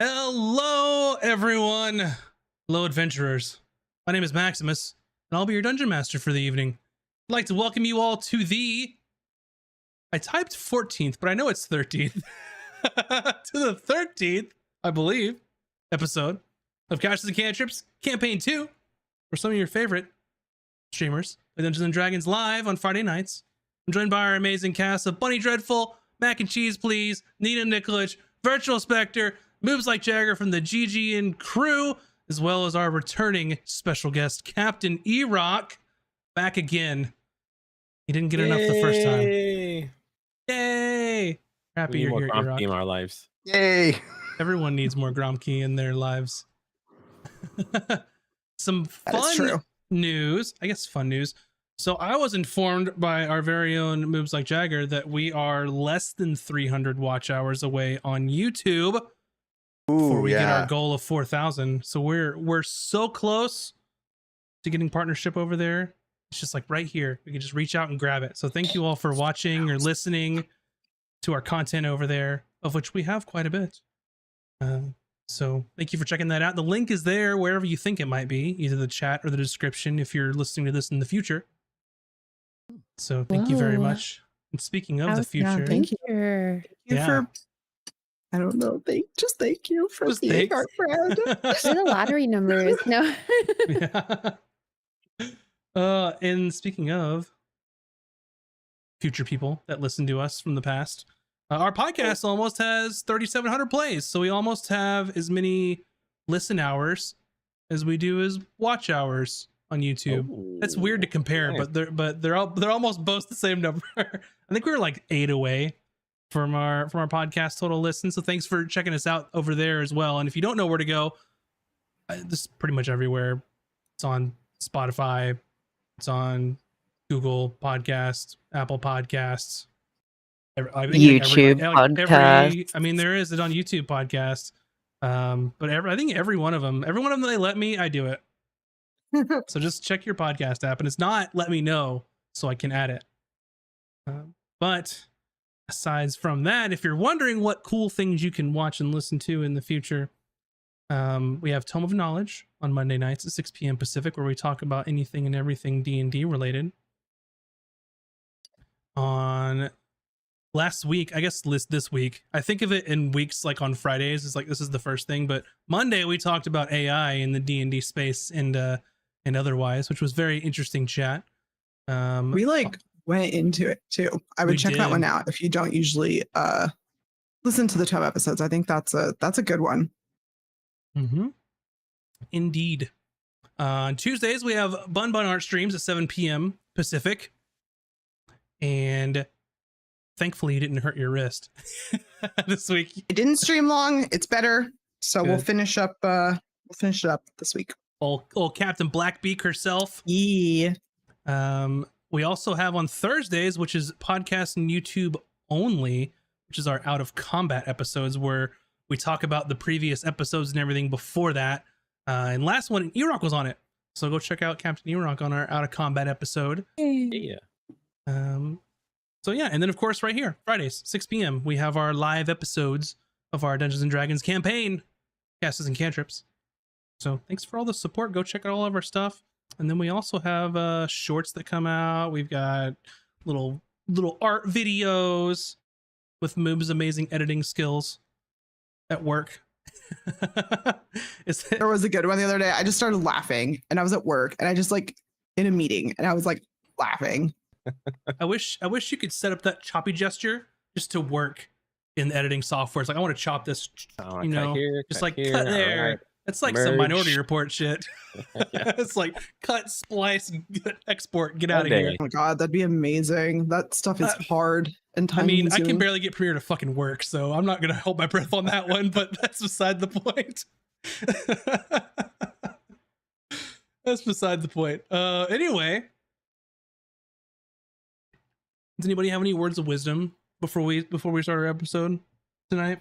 Hello, everyone. Hello, adventurers. My name is Maximus, and I'll be your dungeon master for the evening. I'd like to welcome you all to I typed 14th, but I know it's 13th. To the 13th, I believe, episode of Couches and Cantrips Campaign 2, for some of your favorite streamers, play Dungeons and Dragons live on Friday nights. I'm joined by our amazing cast of Bunny Dreadful, Mac and Cheese Please, Nina Nikolic, Virtual Spectre, Moves Like Jagger from the GG and crew, as well as our returning special guest, Captain E-Rock, back again. He didn't get enough the first time. Yay! Happy you're here, E-Rock. In our lives. Yay! Everyone needs more Gromkey in their lives. Some fun news. I guess fun news. So I was informed by our very own Moves Like Jagger that we are less than 300 watch hours away on YouTube before we get our goal of 4,000. So we're so close to getting partnership over there. It's just like right here. We can just reach out and grab it. So thank you all for watching or listening to our content over there, of which we have quite a bit. So thank you for checking that out. The link is there wherever you think it might be, either the chat or the description if you're listening to this in the future. So thank you very much. And speaking of the future, thank you for, I don't know, thank you for just being our friend. for the lottery numbers. No. Yeah. And speaking of future people that listen to us from the past, our podcast almost has 3,700 plays. So we almost have as many listen hours as we do as watch hours on YouTube. That's weird to compare, nice. but they're almost both the same number. I think we were like 8 away from our podcast total listen. So thanks for checking us out over there as well. And if you don't know where to go, this is pretty much everywhere. It's on Spotify, it's on Google Podcasts, Apple Podcasts, YouTube podcast. I mean, there is it on YouTube podcast. But I think every one of them that they let me, I do it. So just check your podcast app, and it's not let me know so I can add it. But aside from that, if you're wondering what cool things you can watch and listen to in the future, we have Tome of Knowledge on Monday nights at 6 p.m. Pacific, where we talk about anything and everything D&D related. On last week, I guess this week, I think of it in weeks like on Fridays. It's like this is the first thing, but Monday we talked about AI in the D&D space and otherwise, which was very interesting chat. We went into it too. I would check that one out if you don't usually listen to the Tome episodes. I think that's a good one. Mm-hmm. Indeed. On Tuesdays we have Bun Art streams at 7 p.m. Pacific, and thankfully you didn't hurt your wrist this week. It didn't stream long. It's better, so good. We'll finish it up this week. Old Captain Blackbeak herself. Yeah. We also have on Thursdays, which is podcast and YouTube only, which is our Out of Combat episodes, where we talk about the previous episodes and everything before that. And last one, E-Rock was on it, so go check out Captain E-Rock on our Out of Combat episode. Yeah. So yeah, and then of course right here, Fridays, 6 p.m. we have our live episodes of our Dungeons and Dragons campaign, Castles and Cantrips. So thanks for all the support. Go check out all of our stuff. And then we also have shorts that come out. We've got little art videos with Moob's amazing editing skills at work. There was a good one the other day. I just started laughing, and I was at work, and I just in a meeting, and I was laughing. I wish you could set up that choppy gesture just to work in the editing software. It's like, I want to chop this, cut here, just cut cut there. Right. It's like Merge. some Minority Report shit. It's like cut, splice, export, get out of here. Oh my god, that'd be amazing. That stuff is hard and time consuming. I can barely get Premiere to fucking work, so I'm not gonna hold my breath on that one. But that's beside the point. That's beside the point. Anyway, does anybody have any words of wisdom before we start our episode tonight?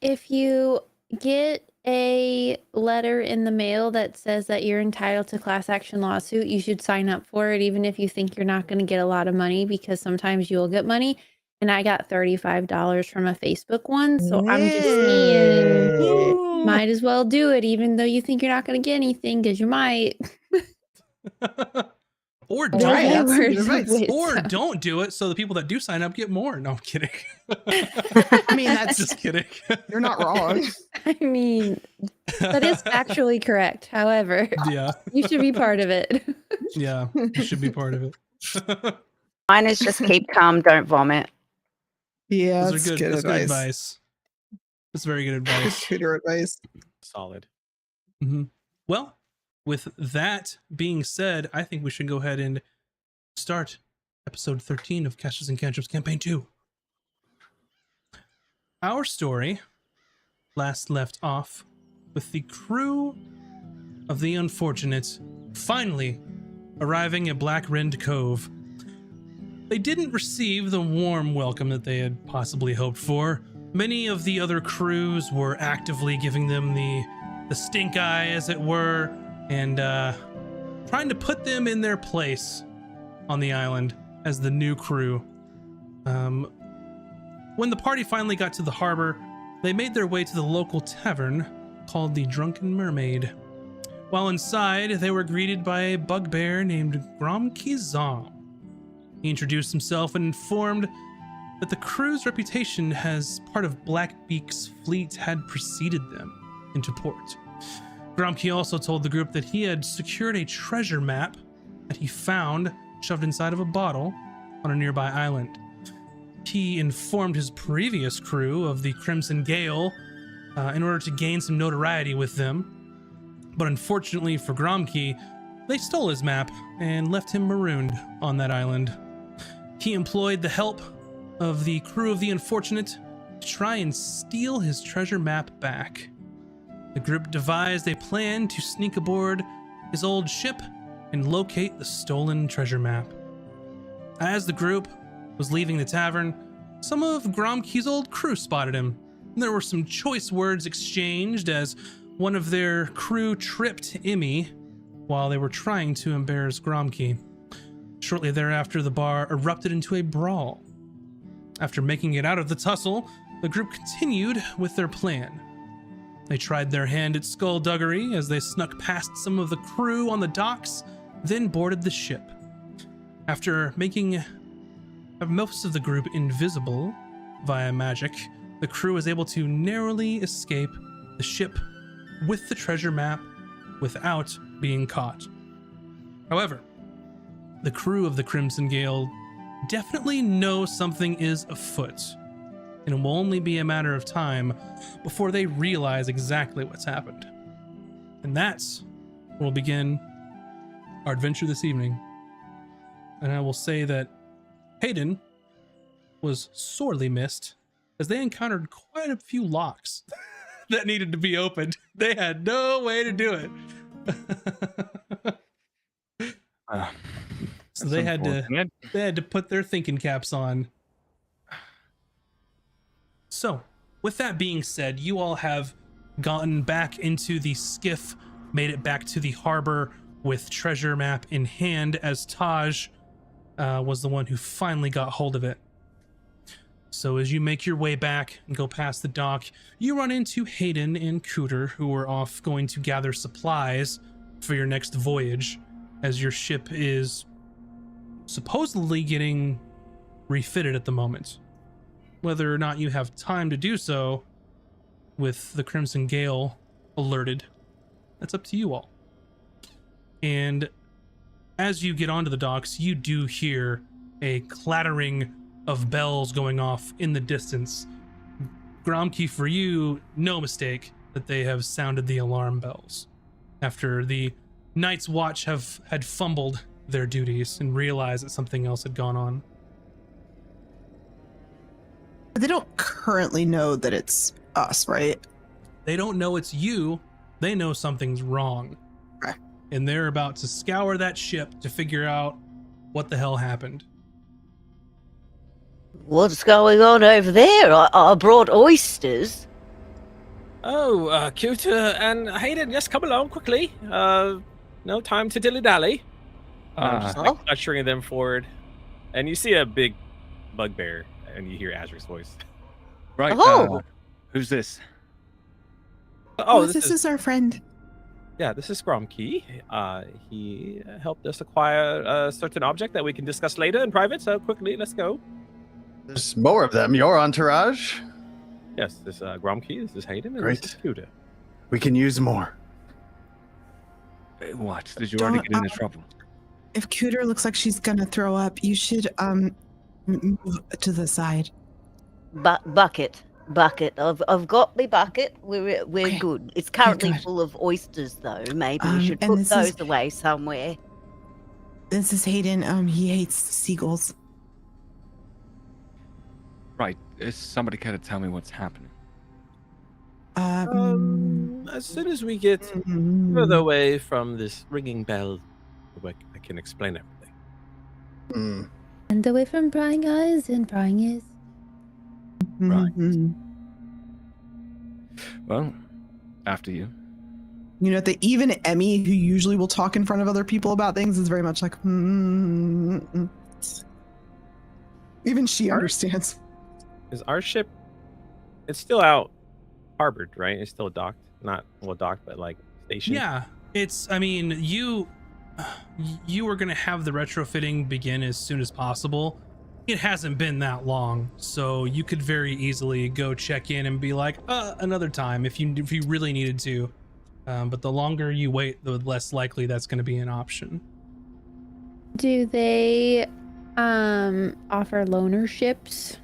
If you get a letter in the mail that says that you're entitled to class action lawsuit, you should sign up for it, even if you think you're not going to get a lot of money, because sometimes you'll get money. and I got $35 from a Facebook one. So I'm just saying, might as well do it, even though you think you're not going to get anything, because you might. Or All don't, right, that's some good advice. or don't do it so the people that do sign up get more. No, I'm kidding. I mean, that's Just kidding. You're not wrong. I mean, that is factually correct. However, Yeah. you should be part of it. Yeah, you should be part of it. Mine is just keep calm, don't vomit. Yeah, Those that's are good that's good advice. advice. That's very good Good advice. tutor advice. Solid. Well, with that being said, I think we should go ahead and start episode 13 of Castles and Cantrips Campaign 2. Our story last left off with the crew of the Unfortunate finally arriving at Black Rind Cove. They didn't receive the warm welcome that they had possibly hoped for. Many of the other crews were actively giving them the stink eye, as it were, and trying to put them in their place on the island as the new crew. When the party finally got to the harbor, they made their way to the local tavern called the Drunken Mermaid. While inside, they were greeted by a bugbear named Gromkizam. He introduced himself and informed that the crew's reputation as part of Blackbeak's fleet had preceded them into port. Gromke also told the group that he had secured a treasure map that he found shoved inside of a bottle on a nearby island. He informed his previous crew of the Crimson Gale in order to gain some notoriety with them, but unfortunately for Gromke, they stole his map and left him marooned on that island. He employed the help of the crew of the Unfortunate to try and steal his treasure map back. The group devised a plan to sneak aboard his old ship and locate the stolen treasure map. As the group was leaving the tavern, some of Gromke's old crew spotted him. There were some choice words exchanged as one of their crew tripped Emmy while they were trying to embarrass Gromke. Shortly thereafter, the bar erupted into a brawl. After making it out of the tussle, the group continued with their plan. They tried their hand at skullduggery as they snuck past some of the crew on the docks, then boarded the ship. After making most of the group invisible via magic, the crew was able to narrowly escape the ship with the treasure map without being caught. However, the crew of the Crimson Gale definitely know something is afoot, and it will only be a matter of time before they realize exactly what's happened. And that's where we'll begin our adventure this evening. And I will say that Hayden was sorely missed as they encountered quite a few locks that needed to be opened. They had no way to do it. So they had to put their thinking caps on. So, with that being said, you all have gotten back into the skiff, made it back to the harbor with treasure map in hand, as Taj was the one who finally got hold of it. So as you make your way back and go past the dock, you run into Hayden and Cooter, who are off going to gather supplies for your next voyage, as your ship is supposedly getting refitted at the moment. Whether or not you have time to do so with the Crimson Gale alerted, that's up to you all. And as you get onto the docks, you do hear a clattering of bells going off in the distance. Gromke, for you, no mistake that they have sounded the alarm bells after the Night's Watch had fumbled their duties and realized that something else had gone on. They don't currently know that it's us, right? They don't know it's you. They know something's wrong. Okay. And they're about to scour that ship to figure out what the hell happened. What's going on over there? I brought oysters. Oh, Cooter and Hayden, just come along quickly. No time to dilly-dally. I'm just ushering them forward. And you see a big bugbear and you hear Azric's voice. Right. Oh. Who's this? Oh, this is our friend. Yeah, this is Gromkey. He helped us acquire a certain object that we can discuss later in private. So quickly, let's go. There's more of them. Your entourage? Yes, this is Gromkey. This is Hayden. And Great. This is Cuda. We can use more. What? Did you already get into trouble? If Cooter looks like she's gonna throw up, you should move to the side. Bucket. I've got my bucket. We're Okay. good. It's currently good. full of oysters, though. Maybe we should and put this those is- away somewhere. This is Hayden. He hates seagulls. Right. Is somebody care to tell me what's happening? As soon as we get further away from this ringing bell, I can explain everything. Hmm. And away from prying eyes and prying ears. Right. Mhm. Well, after you. You know that even Emmy, who usually will talk in front of other people about things, is very much like, Even she understands. Is our ship? It's still out, harbored, right? It's still docked, not docked, but like stationed. Yeah, it's. I mean, you were gonna have the retrofitting begin as soon as possible. It hasn't been that long, so you could very easily go check in and be like, another time if you really needed to. But the longer you wait, the less likely that's going to be an option. Do they offer loaner ships?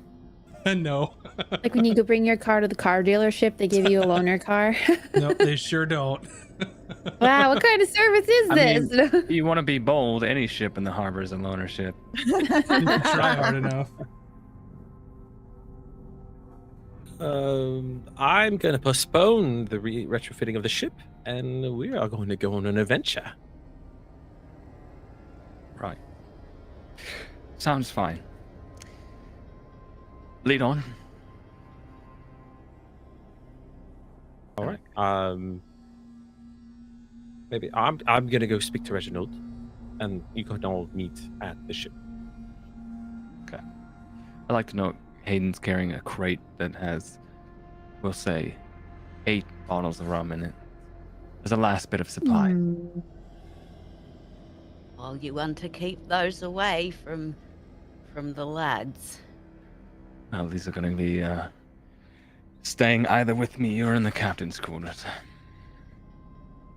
No. Like when you go bring your car to the car dealership, they give you a loaner car? No, they sure don't. Wow, what kind of service is this? You want to be bold, any ship in the harbor is a loaner ship. Try hard enough. I'm going to postpone the retrofitting of the ship, and we are going to go on an adventure. Right. Sounds fine. Lead on. All right. Maybe I'm gonna go speak to Reginald, and you can all meet at the ship. Okay. I'd like to know Hayden's carrying a crate that has, we'll say, 8 bottles of rum in it. As a last bit of supply. Well, you want to keep those away from the lads. Well, these are going to be staying either with me or in the captain's quarters.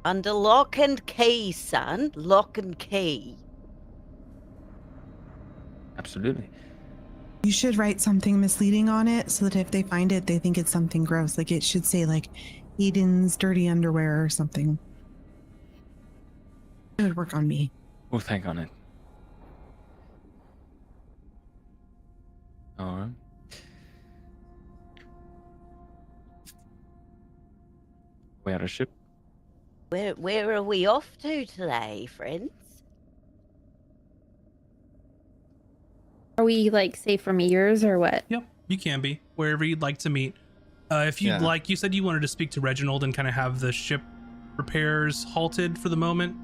Under lock and key, son. Lock and key. Absolutely. You should write something misleading on it so that if they find it, they think it's something gross. Like it should say like Eden's dirty underwear or something. It would work on me. We'll think on it. All right. We had a ship. Where are we off to today, friends? Are we like safe from ears or what? Yep, you can be wherever you'd like to meet. If you'd like, you said you wanted to speak to Reginald and kind of have the ship repairs halted for the moment.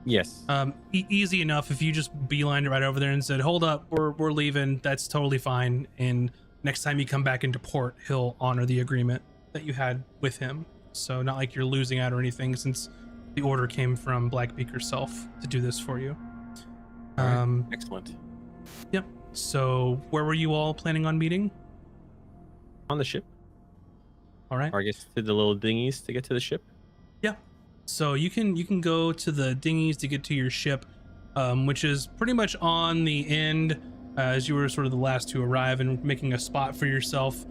Yes. Easy enough if you just beelined right over there and said, "Hold up, we're leaving." That's totally fine. And next time you come back into port, he'll honor the agreement that you had with him. So not like you're losing out or anything, since the order came from Blackbeak herself to do this for you. Excellent. Yep. So where were you all planning on meeting? On the ship. All right. Or I guess to the little dinghies to get to the ship. Yeah. So you can go to the dinghies to get to your ship, which is pretty much on the end, as you were sort of the last to arrive and making a spot for yourself.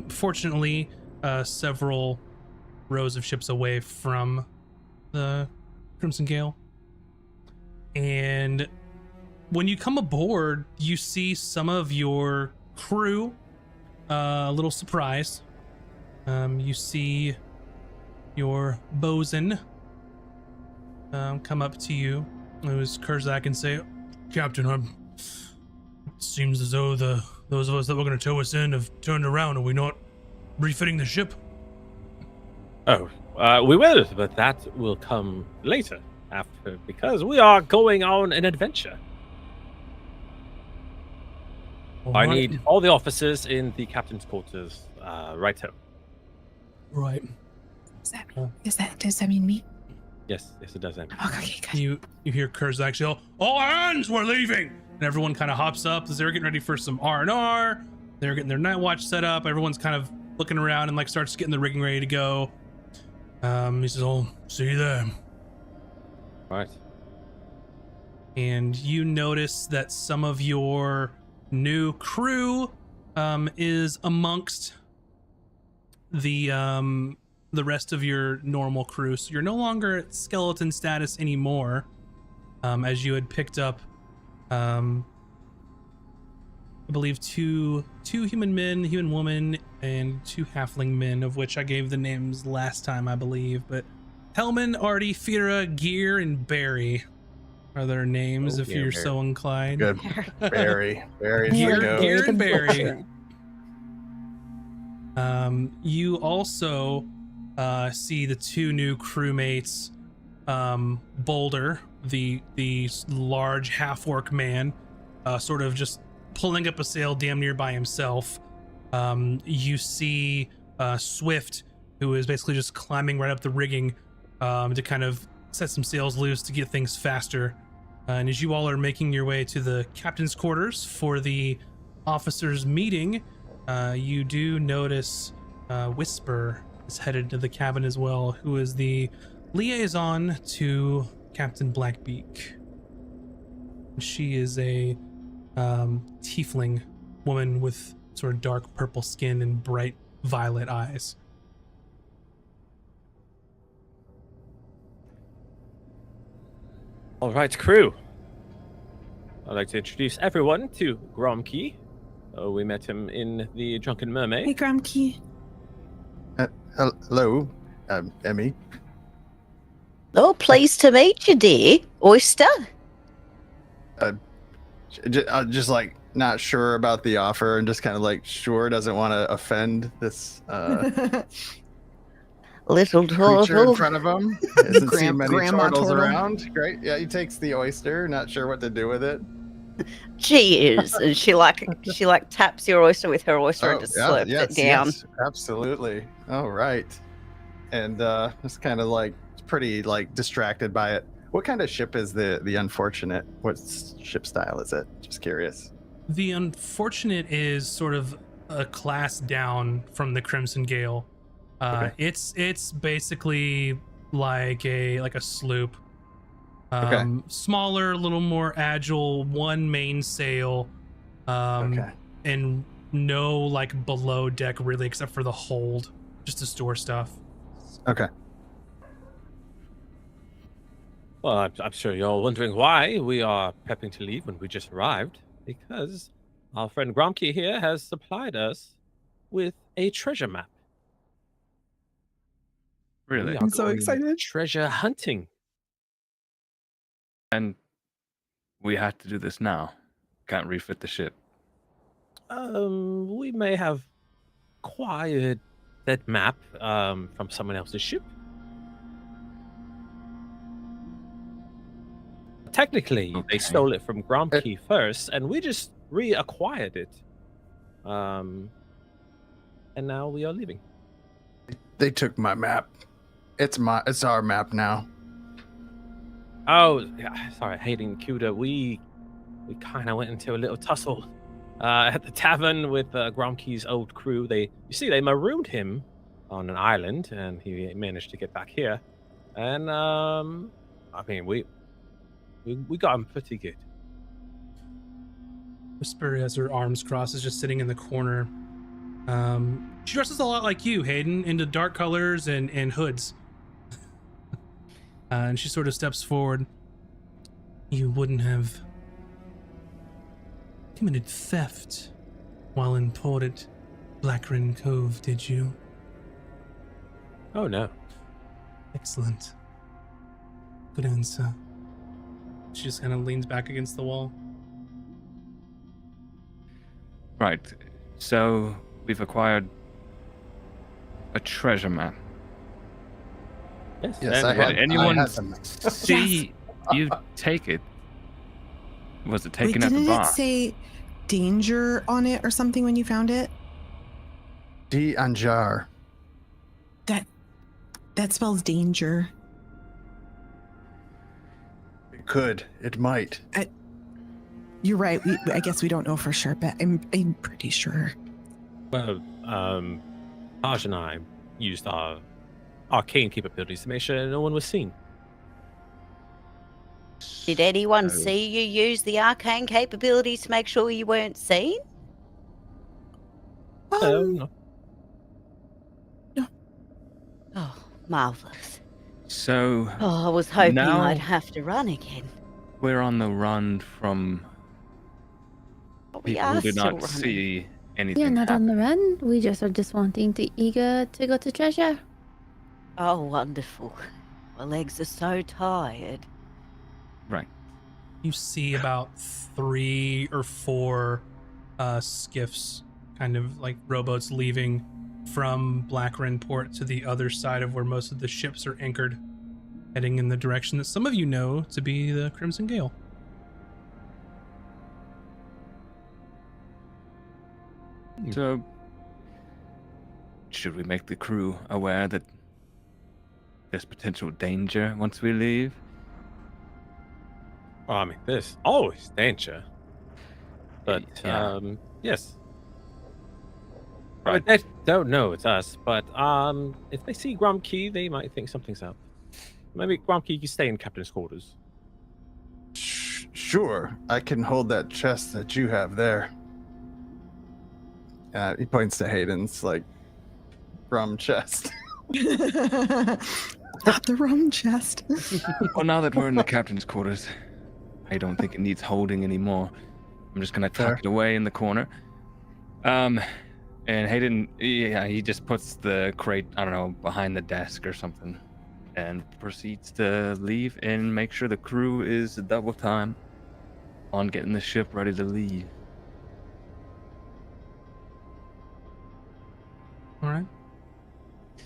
Fortunately, several rows of ships away from the Crimson Gale. And when you come aboard, you see some of your crew a little surprised. You see your bosun come up to you. It was Kurzak and say, "Captain, it seems as though those of us that were going to tow us in have turned around. Are we not refitting the ship?" Oh, we will, but that will come later, after, because we are going on an adventure. I need all the officers in the captain's quarters, righto. Right. Does that mean me? Yes, it does. End. Okay, good. You hear Kurzak yell, "All hands, we're leaving!" And everyone kind of hops up as they're getting ready for some R&R. They're getting their night watch set up. Everyone's kind of looking around and like starts getting the rigging ready to go. He says, "Oh, see you there." Right. And you notice that some of your new crew is amongst the rest of your normal crew. So you're no longer at skeleton status anymore, as you had picked up, I believe two human men, human woman, and 2 halfling men, of which I gave the names last time, I believe. But Hellman, Artie, Fira, Gear, and Barry are their names, if you're so inclined. Good. Very, very. Gear and Barry. You also see the 2 new crewmates, Boulder, the large half-orc man, sort of just pulling up a sail damn near by himself. You see Swift, who is basically just climbing right up the rigging to kind of set some sails loose to get things faster. And as you all are making your way to the captain's quarters for the officers' meeting, you do notice Whisper is headed to the cabin as well, who is the liaison to Captain Blackbeak. She is a tiefling woman with sort of dark purple skin and bright violet eyes. All right, crew. I'd like to introduce everyone to Gromkey. We met him in the Drunken Mermaid. Hey, Gromkey. Hello, Emmy. Oh, pleased to meet you, dear. Oyster? Just like not sure about the offer and just kind of like sure doesn't want to offend this Little creature in turtle. front of him. Hasn't seen many Grandma turtles turtle. around. Great. Yeah, he takes the oyster, not sure what to do with it. Cheers. And she taps your oyster with her oyster and just slurps it down. Yes, absolutely. All right. And just kind of like pretty like distracted by it. What kind of ship is the Unfortunate? What ship style is it? Just curious. The Unfortunate is sort of a class down from the Crimson Gale. Okay. It's basically like a sloop. Okay. Smaller, a little more agile, 1 mainsail, Okay. and no like below deck really, except for the hold, just to store stuff. Okay. Well, I'm sure you're all wondering why we are prepping to leave when we just arrived. Because our friend Gromkey here has supplied us with a treasure map. Really? We are I'm so going excited. Treasure hunting. And we had to do this now. Can't refit the ship. We may have acquired that map from someone else's ship. Technically, they stole it from Gromkey first, and we just reacquired it. And now we are leaving. They took my map. It's our map now. Oh, yeah, sorry, Hayden Cuda. We kind of went into a little tussle at the tavern with Gromkey's old crew. They marooned him on an island, and he managed to get back here. And I mean, we got him pretty good. Whisper, as her arms crossed, is just sitting in the corner. She dresses a lot like you, Hayden, into dark colors and hoods. And she sort of steps forward. You wouldn't have committed theft while in port at Blackrin Cove, did you? Oh, no. Excellent. Good answer. She just kind of leans back against the wall. Right. So we've acquired a treasure map. Yes, Yes, and Did anyone I had them. see you take it? Was it taken Wait, at the didn't bar? it say danger on it or something when you found it? D. Anjar. That spells danger. It could. It might. You're right. I guess we don't know for sure, but I'm pretty sure. Well, Taj and I used our arcane capabilities to make sure no one was seen. Did anyone So- see you use the arcane capabilities to make sure you weren't seen? No. Oh, marvellous. So Oh, I was hoping Now- I'd have to run again. we're on the run from But we people are who did still not running. see anything. Yeah, not happen. on the run. We just are just wanting to eager to go to treasure. Oh, wonderful. My legs are so tired. Right. You see about 3 or 4 skiffs, kind of like rowboats, leaving from Blackren Port to the other side of where most of the ships are anchored, heading in the direction that some of you know to be the Crimson Gale. So, should we make the crew aware that there's potential danger once we leave? Well, I mean, there's always danger. But, Yeah. yes. I mean, they don't know it's us, but if they see Gromkey, they might think something's up. Maybe Gromkey, you stay in captain's quarters. Sure, I can hold that chest that you have there. He points to Hayden's like rum chest. Not the rum chest. Well, now that we're in the captain's quarters, I don't think it needs holding anymore. I'm just gonna tuck Fair. it away in the corner. And Hayden, yeah, he just puts the crate, I don't know, behind the desk or something, and proceeds to leave and make sure the crew is double time on getting the ship ready to leave. All right.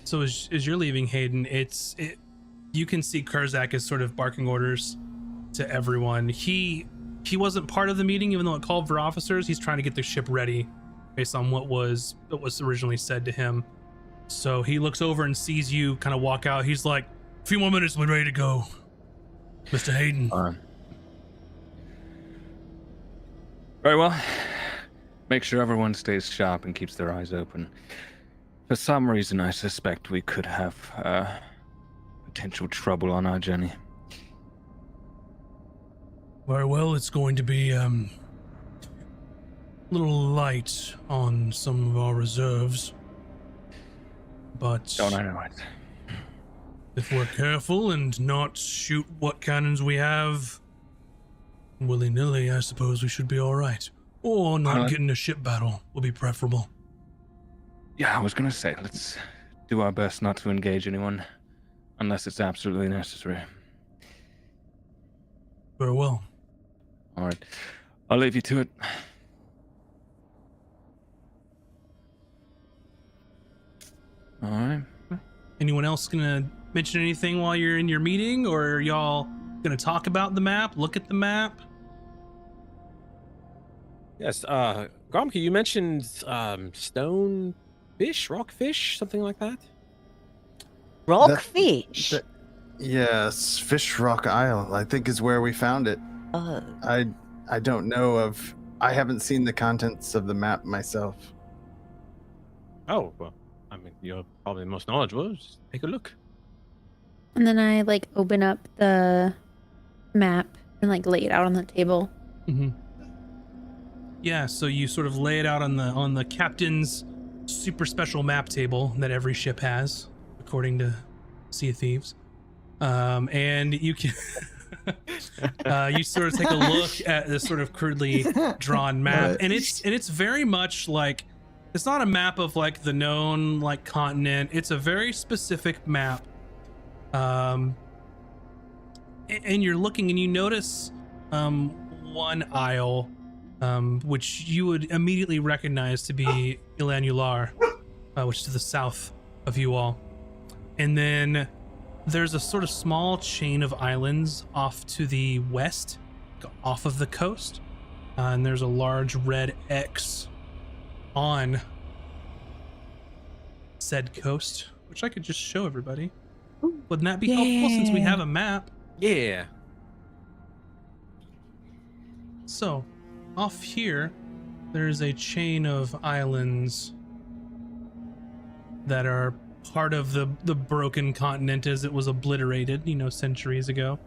So as you're leaving, Hayden, you can see Kurzak is sort of barking orders to everyone. He wasn't part of the meeting, even though it called for officers. He's trying to get the ship ready based on what was originally said to him. So he looks over and sees you kind of walk out. He's like, "A few more minutes, we're ready to go, Mr. Hayden." Very well. Make sure everyone stays sharp and keeps their eyes open. For some reason, I suspect we could have potential trouble on our journey. Very well, it's going to be a little light on some of our reserves. But Don't I know it? if we're careful and not shoot what cannons we have willy-nilly, I suppose we should be all right. Or not get in a ship battle will be preferable. Yeah, I was gonna say, let's do our best not to engage anyone unless it's absolutely necessary. Very well. All right, I'll leave you to it. All right. Anyone else gonna mention anything while you're in your meeting, or are y'all gonna talk about the map, look at the map? Yes, Gromkey, you mentioned stone fish, rockfish, something like that? Rockfish? Yes, Fish Rock Isle, I think, is where we found it. Oh. I don't know of. I haven't seen the contents of the map myself. Oh, well, I mean, you're probably the most knowledgeable. Just take a look. And then I like open up the map and like lay it out on the table. Mm-hmm. Yeah, so you sort of lay it out on the captain's super special map table that every ship has, according to Sea of Thieves. And you can you sort of take a look at this sort of crudely drawn map, and it's very much like, it's not a map of like the known like continent. It's a very specific map. And you're looking and you notice one isle, which you would immediately recognize to be Ilanular, which is to the south of you all. And then there's a sort of small chain of islands off to the west, off of the coast. and there's a large red X on said coast, which I could just show everybody. Wouldn't that be helpful since we have a map? Yeah. So, off here, there's a chain of islands that are part of the broken continent as it was obliterated, centuries ago.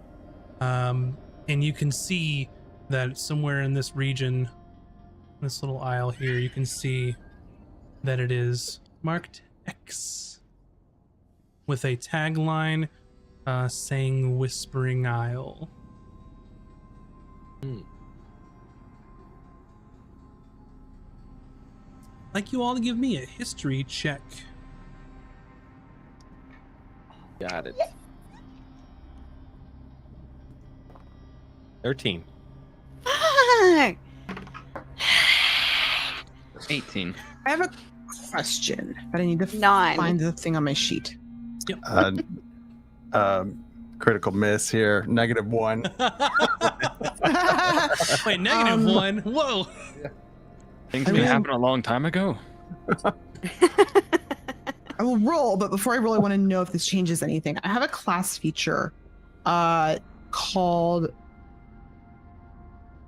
And you can see that somewhere in this region, this little isle here, you can see that it is marked X with a tagline saying Whispering Isle. I'd like you all to give me a history check. Got it. 13. Fuck! 18. I have a question, but I need to 9. find the thing on my sheet. Critical miss here. -1. Wait, -1? Whoa! Things I been will- happened a long time ago. I will roll, but before I roll, I want to know if this changes anything. I have a class feature called.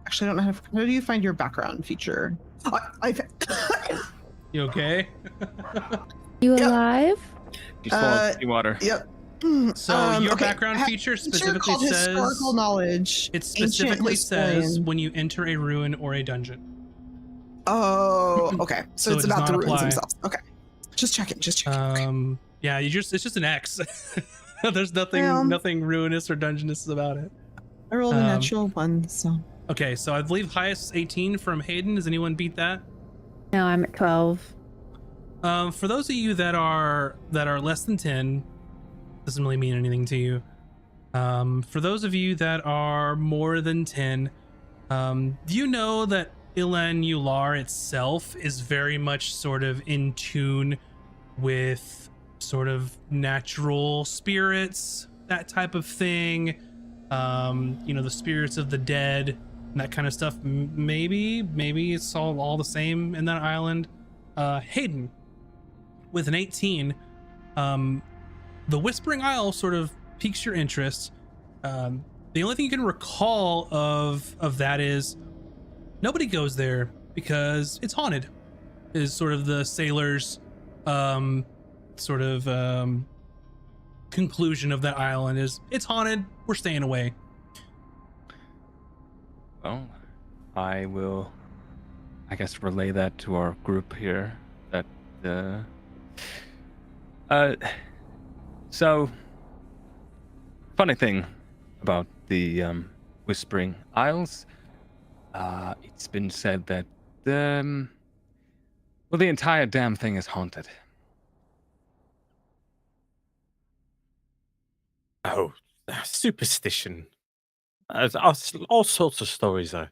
Actually, I don't know how do you find your background feature? You okay? You Yep. alive? You swallowed seawater. Yep. So your okay. background feature specifically called says historical knowledge. it ancient specifically says historian. when you enter a ruin or a dungeon. Oh, okay. So So it's it does about the not ruins apply. themselves. Okay. Just checking. Okay. Yeah, it's just an X. There's nothing Well. nothing ruinous or dungeonous about it. I rolled a um, natural one, so. Okay, so I believe highest is 18 from Hayden. Does anyone beat that? No, I'm at 12. For those of you that are less than 10, doesn't really mean anything to you. For those of you that are more than 10, you know that Ilan Ular itself is very much sort of in tune with sort of natural spirits, that type of thing. The spirits of the dead, and that kind of stuff. Maybe it's all the same in that island. Hayden, with an 18, the Whispering Isle sort of piques your interest. The only thing you can recall of that is nobody goes there because it's haunted, is sort of the sailors' conclusion of that island is it's haunted, we're staying away. Well, I will, I guess, relay that to our group here. That, so, funny thing about the Whispering Isles, it's been said that the entire damn thing is haunted. Oh, superstition. All sorts of stories are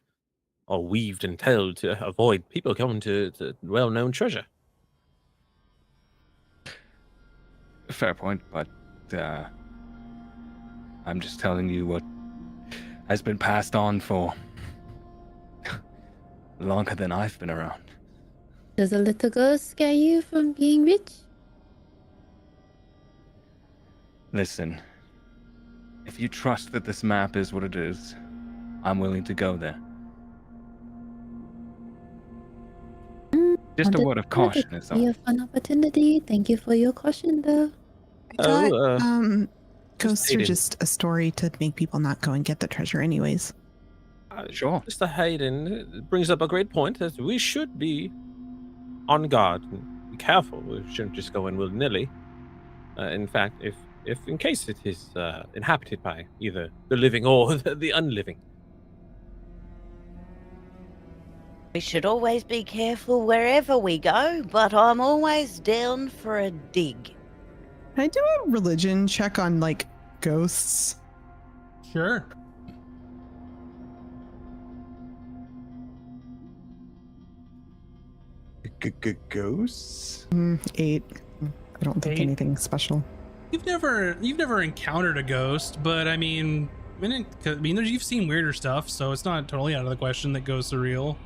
weaved and told to avoid people coming to well-known treasure. Fair point, but I'm just telling you what has been passed on for longer than I've been around. Does a little girl scare you from being rich? Listen, if you trust that this map is what it is, I'm willing to go there. Just a word of caution is Be all. a fun opportunity. Thank you for your caution, though. I thought Oh, ghosts are Hayden. just a story to make people not go and get the treasure, anyways. Sure. Mr. Hayden brings up a great point that we should be on guard and be careful. We shouldn't just go in willy-nilly. In fact, if in case it is inhabited by either the living or the unliving. We should always be careful wherever we go, but I'm always down for a dig. Can I do a religion check on, like, ghosts? Sure. Ghosts? 8. I don't think 8. anything special. You've never encountered a ghost, but I mean, I mean, you've seen weirder stuff, so it's not totally out of the question that ghosts are real.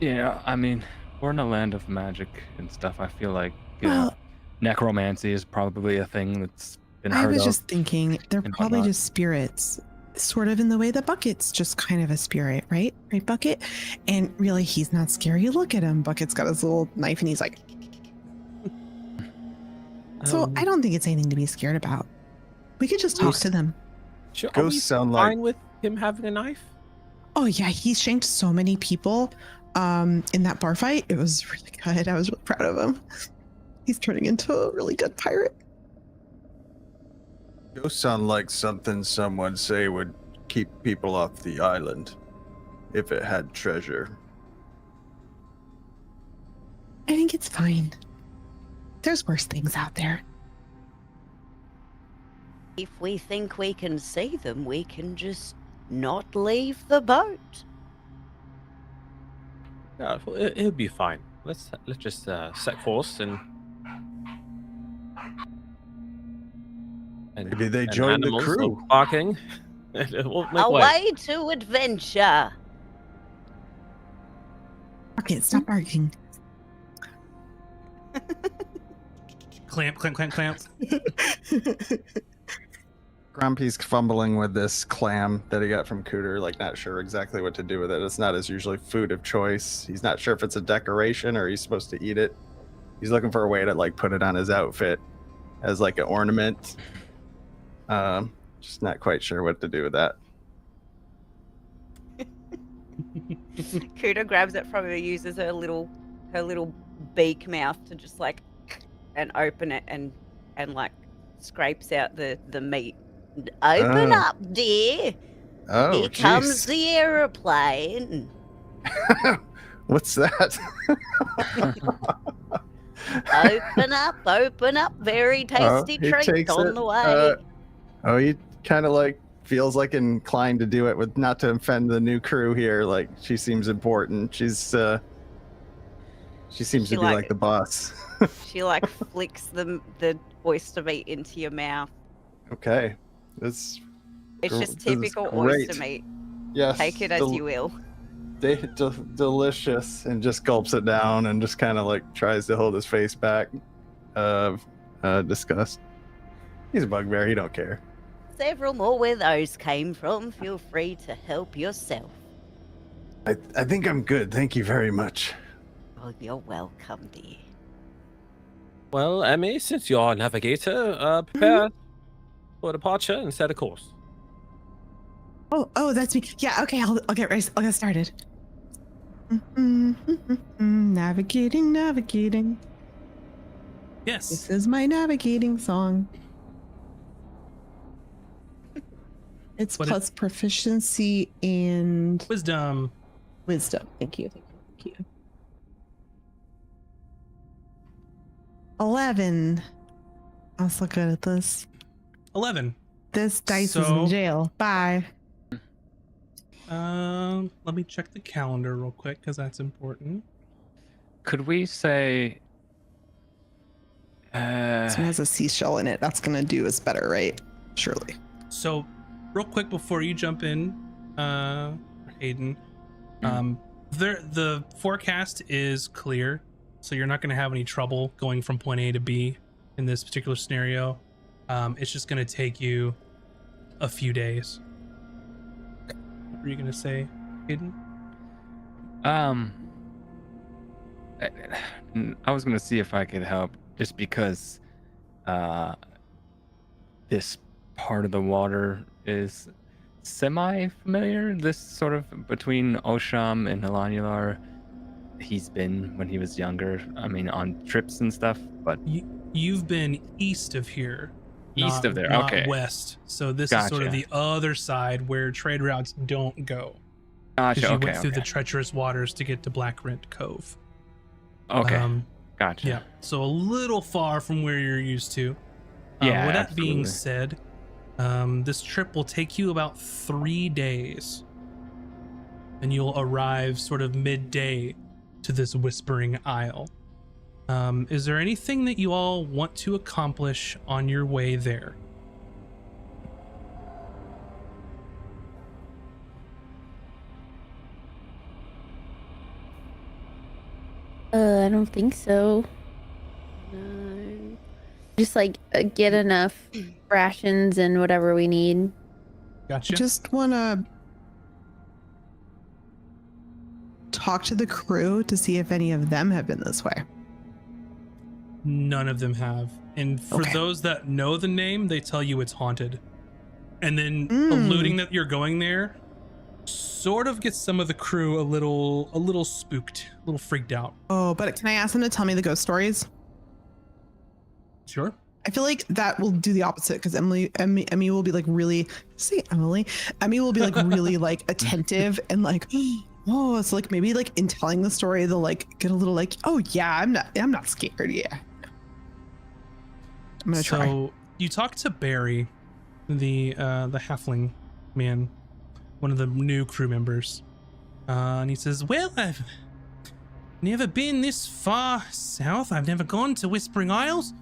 Yeah, I mean, we're in a land of magic and stuff. I feel like Well, necromancy is probably a thing that's been I heard was of. just thinking they're and probably whatnot. just spirits, sort of in the way the Bucket's just kind of a spirit, right? Right, Bucket? And really, he's not scary. Look at him. Bucket's got his little knife and he's like, so I don't think it's anything to be scared about. We could just talk to them. Sure, Ghosts sound fine like with him having a knife. Oh yeah, he shanked so many people in that bar fight. It was really good. I was really proud of him. He's turning into a really good pirate. ghosts sound like something someone say would keep people off the island if it had treasure. I think it's fine. There's worse things out there. If we think we can see them, we can just not leave the boat. Yeah, well, it'll be fine. Let's just set course and Maybe they joined the animals crew. are barking. We'll make way. Away to adventure. Bucket, stop barking. Clamp, clamp, clamp, clamp. Grumpy's fumbling with this clam that he got from Cooter, like not sure exactly what to do with it. It's not his usually food of choice. He's not sure if it's a decoration or he's supposed to eat it. He's looking for a way to like put it on his outfit as like an ornament. Just not quite sure what to do with that. Kuda grabs it from her, uses her little beak mouth to just like and open it and like scrapes out the meat. Open Oh. up, dear. Oh, Here comes jeez. the aeroplane. What's that? Open up. Very tasty he treat takes on it, the way. He kind of like feels like inclined to do it with not to offend the new crew here. Like she seems important. She seems She to be like- like the boss. She like flicks the oyster meat into your mouth. Okay, it's It's Gr- just this is typical great. oyster meat. yes. Take it as you will. Delicious, and just gulps it down and just kind of like tries to hold his face back of disgust. He's a bugbear. He don't care. Several more where those came from. Feel free to help yourself. I think I'm good. Thank you very much. Oh, you're welcome, dear. Well, Emmy, since you're our navigator, prepare for departure and set a course. Oh, that's me. Yeah, okay, I'll get ready. I'll get started. Navigating. Yes. This is my navigating song. It's What plus proficiency and Wisdom. wisdom. Thank you. 11. I was so good at this. 11. This dice is So- in jail. Bye. Let me check the calendar real quick because that's important. Could we say? This one has a seashell in it. That's gonna do us better, right? Surely. So, real quick before you jump in, Hayden, the forecast is clear, so you're not going to have any trouble going from point A to B in this particular scenario. It's just going to take you a few days. What were you going to say, Hayden? I was gonna see if I could help, just because this part of the water is semi-familiar. This sort of between Osham and Elanular. He's been when he was younger. I mean, on trips and stuff. But You've been east of here. East of there, not okay. West. So this is sort of Gotcha. the other side where trade routes don't go. Gotcha. Because you Okay. went through the Okay. treacherous waters to get to Black Rent Cove. Okay. Gotcha. Yeah, so a little far from where you're used to. Yeah, With that being absolutely. said, this trip will take you about 3 days. And you'll arrive sort of midday to this Whispering Isle. Is there anything that you all want to accomplish on your way there? don't think so. No. Just like get enough rations and whatever we need. Gotcha. I just want to talk to the crew to see if any of them have been this way. None of them have. And for those that know the name, they tell you it's haunted. And then alluding that you're going there sort of gets some of the crew a little spooked, a little freaked out. Oh, but can I ask them to tell me the ghost stories? Sure. I feel like that will do the opposite because Emmy will be like really, Emmy will be like really like attentive and like, oh, so like maybe like in telling the story, they'll like get a little like, oh yeah, I'm not scared. Yeah. I'm gonna try. So you talk to Barry, the halfling man, one of the new crew members, and he says, "Well, I've never been this far south. I've never gone to Whispering Isles,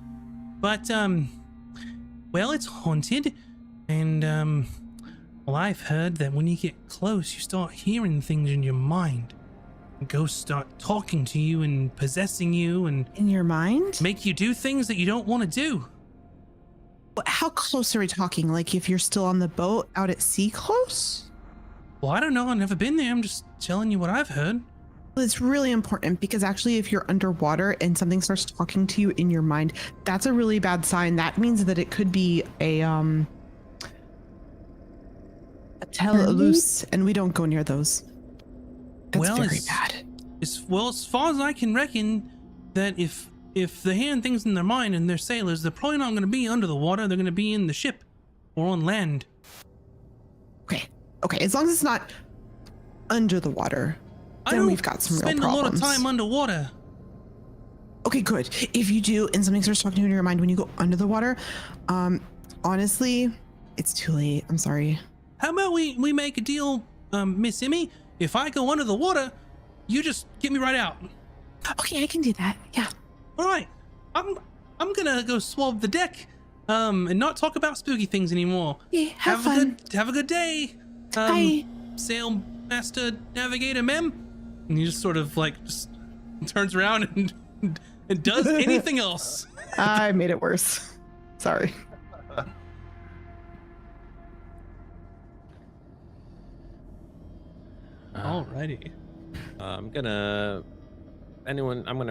but well, it's haunted, and well, I've heard that when you get close, you start hearing things in your mind. Ghosts start talking to you and possessing you and in your mind make you do things that you don't want to do." How close are we talking? Like if you're still on the boat out at sea close? Well, I don't know. I've never been there. I'm just telling you what I've heard. Well, it's really important because actually if you're underwater and something starts talking to you in your mind, that's a really bad sign. That means that it could be a loose, and we don't go near those. That's very bad. As far as I can reckon, that if they hear things in their mind and they're sailors, they're probably not going to be under the water. They're going to be in the ship or on land. Okay. As long as it's not under the water, then we've got some real problems. Spend a lot of time underwater. Okay, good. If you do, and something starts talking to you in your mind when you go under the water, honestly, it's too late. I'm sorry. How about we make a deal, Miss Emmy? If I go under the water, you just get me right out. Okay, I can do that. Yeah. All right. I'm gonna go swab the deck, and not talk about spooky things anymore. Yeah, have fun. Have a good day. Bye. Sail Master Navigator Mem. And he just sort of like just turns around and does anything else. I made it worse. Sorry. Alrighty. I'm gonna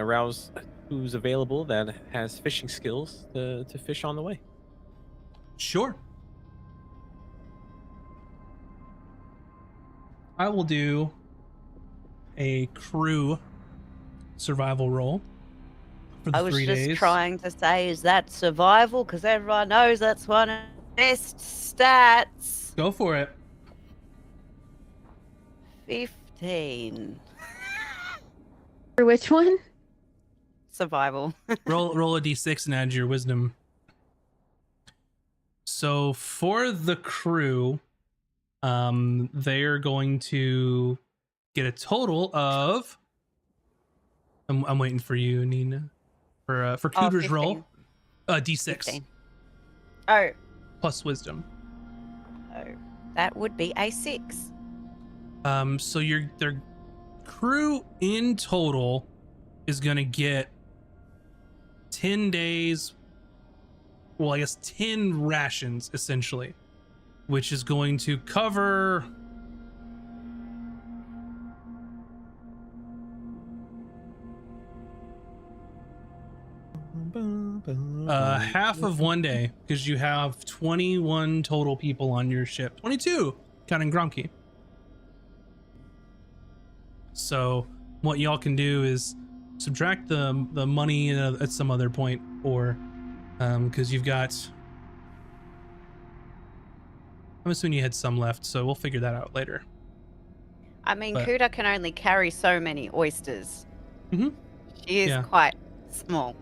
rouse who's available that has fishing skills to fish on the way. Sure. I will do a crew survival roll for the 3 days. I was just trying to say, is that survival? Because everyone knows that's one of the best stats. Go for it. 15. For which one? Survival. roll a d6 and add your wisdom. So for the crew, they're going to get a total of. I'm waiting for you, Nina, for Cooter's roll. D6 15. Oh. plus wisdom. Oh, that would be a 6. So their crew in total is gonna get 10 days. Well, I guess 10 rations essentially, which is going to cover half of one day, because you have 21 total people on your ship. 22 counting Gromke. So what y'all can do is subtract the money at some other point, or because you've got, I'm assuming you had some left, so we'll figure that out later. I mean, Kuda can only carry so many oysters. Mm-hmm. She is quite small.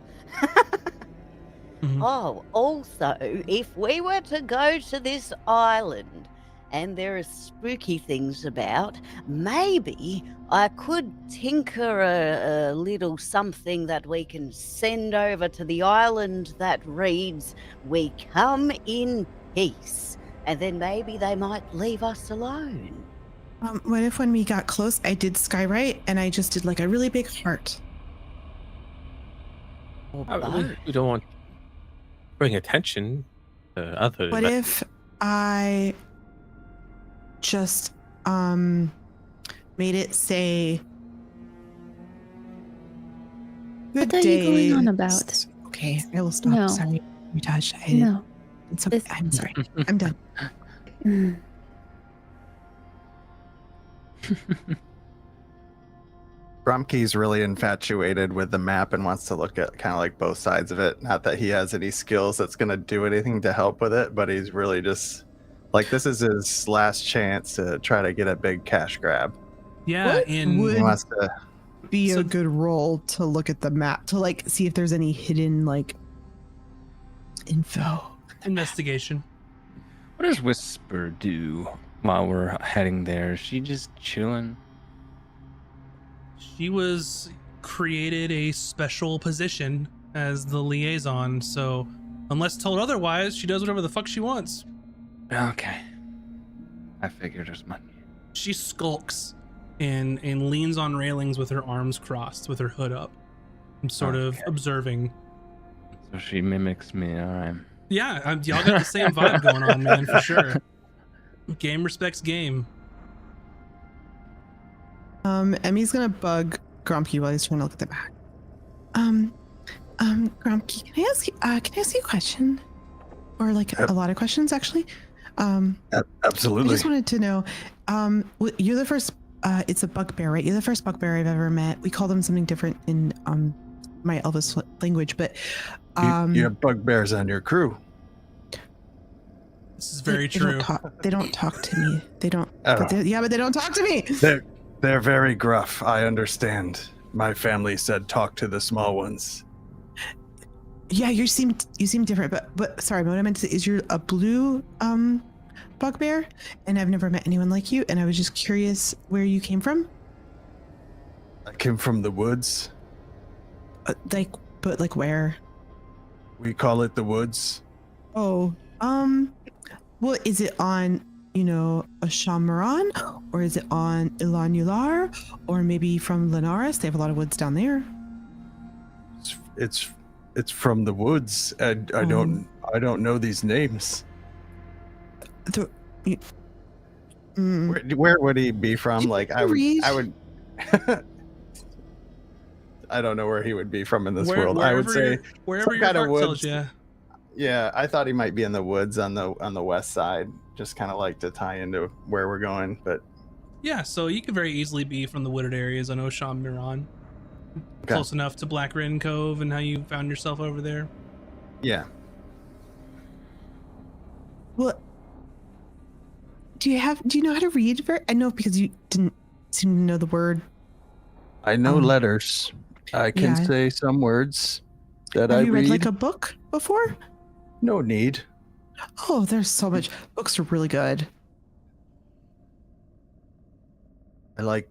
Mm-hmm. Oh, also, if we were to go to this island and there are spooky things about, maybe I could tinker a little something that we can send over to the island that reads, "We come in peace," and then maybe they might leave us alone. What if when we got close, I did skywrite and I just did like a really big heart? We don't want to bring attention to others. What if I just made it say What good are you going day. on about? Okay, I will stop. No. Sorry, Ritash. No. It's okay. This- I'm sorry. I'm done. Mm. Grumkey's really infatuated with the map and wants to look at kind of like both sides of it. Not that he has any skills that's going to do anything to help with it, but he's really just like, this is his last chance to try to get a big cash grab. Yeah, What in would- He wants to. Be So- a good role to look at the map to like see if there's any hidden like info. investigation. What does Whisper do while we're heading there? Is she just chilling? She was created a special position as the liaison, so unless told otherwise, she does whatever the fuck she wants. Okay. I figured as much. She skulks and leans on railings with her arms crossed, with her hood up, and sort of Okay. observing. So she mimics me, alright. Yeah, y'all got the same vibe going on, man, for sure. Game respects game. Emmy's gonna bug Grumpy while he's trying to look at the map. Grumpy, can I ask you a question? Or like a lot of questions actually? I Absolutely. just wanted to know, you're the first, it's a bugbear, right? You're the first bugbear I've ever met. We call them something different in my Elvis language, but You have bugbears on your crew. This is very they true. They don't talk to me. They don't. Oh. But they don't talk to me. They're very gruff. I understand. My family said talk to the small ones. Yeah, you seem different, but sorry, what I meant to say is you're a blue bugbear, and I've never met anyone like you, and I was just curious where you came from. I came from the woods. But where? We call it the woods. Oh, well, is it on, a Shamaran, or is it on Ilanular, or maybe from Linares? They have a lot of woods down there. It's from the woods. I don't know these names. Where would he be from? Do Like you I read? would. I don't know where he would be from in this Where- world. I would say wherever some your kind of heart tells woods. you. Yeah, I thought he might be in the woods on the west side, just kind of like to tie into where we're going. But Yeah, so you could very easily be from the wooded areas on Osham Miran. Okay. Close enough to Black Ridden Cove and how you found yourself over there. yeah, Well, do you know how to read? I know because you didn't seem to know the word. I know letters. I can yeah. say some words that Have I you read read. like a book before? No need. Oh, there's so much. Books are really good. I like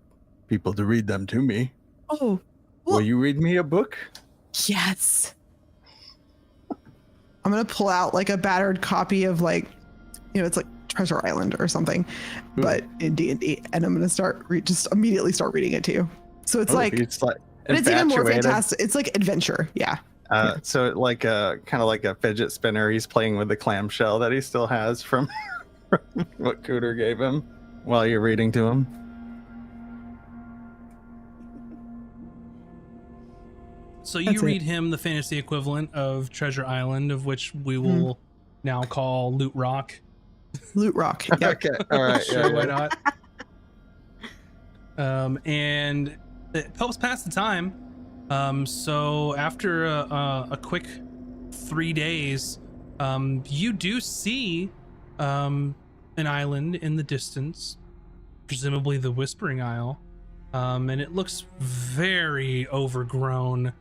people to read them to me. Oh, well, Will you read me a book? yes. I'm gonna pull out like a battered copy of it's like Treasure Island or something, but in D&D, and I'm gonna just immediately start reading it to you. So it's But it's even more infatuated. fantastic. It's like adventure. Yeah. So like kind of like a fidget spinner. He's playing with the clamshell that he still has from what Cooter gave him while you're reading to him. So you That's it. read him the fantasy equivalent of Treasure Island, of which we will now call Loot Rock. Loot Rock. Yep. Okay, all right. Sure, why yeah. not? And it helps pass the time. So after a quick 3 days, you do see an island in the distance, presumably the Whispering Isle, and it looks very overgrown.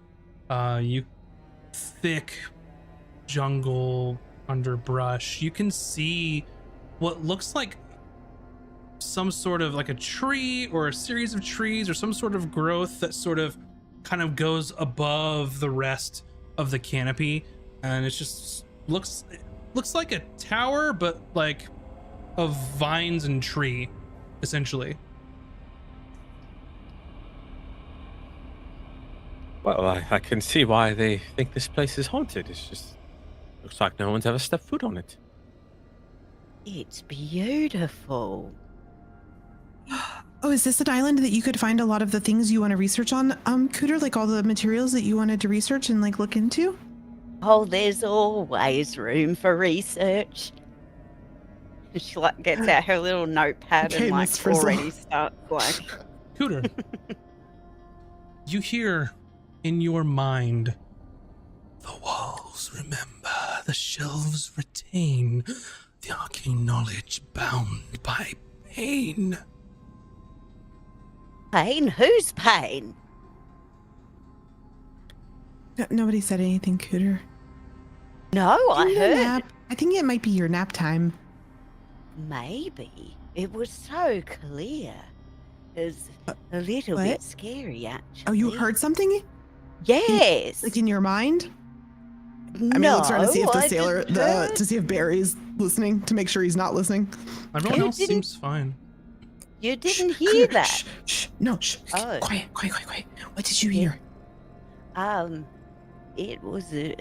Thick jungle underbrush. You can see what looks like some sort of like a tree or a series of trees or some sort of growth that sort of kind of goes above the rest of the canopy, and it just looks like a tower, but like of vines and tree, essentially. Well, I can see why they think this place is haunted. It's just looks like no one's ever stepped foot on it. It's beautiful. Oh, is this an island that you could find a lot of the things you want to research on, Cooter? Like all the materials that you wanted to research and like look into? Oh, there's always room for research. She like gets out her little notepad Okay, and like Miss Frizzle. already starts like. Cooter, you hear in your mind, the walls remember, the shelves retain the arcane knowledge bound by pain. Pain? Whose pain? Nobody said anything, Cooter. No, I Need a heard. nap? I think it might be your nap time. Maybe. It was so clear. It was a little what? bit scary, actually. Oh, you heard something? Yes. Like in your mind? I mean, no, let's try to see if the I sailor, just heard- to see if Barry's listening, to make sure he's not listening. Everyone You else didn't- seems fine. You didn't Shh, hear Cooter, that. Shh, shh, no, shh. Oh. Quiet. What did you Yeah. hear? It was a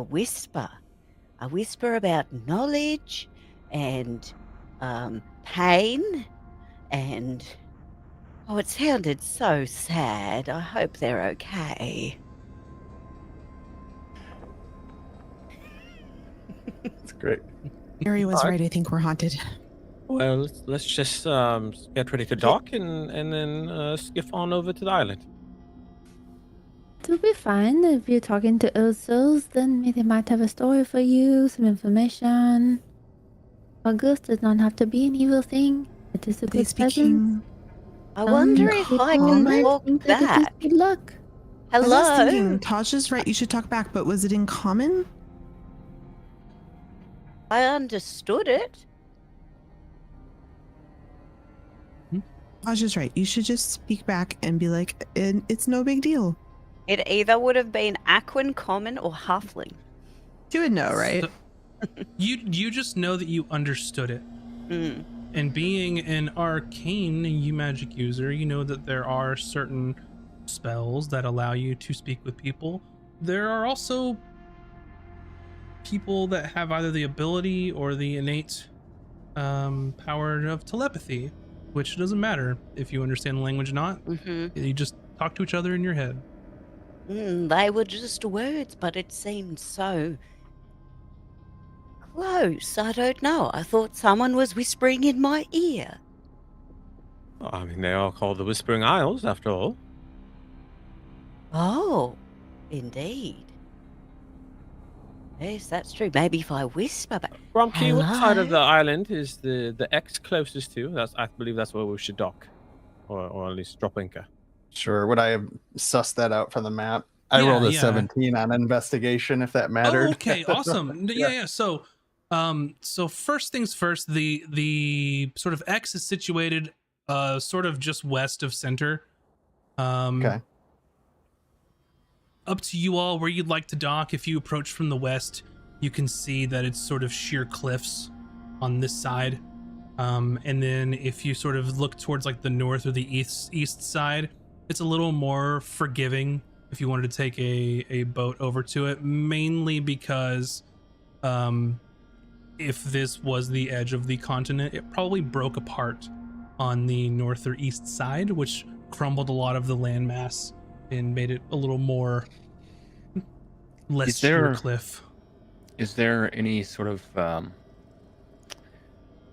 whisper. A whisper about knowledge and pain and it sounded so sad. I hope they're okay. It's great. Barry was right. I think we're haunted. Well, let's just get ready to dock and then skiff on over to the island. It'll be fine if you're talking to old souls. Then maybe they might have a story for you, some information. A ghost does not have to be an evil thing. It is a They good speak presence. King. I wonder if I people can might talk think that it is back. good luck. I was Hello? thinking, Tasha's right. You should talk back, but was it in common? I understood it. Tasha's right. You should just speak back and be like, it's no big deal. It either would have been Aquan, Common, or Halfling. You would know, right? So- you just know that you understood it. Mm. And being an arcane magic user, you know that there are certain spells that allow you to speak with people. There are also people that have either the ability or the innate power of telepathy, which doesn't matter if you understand the language or not. Mm-hmm. You just talk to each other in your head. They were just words, but it seemed so close. I don't know. I thought someone was whispering in my ear. Well, I mean, they are called the Whispering Isles, after all. Oh, indeed. Yes, that's true. Maybe if I whisper back. Gromkey, what side of the Hello? island is the X closest to? I believe that's where we should dock, or at least drop anchor. Sure. Would I have sussed that out from the map? I Yeah, rolled a yeah. 17 on investigation, if that mattered. Oh, okay, awesome. Yeah. So, so first things first, the sort of X is situated, sort of just west of center. Okay. Up to you all where you'd like to dock. If you approach from the west, you can see that it's sort of sheer cliffs on this side. And then if you sort of look towards like the north or the east side, it's a little more forgiving if you wanted to take a boat over to it, mainly because if this was the edge of the continent, it probably broke apart on the north or east side, which crumbled a lot of the landmass and made it a little more less Is sheer there- cliff. Is there any sort of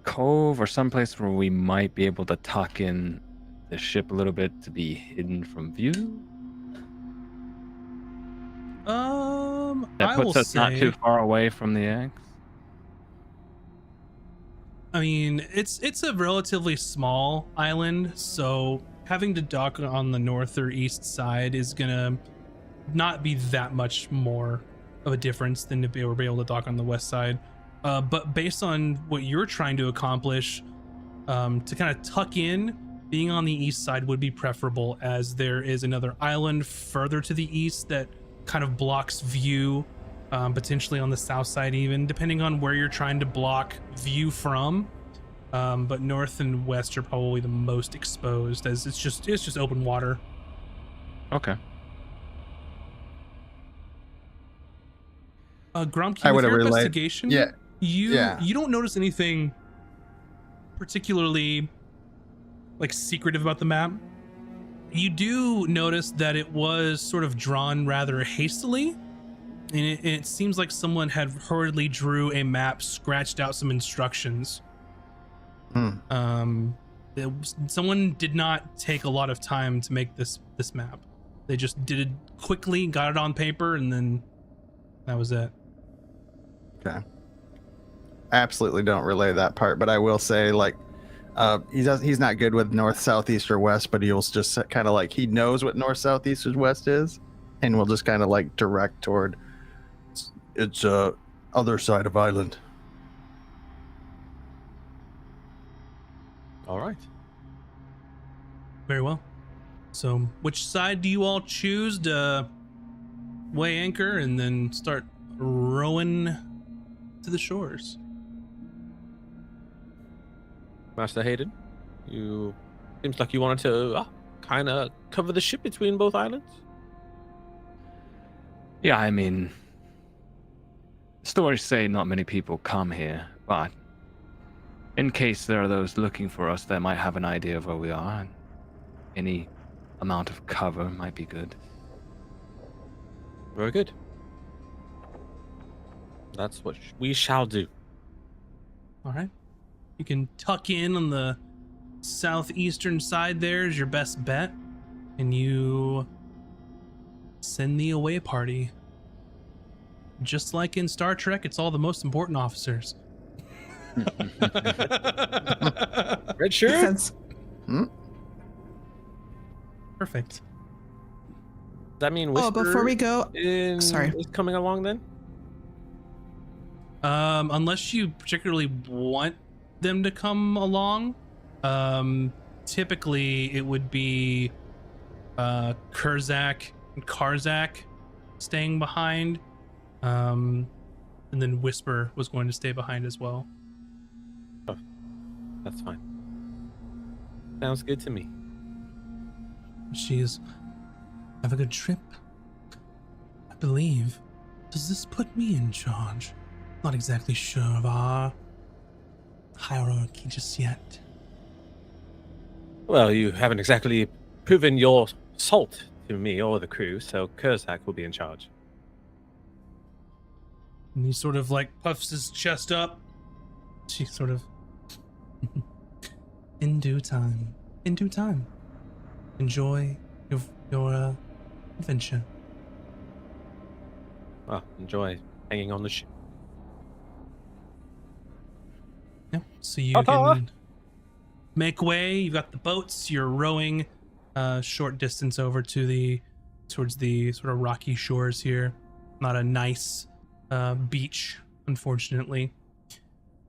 cove or someplace where we might be able to tuck in the ship a little bit to be hidden from view? That I will puts us say, not too far away from the X. I mean, it's a relatively small island, so having to dock on the north or east side is gonna not be that much more of a difference than to be able to dock on the west side. But based on what you're trying to accomplish, to kind of tuck in, being on the east side would be preferable, as there is another island further to the east that kind of blocks view, potentially on the south side even, depending on where you're trying to block view from. but north and west are probably the most exposed, as it's just open water. Okay. Gromkey, I with would've your relayed- investigation, yeah, you yeah. you don't notice anything particularly like secretive about the map. You do notice that it was sort of drawn rather hastily, and it seems like someone had hurriedly drew a map, scratched out some instructions. Someone did not take a lot of time to make this map. They just did it quickly, got it on paper, and then that was it. Okay. I absolutely don't relay that part, but I will say, like, he's not good with north, south, east, or west, but he'll just kind of like, he knows what north, south, east, or west is, and will just kind of like direct toward it's other side of island. All right. Very well. So, which side do you all choose to weigh anchor and then start rowing to the shores? Master Hayden, you seems like you wanted to kind of cover the ship between both islands. Yeah, I mean, stories say not many people come here, but in case there are those looking for us that might have an idea of where we are, and any amount of cover might be good. Very good. That's what we shall do. All right. You can tuck in on the southeastern side there is your best bet, and you send the away party. Just like in Star Trek, it's all the most important officers. Red Makes shirt. sense. Perfect. Does that mean Oh, Whisper before we go, sorry. is coming along then? Unless you particularly want them to come along, typically it would be Kurzak and Karzak staying behind, and then Whisper was going to stay behind as well. Oh, that's fine. Sounds good to me. She's have a good trip, I believe. Does this put me in charge? Not exactly sure of our hierarchy just yet. Well, you haven't exactly proven your salt to me or the crew, so Kurzak will be in charge. And he sort of like puffs his chest up. She sort of in due time. In due time. Enjoy your adventure. Well, enjoy hanging on the ship. Yeah. So you Ta-ta! can make way. You've got the boats. You're rowing short distance over to towards the sort of rocky shores here. Not a nice beach, unfortunately.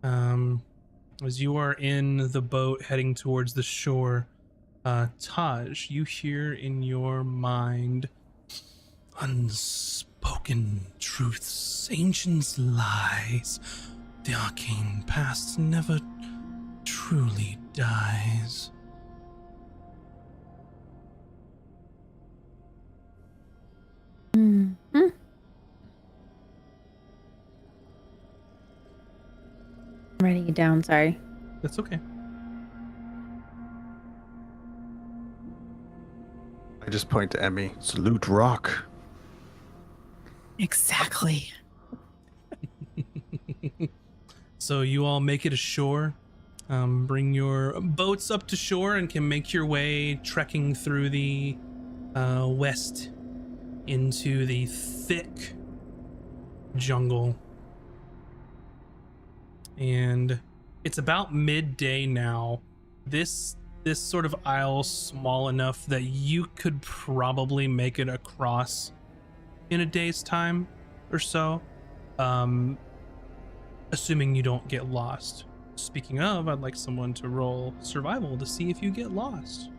As you are in the boat heading towards the shore, Taj, you hear in your mind unspoken truths, ancient lies. The arcane past never truly dies. Mm-hmm. I'm writing it down, sorry. That's okay. I just point to Emmy. Salute rock. Exactly. So you all make it ashore. Bring your boats up to shore and can make your way trekking through the west into the thick jungle. And it's about midday now. This sort of isle's small enough that you could probably make it across in a day's time or so, assuming you don't get lost. Speaking of, I'd like someone to roll survival to see if you get lost.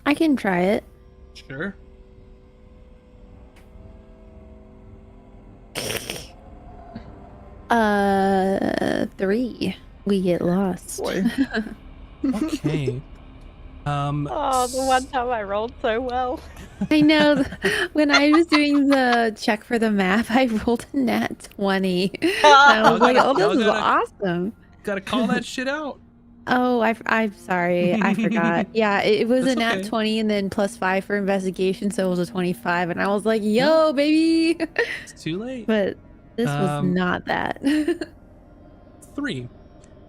I can try it. Sure. 3. We get lost. Boy. Okay. Oh, the one time I rolled so well. I know. When I was doing the check for the map, I rolled a nat 20. And I was like, oh, this is awesome. Gotta call that shit out. Oh, I'm sorry. I forgot. Yeah, it was That's a nat okay. 20 and then +5 for investigation, so it was a 25. And I was like, yo, baby. It's too late. But this was Um, not that. 3.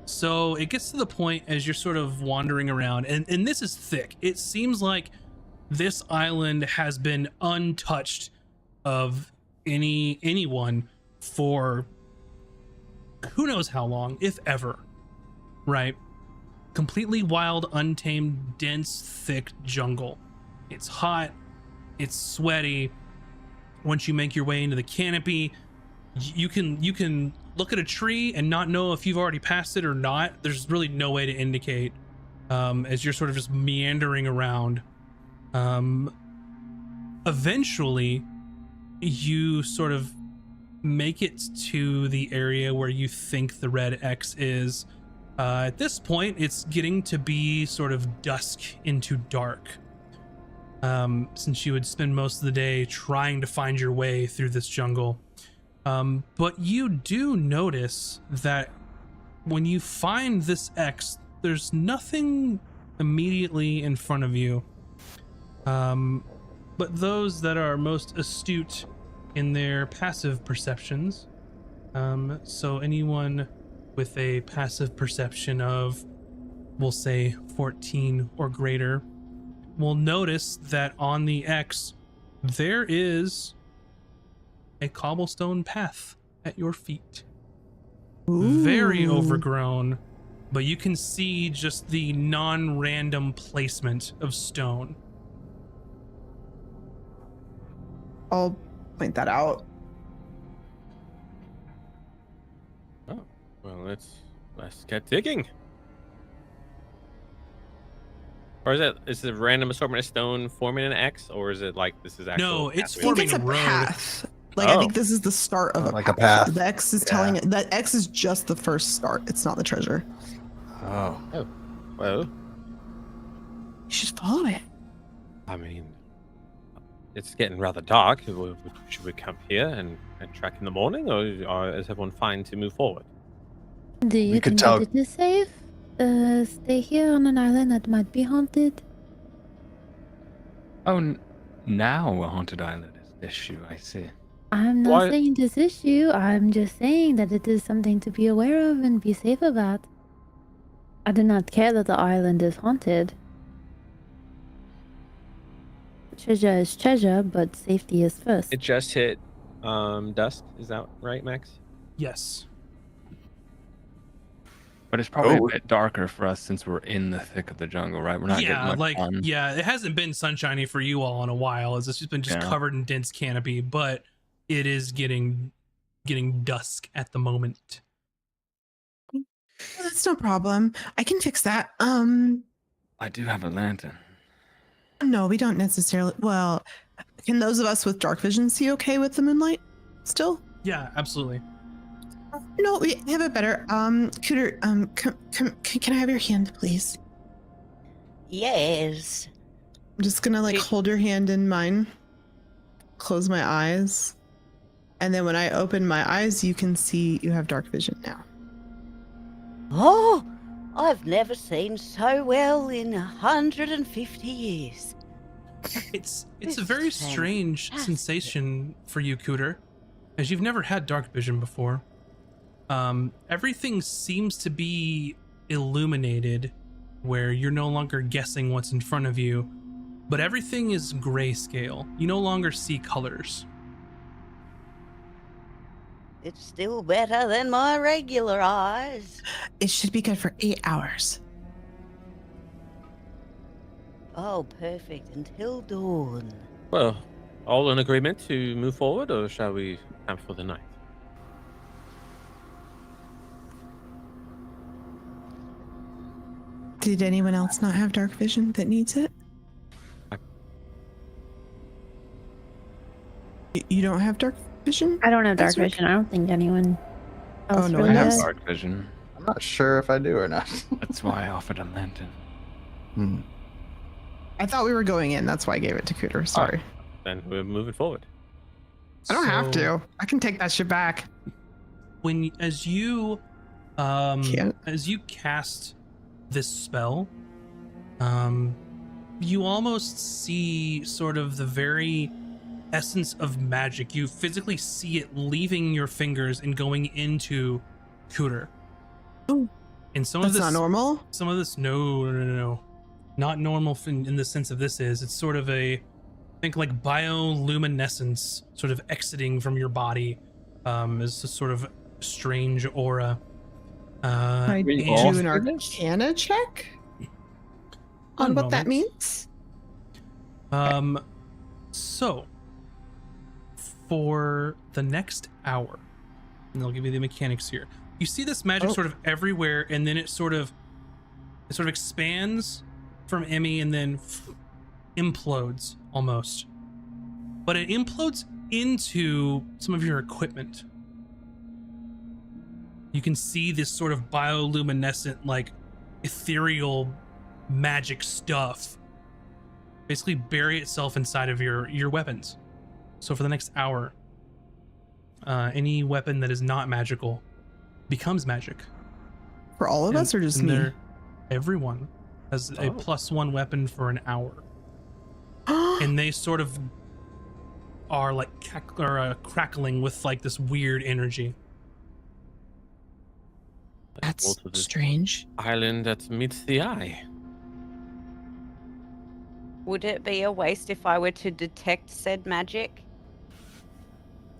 So it gets to the point as you're sort of wandering around, and this is thick. It seems like this island has been untouched of anyone for who knows how long, if ever. Right? Completely wild, untamed, dense, thick jungle. It's hot, it's sweaty. Once you make your way into the canopy, you can look at a tree and not know if you've already passed it or not. There's really no way to indicate as you're sort of just meandering around. Eventually, you sort of make it to the area where you think the red X is. At this point, it's getting to be sort of dusk into dark. Since you would spend most of the day trying to find your way through this jungle. But you do notice that when you find this X, there's nothing immediately in front of you. But those that are most astute in their passive perceptions, so anyone with a passive perception of, we'll say 14 or greater, will notice that on the X, there is a cobblestone path at your feet. Very overgrown, but you can see just the non-random placement of stone. I'll point that out. Oh, well, let's get digging. Or is it a random assortment of stone forming an X, or is it like this is actual? No, it's I think forming it's a a road. path. Like I Oh. think this is the start of Like a path. The X is telling it that X is just the first start. It's not the treasure. Oh. Well, You should follow it. I mean, it's getting rather dark. Should we camp here and track in the morning, or is everyone fine to move forward? Do you could think tell- that it is safe? Stay here on an island that might be haunted? Oh, now a haunted island is the issue, I see. I'm not Why- saying this issue. I'm just saying that it is something to be aware of and be safe about. I do not care that the island is haunted. Treasure is treasure, but safety is first. It just hit dusk. Is that right, Max? Yes. But it's probably Oh. a bit darker for us since we're in the thick of the jungle, right? We're not getting Yeah, much like sun. yeah, it hasn't been sunshiny for you all in a while. It's just been Yeah. covered in dense canopy, but it is getting dusk at the moment. Well, that's no problem. I can fix that. I do have a lantern. No, we don't necessarily. Well, can those of us with dark vision see okay with the moonlight still? Yeah, absolutely. No, we have it better. Cooter, can I have your hand, please? Yes. I'm just gonna like Hey. hold your hand in mine, close my eyes, and then when I open my eyes, you can see you have dark vision now. Oh, I've never seen so well in 150 years. It's This a very is strange fantastic. sensation for you, Cooter, as you've never had dark vision before. Everything seems to be illuminated, where you're no longer guessing what's in front of you, but everything is grayscale. You no longer see colors. It's still better than my regular eyes. It should be good for 8 hours. Oh, perfect. Until dawn. Well, all in agreement to move forward, or shall we camp for the night? Did anyone else not have dark vision that needs it? You don't have dark vision? I don't have dark That's right. vision. I don't think anyone I was no, really I have good. Dark vision. I'm not sure if I do or not. That's why I offered a lantern. Hmm. I thought we were going in. That's why I gave it to Cooter. Sorry. Then we're moving forward. I don't have So, to. I can take that shit back. as you Can't. as you cast this spell, you almost see sort of the very essence of magic. You physically see it leaving your fingers and going into Cooter. Oh, and some That's of this not normal. some of this no, not normal in the sense of this is it's sort of a think like bioluminescence sort of exiting from your body, as a sort of strange aura. Can I we do all an see this? Arcana check One on what that moment. means? So for the next hour, and I'll give you the mechanics here. You see this magic Oh. sort of everywhere, and then it sort of expands from Emmy and then implodes almost. But it implodes into some of your equipment. You can see this sort of bioluminescent, like ethereal magic stuff basically bury itself inside of your weapons. So for the next hour, any weapon that is not magical becomes magic. For all of And- us or just and me? everyone has a Oh. +1 weapon for an hour, and they sort of are like crackling with like this weird energy. Go That's to this strange. island that meets the eye. Would it be a waste if I were to detect said magic?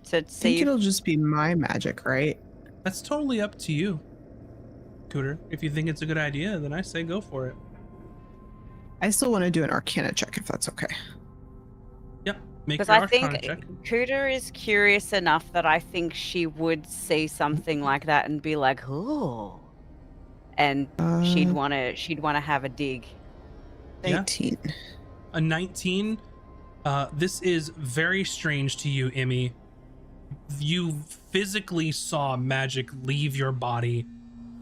To I think see if it'll just be my magic, right? That's totally up to you, Cooter. If you think it's a good idea, then I say go for it. I still want to do an Arcana check if that's okay. Yep, make because your I think Arcana check. Cooter is curious enough that I think she would see something like that and be like, "Oh," and she'd Uh, want to have a dig. Yeah. 19. A 19. This is very strange to you, Emmy. You physically saw magic leave your body,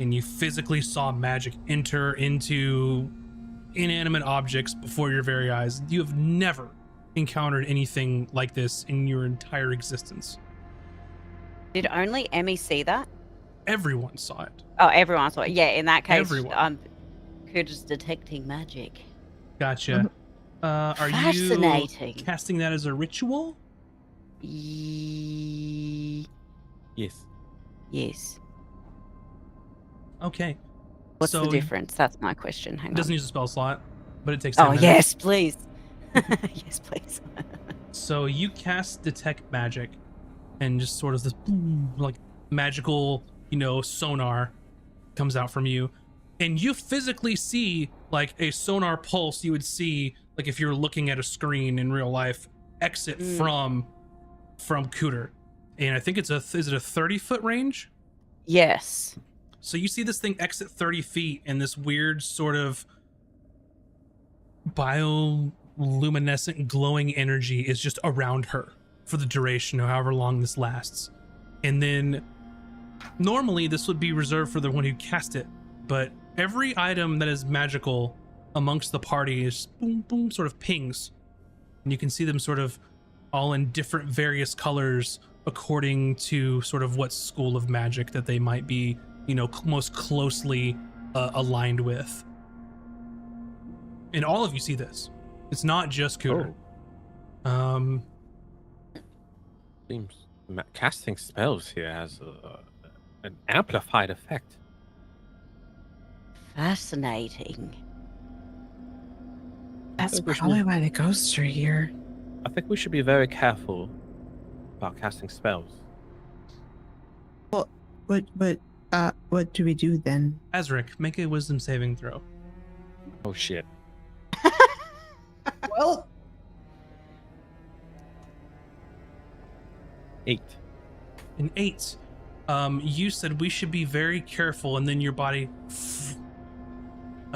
and you physically saw magic enter into inanimate objects before your very eyes. You have never encountered anything like this in your entire existence. Did only Emmy see that? Everyone saw it. Oh, everyone saw it. Yeah, in that case, Everyone. Cooter's detecting magic. Gotcha. Are you Fascinating. casting that as a ritual? Yes. Yes. Okay. What's So the difference? That's my question. Hang It doesn't on. use a spell slot, but it takes 10 Oh, minutes. yes, please. Yes, please. So you cast detect magic, and just sort of this like magical, sonar comes out from you, and you physically see like a sonar pulse you would see like if you were looking at a screen in real life exit from Cooter, and I think it's is it a 30-foot range? Yes. So you see this thing exit 30 feet, and this weird sort of bioluminescent glowing energy is just around her for the duration of however long this lasts. And then normally this would be reserved for the one who cast it, but every item that is magical amongst the party is boom, boom, sort of pings. And you can see them sort of all in different various colors according to sort of what school of magic that they might be, most closely aligned with. And all of you see this. It's not just Cooter. Seems casting spells here has an amplified effect. Fascinating. That's think we should probably move- why the ghosts are here. I think we should be very careful about casting spells. What do we do then? Azric, make a wisdom saving throw. Oh shit. Well, 8. An 8. You said we should be very careful, and then your body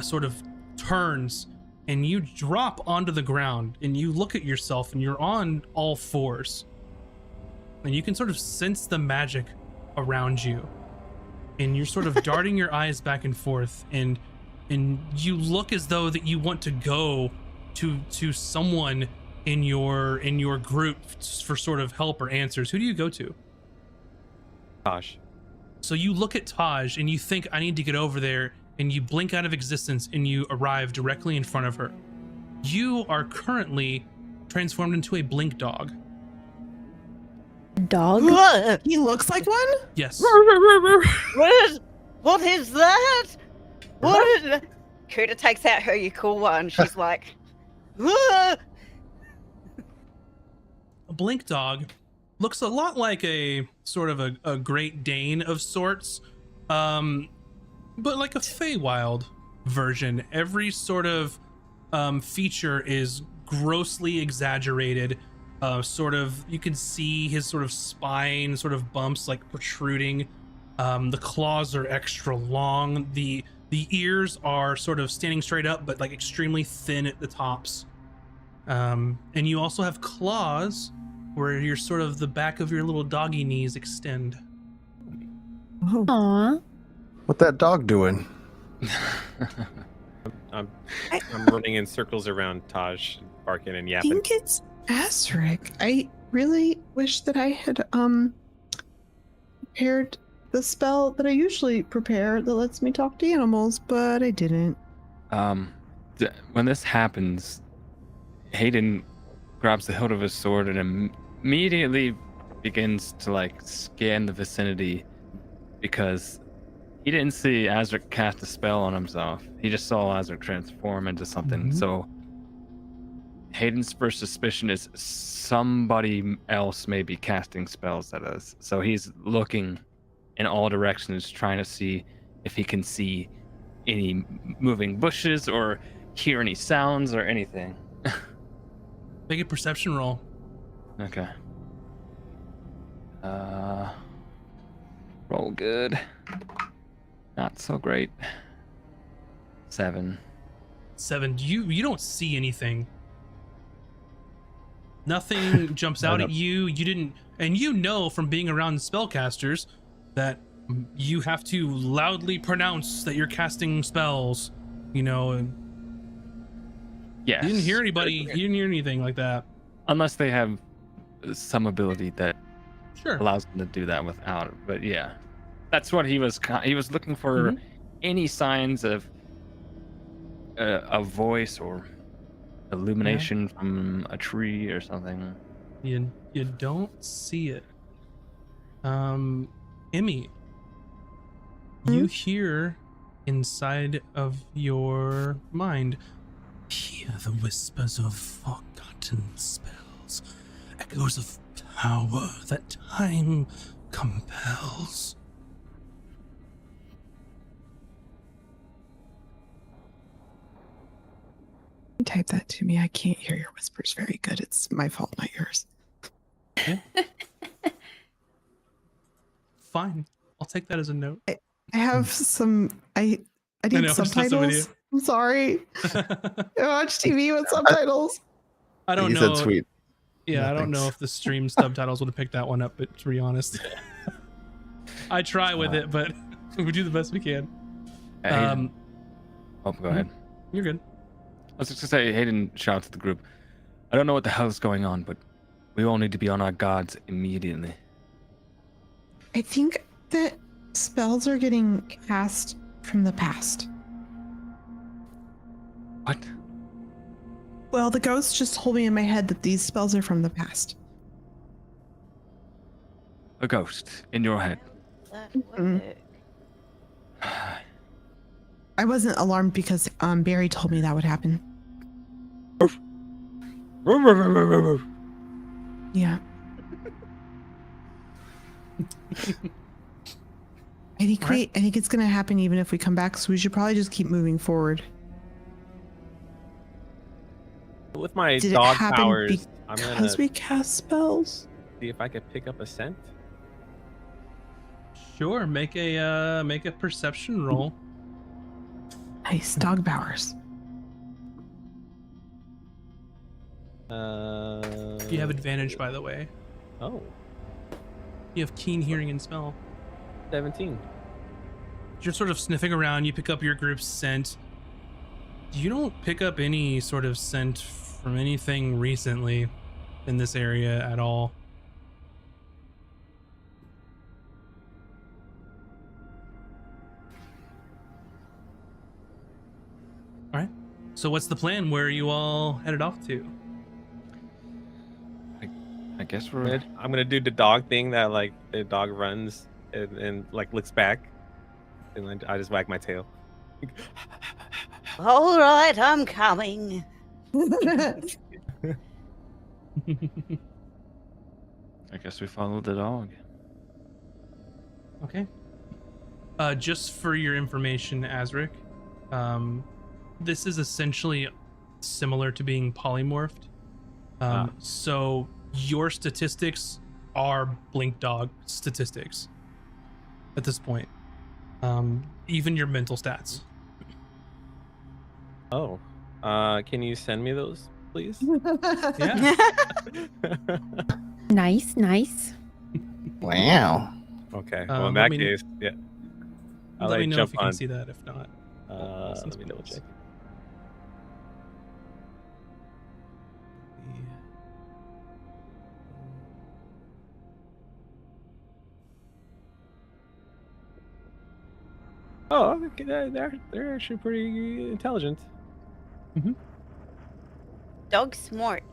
sort of turns, and you drop onto the ground, and you look at yourself, and you're on all fours, and you can sort of sense the magic around you. and you're sort of darting your eyes back and forth, and you look as though that you want to go to someone in your group for sort of help or answers. Who do you go to? Gosh. So you look at Taj and you think, I need to get over there, and you blink out of existence and you arrive directly in front of her. You are currently transformed into a blink dog. Dog? What? He looks like one? Yes. What is that? What is Kuda takes out her you cool one. She's like, "Ah!" A blink dog looks a lot like a sort of a Great Dane of sorts, but like a Feywild version. Every sort of feature is grossly exaggerated. Sort of, you can see his sort of spine, sort of bumps like protruding. The claws are extra long. The ears are sort of standing straight up, but like extremely thin at the tops. And you also have claws where your sort of the back of your little doggy knees extend. Oh. Aw. What that dog doing? I'm running in circles around Taj, barking and I yapping. think it's Asterisk. I really wish that I had prepared the spell that I usually prepare that lets me talk to animals, but I didn't. When this happens, Hayden grabs the hilt of his sword and immediately begins to like scan the vicinity, because he didn't see Azric cast a spell on himself. He just saw Azric transform into something. So Hayden's first suspicion is somebody else may be casting spells at us. So he's looking in all directions, trying to see if he can see any moving bushes or hear any sounds or anything. Make a perception roll. Okay. Roll good. Not so great. 7. 7. You don't see anything. Nothing jumps out at you. You didn't, and you know from being around spellcasters that you have to loudly pronounce that you're casting spells. You know, and Yes. you didn't hear anybody. You didn't hear anything like that. Unless they have some ability that Sure. allows them to do that without it. But yeah, that's what he was looking for. Any signs of a voice or illumination from a tree or something. You don't see it. Emmy, you hear inside of your mind, hear the whispers of forgotten spells, echoes of power that time compels. Type that to me. I can't hear your whispers very good. It's my fault, not yours. Fine. I'll take that as a note. I have some. I need know, I'm just messing with subtitles. I'm sorry. I watch TV with subtitles. I don't He know. said sweet. Yeah, I don't know if the stream subtitles would have picked that one up, but to be honest, I try with it, but we do the best we can. Hayden. Go ahead. You're good. I was just gonna say, Hayden shouts to the group, I don't know what the hell is going on, but we all need to be on our guards immediately. I think that spells are getting cast from the past. What? Well, the ghosts just told me in my head that these spells are from the past. A ghost in your head. That Mm. work? I wasn't alarmed because Barry told me that would happen. Yeah. I think it's gonna happen even if we come back, so we should probably just keep moving forward. With my Did it dog happen powers, I'm gonna because we cast spells? see if I can pick up a scent. Sure, make a perception roll. Nice dog powers. You have advantage, by the way. Oh, You have keen hearing and smell. 17. you're sort of sniffing around. You pick up your group's scent. You don't pick up any sort of scent from anything recently in this area at all. All right. So what's the plan? Where are you all headed off to? I guess we're. I'm gonna do the dog thing that like the dog runs and like looks back, and then I just wag my tail. All right, I'm coming. I guess we follow the dog. Okay. Just for your information, Azric, this is essentially similar to being polymorphed. So your statistics are Blink Dog statistics at this point. Even your mental stats. Oh, can you send me those, please? Yeah. Nice. Wow. Okay. Well, in let that me- case, yeah. I'll Let me know if jump you can on. see that. If not, Let me double check. Oh, okay, they're actually pretty intelligent. Dog smart.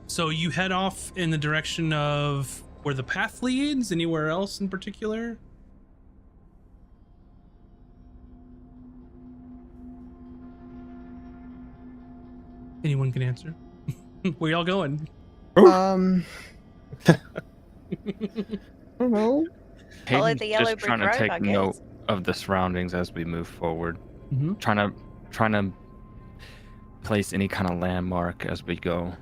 So you head off in the direction of where the path leads. Anywhere else in particular? Anyone can answer. Where y'all going? I don't know. Follow Hayden's the yellow just brick trying to road, take I guess. note of the surroundings as we move forward. Mm-hmm. Trying to place any kind of landmark as we go.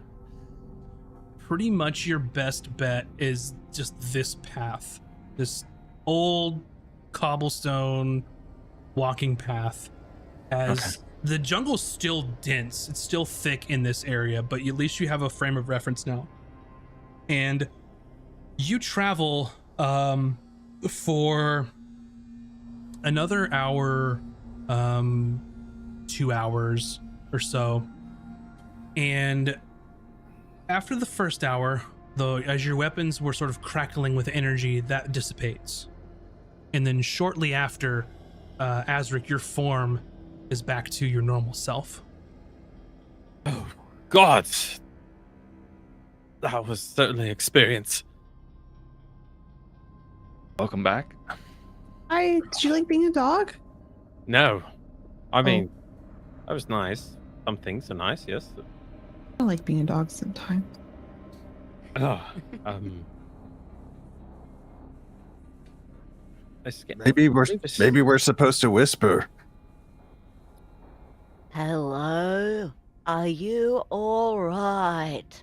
Pretty much your best bet is just this path, this old cobblestone walking path. As the jungle's still dense, it's still thick in this area, but at least you have a frame of reference now. And you travel for another hour, 2 hours or so, and after the first hour, though, as your weapons were sort of crackling with energy, that dissipates. And then shortly after, Azric, your form is back to your normal self. Oh, God. That was certainly an experience. Welcome back. Hi, did you like being a dog? No. I mean, that was nice. Some things are nice, yes. I like being a dog sometimes. Oh, Maybe we're supposed to whisper. Hello, are you all right?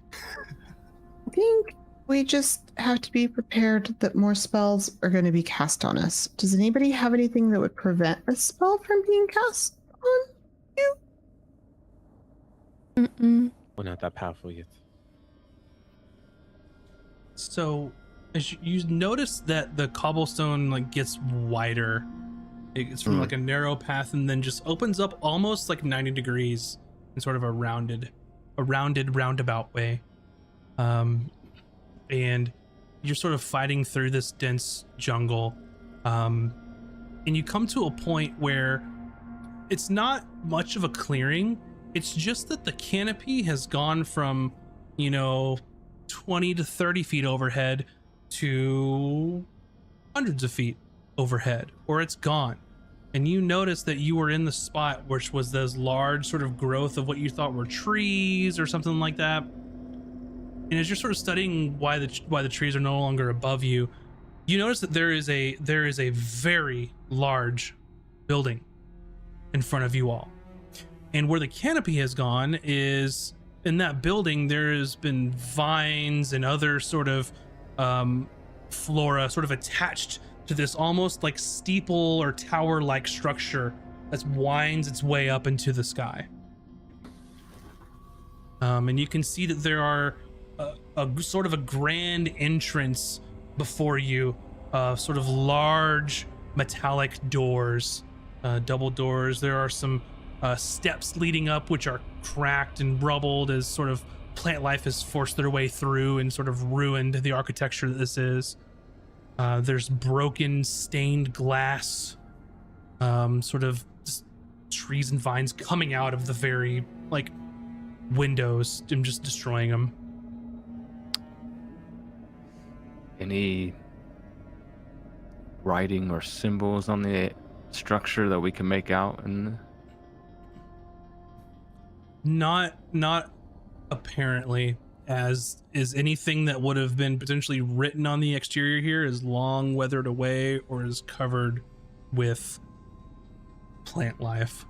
I think we just have to be prepared that more spells are going to be cast on us. Does anybody have anything that would prevent a spell from being cast on you? Mm-mm. We're not that powerful yet. So, as you notice that the cobblestone like gets wider, it's from like a narrow path and then just opens up almost like 90 degrees in sort of a rounded roundabout way. And you're sort of fighting through this dense jungle, and you come to a point where it's not much of a clearing. It's just that the canopy has gone from 20 to 30 feet overhead to hundreds of feet overhead, or it's gone. And you notice that you were in the spot which was this large sort of growth of what you thought were trees or something like that. And as you're sort of studying why the trees are no longer above you, you notice that there is a very large building in front of you all. And where the canopy has gone is in that building there has been vines and other sort of flora sort of attached to this almost like steeple or tower-like structure that winds its way up into the sky. And you can see that there are a sort of a grand entrance before you, sort of large metallic doors, double doors. There are some steps leading up, which are cracked and rubbled as sort of plant life has forced their way through and sort of ruined the architecture that this is. There's broken, stained glass, sort of just trees and vines coming out of the very windows and just destroying them. Any writing or symbols on the structure that we can make out? And Not apparently, as is anything that would have been potentially written on the exterior here is long weathered away or is covered with plant life.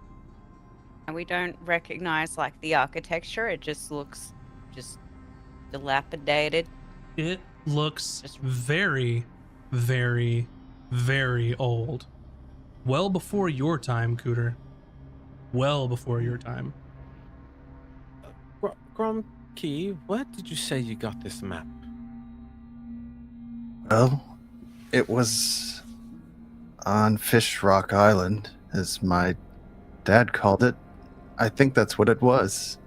And we don't recognize the architecture. It just looks just dilapidated. It looks Just- very, very, very old. Well before your time, Cooter. Well before your time. Gromkey, where did you say you got this map? Well, it was on Fish Rock Island, as my dad called it. I think that's what it was.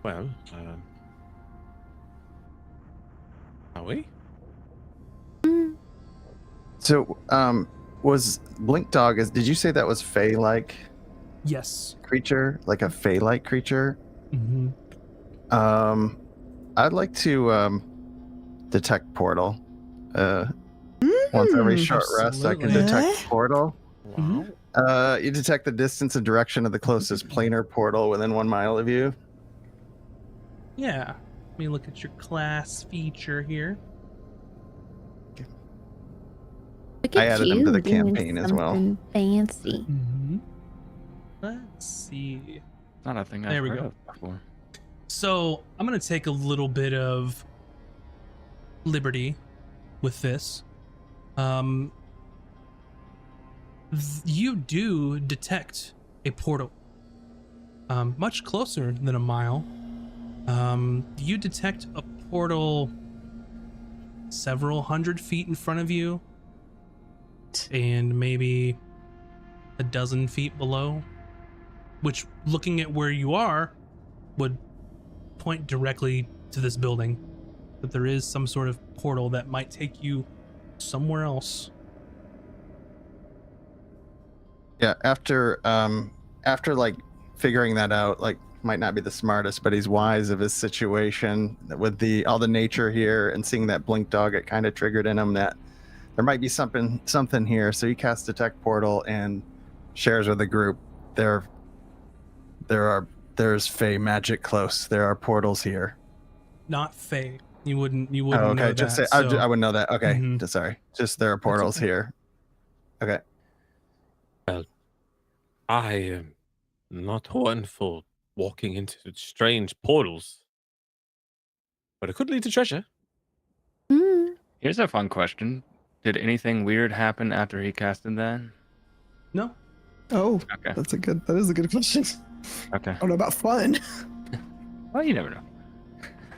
Well, are we? So, was Blink Dog, did you say that was Fey-like Yes. creature? Like a Fey-like creature? Mm-hmm. I'd like to detect portal. Once every short rest, I can Absolutely. detect portal. Wow. You detect the distance and direction of the closest planar portal within 1 mile of you. Yeah. Let me look at your class feature here. Look I at added them you to the doing campaign as well. something Fancy. Mm-hmm. Let's see. not a thing I've There we heard go. of before. So I'm going to take a little bit of liberty with this. You do detect a portal much closer than a mile. You detect a portal several hundred feet in front of you and maybe a dozen feet below, which, looking at where you are, would point directly to this building. But there is some sort of portal that might take you somewhere else. Yeah, after figuring that out, might not be the smartest, but he's wise of his situation with all the nature here and seeing that Blink Dog, it kind of triggered in him that there might be something here. So he casts Detect Portal and shares with the group. There's Fey magic close. There are portals here. Not Fey. You wouldn't Oh, know okay. that. Just say so- I wouldn't know that. Okay, Mhm. sorry. Just there are portals okay. here. Okay. I am not one for walking into strange portals, but it could lead to treasure. Mm. Here's a fun question. Did anything weird happen after he casted that? No. Oh, Okay. that is a good question. Okay. I don't know about fun. Well, you never know.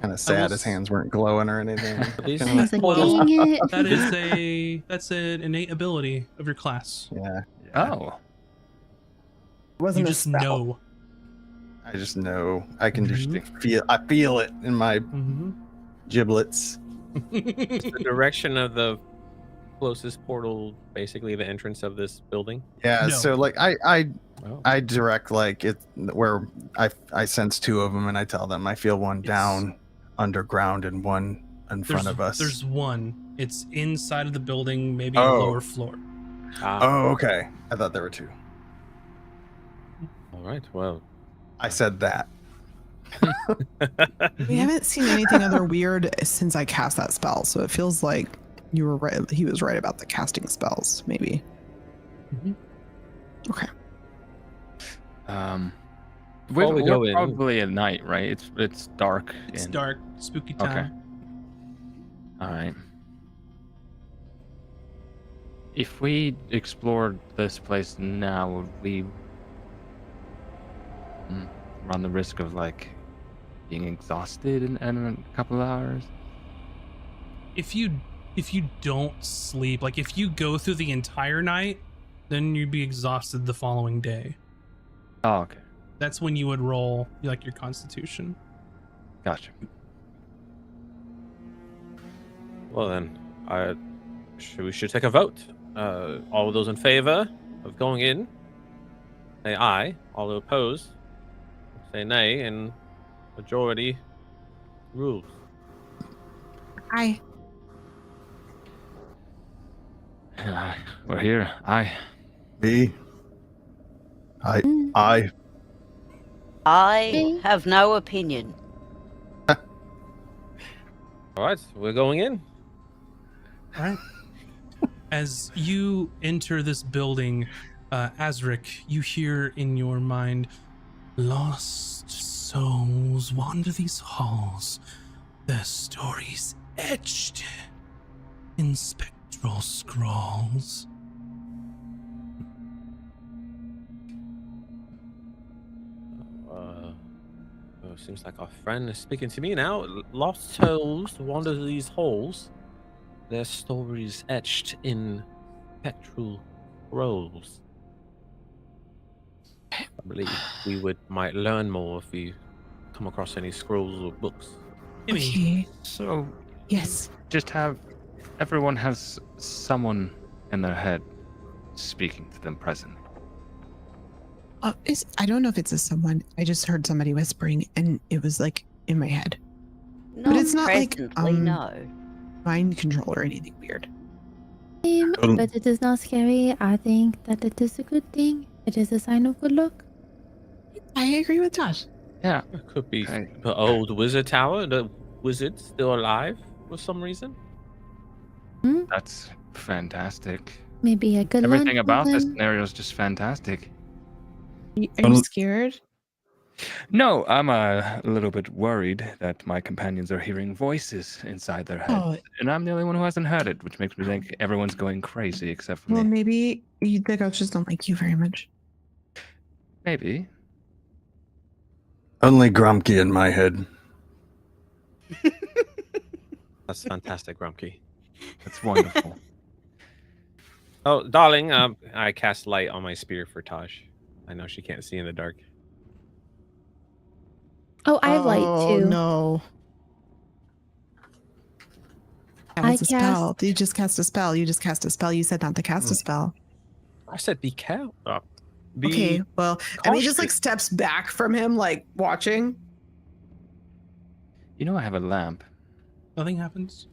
Kind of sad will his hands weren't glowing or anything. These I was like, portals, dang it. That's an innate ability of your class. Yeah. Oh. It wasn't You a just spell. know. I just know. I can just Mhm. I feel it in my Mm-hmm. giblets. the direction of the closest portal, basically the entrance of this building. Yeah, No. so Oh. I direct it where I sense two of them and I tell them I feel one down underground and one in front of us. There's one. It's inside of the building, maybe a Oh. lower floor. Oh, okay. I thought there were two. All right. Well, I said that. We haven't seen anything other weird since I cast that spell, so it feels like you were right. He was right about the casting spells, maybe. Mhm. Okay. Before we We're go in- probably at night, right? It's dark. It's and- dark, spooky Okay. time. All right. If we explored this place now, would run the risk of like being exhausted in a couple of hours? If you don't sleep, like if you go through the entire night, then you'd be exhausted the following day. Oh, okay. That's when you would roll like your constitution. Gotcha. Well then, we should take a vote. All of those in favor of going in, say aye. All who oppose, say nay, and majority rules. Aye. We're here. B. Mm. I. I have no opinion. All right, we're going in. All right. As you enter this building, Azric, you hear in your mind, "Lost souls wander these halls, their stories etched in spectral scrawls." Seems like our friend is speaking to me now. Lost souls wander these halls, their stories etched in spectral scrolls. I believe we might learn more if we come across any scrolls or books. Kimmy, Okay. So Yes. just everyone has someone in their head speaking to them present. I don't know if it's a someone. I just heard somebody whispering, and it was like in my head. Not it's not like, presently, no. Mind control or anything weird. But it is not scary. I think that it is a good thing. It is a sign of good luck. I agree with Josh. Yeah. It could be Okay. the old wizard tower. The wizard's still alive for some reason. That's fantastic. Maybe I could learn Everything from about this them. scenario is just fantastic. Are you scared? No, I'm a little bit worried that my companions are hearing voices inside their head. Oh, And I'm the only one who hasn't heard it, which makes me think everyone's going crazy except for well, me. maybe the ghosts just don't like you very much. Maybe. Only Grumpy in my head. That's fantastic, Grumpy. That's wonderful. Oh, darling, I cast light on my spear for Taj. I know she can't see in the dark. Oh, I have light too. No. That I was a spell. You just cast a spell. You just cast a spell. You said not to cast a spell. I said be careful. Okay, well, Emmy just like cautious. steps back from him, like watching. You know I have a lamp. nothing happens.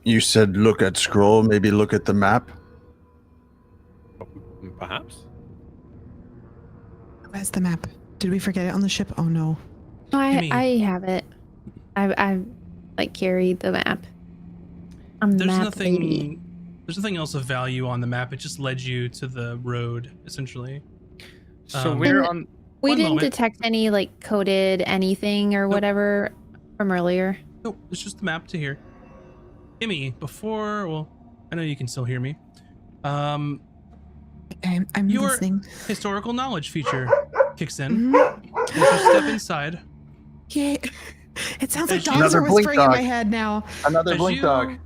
You said look at scroll, maybe look at the map. Perhaps. Where's the map? Did we forget it on the ship? Oh no. Kimmy. I have it. I like carried the map. I'm the There's map nothing. lady. There's nothing else of value on the map. It just led you to the road, essentially. So Um, we're And- on. We One didn't moment. detect any like coded anything or Nope. whatever from earlier. Nope, it's just the map to here. Kimmy, well, I know you can still hear me. I'm Your- listening. Historical knowledge feature kicks in. Mhm. As you step inside, Yeah. It sounds like As dogs you- are Another blink whispering in my dog. head now. Another As blink you- dog.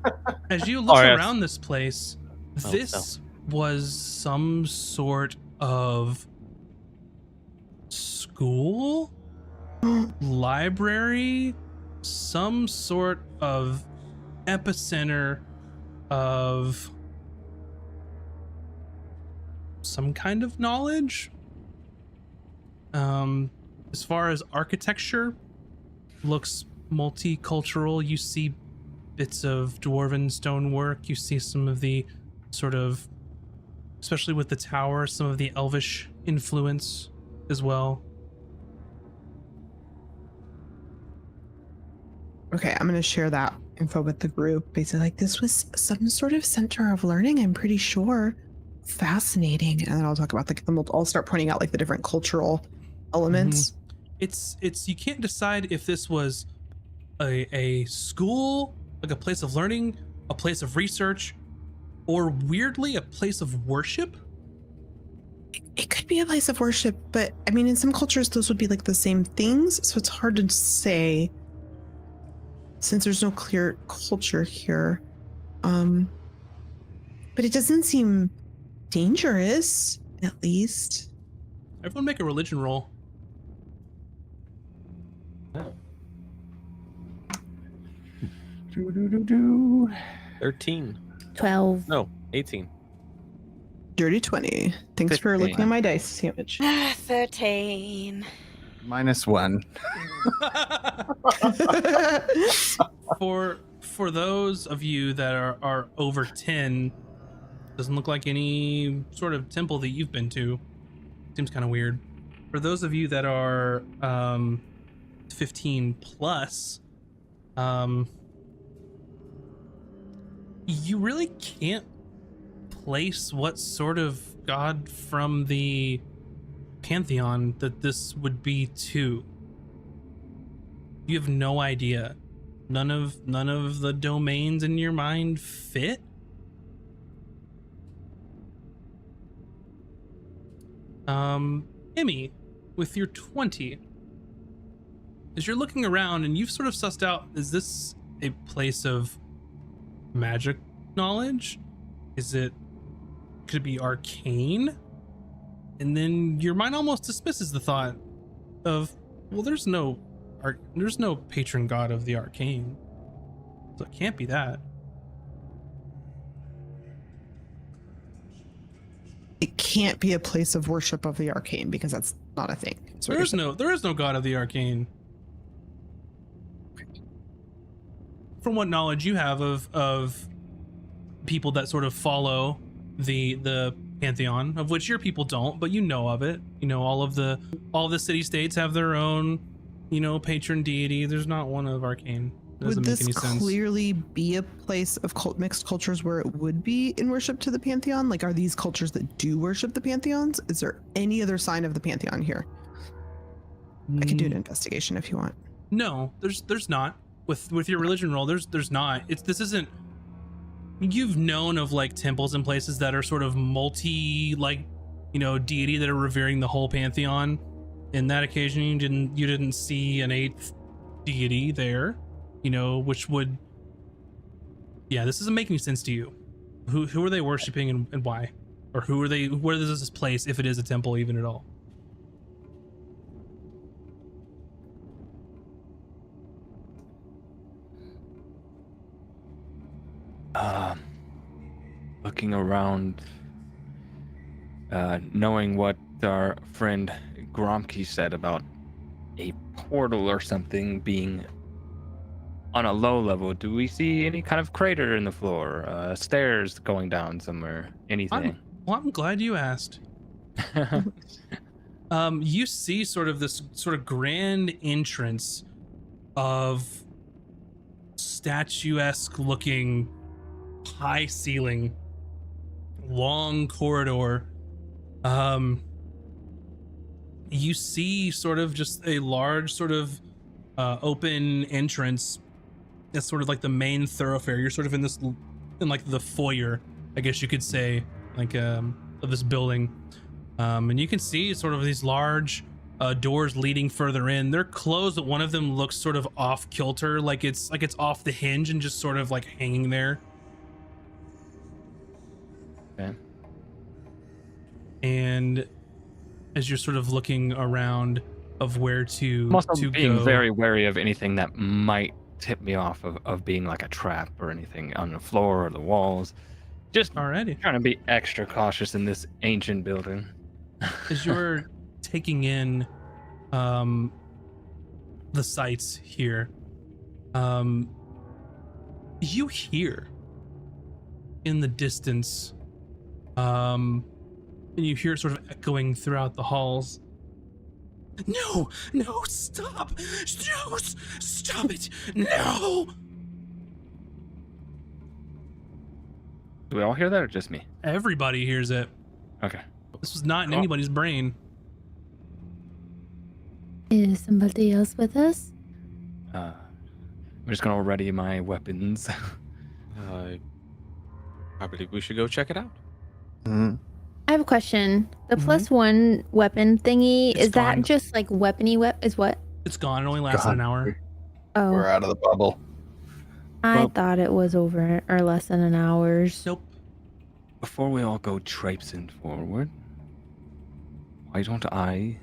as you look Oh, yes. around this place, Oh, this was some sort of school, library, some sort of epicenter of some kind of knowledge. As far as architecture, looks multicultural. You see bits of dwarven stonework. You see some of the sort of, especially with the tower, some of the elvish influence as well. Okay, I'm gonna share that info with the group. Basically, like this was some sort of center of learning. I'm pretty sure. Fascinating, and then I'll talk about I'll start pointing out like the different cultural elements. It's you can't decide if this was a school, like a place of learning, a place of research, or weirdly a place of worship. It could be a place of worship, but I mean, in some cultures, those would be like the same things. So it's hard to say since there's no clear culture here. But it doesn't seem dangerous, at least. Everyone make a religion roll. Do. 13. 12. No, 18. Dirty 20. Thanks for 15. looking at my dice sandwich. 13. -1. For those of you that are over 10, doesn't look like any sort of temple that you've been to. Seems kind of weird. For those of you that are 15 plus, you really can't place what sort of god from the pantheon that this would be to. You have no idea. None of the domains in your mind fit. Emmy, with your 20, as you're looking around and you've sort of sussed out, is this a place of magic knowledge? Could it be arcane? And then your mind almost dismisses the thought of, well, there's no patron god of the arcane, so it can't be that. It can't be a place of worship of the arcane because that's not a thing. There is no god of the arcane. From what knowledge you have of people that sort of follow the pantheon, of which your people don't, but you know of it. You know, all of the city states have their own, patron deity. There's not one of arcane. Doesn't Would make this any sense. clearly be a place of mixed cultures where it would be in worship to the pantheon? Like, are these cultures that do worship the pantheons? Is there any other sign of the pantheon here? I can do an investigation if you want. No, there's not. With your religion roll, there's not. This isn't. You've known of like temples and places that are sort of multi deity that are revering the whole pantheon. In that occasion, you didn't see an 8th deity there, which would. Yeah, this doesn't make any sense to you. Who are they worshiping and why, or where is this place if it is a temple even at all? Looking around, knowing what our friend Gromke said about a portal or something being on a low level, do we see any kind of crater in the floor, stairs going down somewhere, anything? I'm glad you asked. You see sort of this sort of grand entrance of statuesque looking high ceiling, long corridor. You see sort of just a large sort of open entrance. That's sort of like the main thoroughfare. You're sort of in like the foyer, I guess you could say, like of this building. And you can see sort of these large doors leading further in. They're closed, but one of them looks sort of off kilter, like it's off the hinge and just sort of like hanging there. Okay. And as you're sort of looking around of where to I'm also being go, very wary of anything that might tip me off of being like a trap or anything on the floor or the walls. Just already trying to be extra cautious in this ancient building. as you're taking in the sights here, you hear in the distance, and you hear it sort of echoing throughout the halls. No, stop! No, stop it! No! Do we all hear that or just me? Everybody hears it. Okay. This was not in anybody's brain. Is somebody else with us? I'm just gonna ready my weapons. I believe we should go check it out. Mhm. I have a question. The Mhm. +1 weapon thingy, It's is that gone. just like weapony is what? It's gone. It only lasted Gone. an hour. Oh, We're out of the bubble. I Well- thought it was over or less than an hour's. Nope. Before we all go traipsing forward, why don't I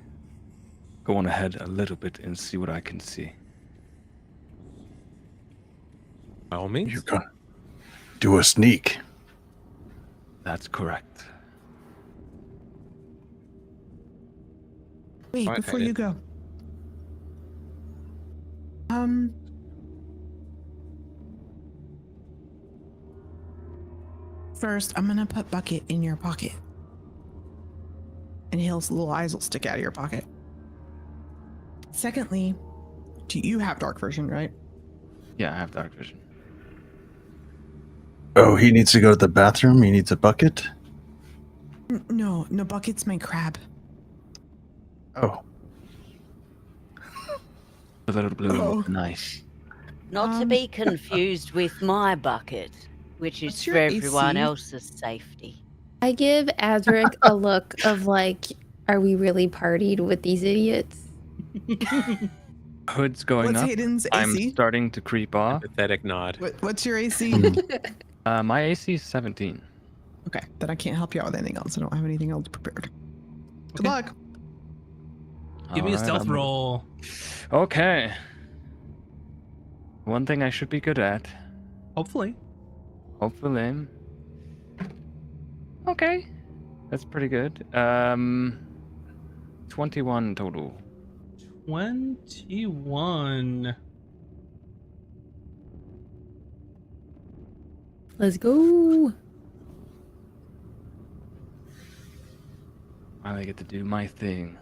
go on ahead a little bit and see what I can see? By all means. You're gonna do a sneak. That's correct. Wait, Alright, before Hayden. you go. First, I'm gonna put Bucket in your pocket. And his little eyes will stick out of your pocket. Secondly, do you have dark vision, right? Yeah, I have dark vision. Oh, he needs to go to the bathroom. He needs a bucket. No, Bucket's my crab. Oh, A little blue. Oh. Nice. Not to be confused with my bucket, which is What's for your everyone AC? else's safety. I give Azric a look of like, are we really partied with these idiots? Hood's going What's up. Hayden's I'm AC? starting to creep off. Pathetic nod. What's your AC? My AC is 17. Okay, then I can't help you out with anything else. I don't have anything else prepared. Good Okay. luck. Give me a Alright, stealth I'm- roll. Okay. One thing I should be good at. Hopefully. Hopefully. Okay. That's pretty good. 21 total. 21. Let's go. I get to do my thing.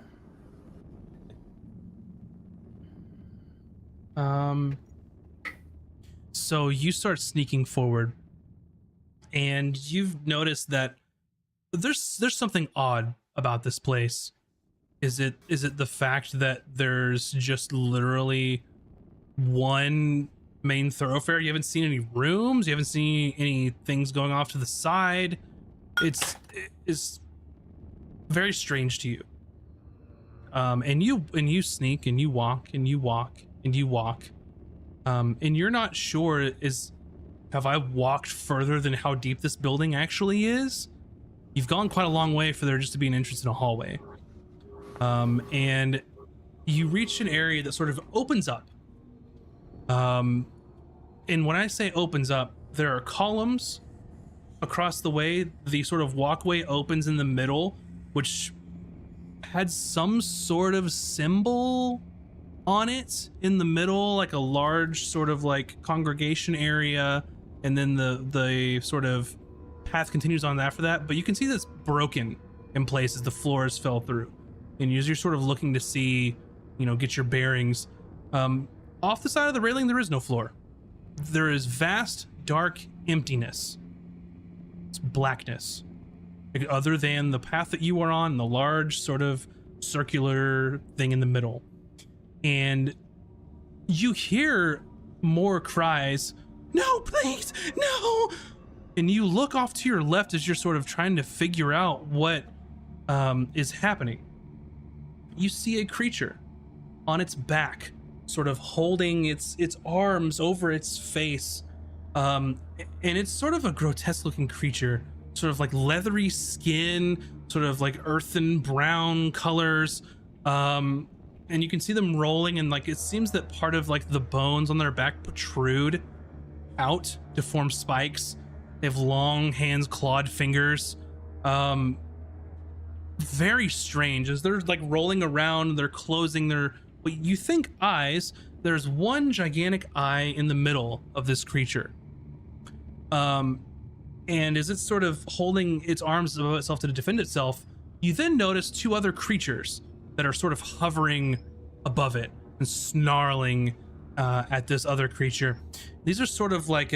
So you start sneaking forward, and you've noticed that there's something odd about this place. Is it the fact that there's just literally one main thoroughfare? You haven't seen any rooms, you haven't seen any things going off to the side. It's very strange to you. And you sneak and you walk and you walk and you walk. And you're not sure, have I walked further than how deep this building actually is? You've gone quite a long way for there just to be an entrance in a hallway. And you reach an area that sort of opens up. And when I say opens up, there are columns across the way. The sort of walkway opens in the middle, which had some sort of symbol on it in the middle, like a large sort of like congregation area, and then the sort of path continues on after that. But you can see that's broken in places. The floors fell through, and you're sort of looking to see, get your bearings. Off the side of the railing, there is no floor. There is vast, dark emptiness. It's blackness, like, other than the path that you are on, the large sort of circular thing in the middle. And you hear more cries, "No, please, no!" And you look off to your left as you're sort of trying to figure out what is happening. You see a creature on its back, sort of holding its arms over its face. And it's sort of a grotesque looking creature, sort of like leathery skin, sort of like earthen brown colors. And you can see them rolling, and like it seems that part of like the bones on their back protrude out to form spikes. They have long hands, clawed fingers. Very strange. As they're like rolling around, they're closing their, what you think eyes. There's one gigantic eye in the middle of this creature. And as it's sort of holding its arms above itself to defend itself, you then notice two other creatures that are sort of hovering above it and snarling at this other creature. These are sort of like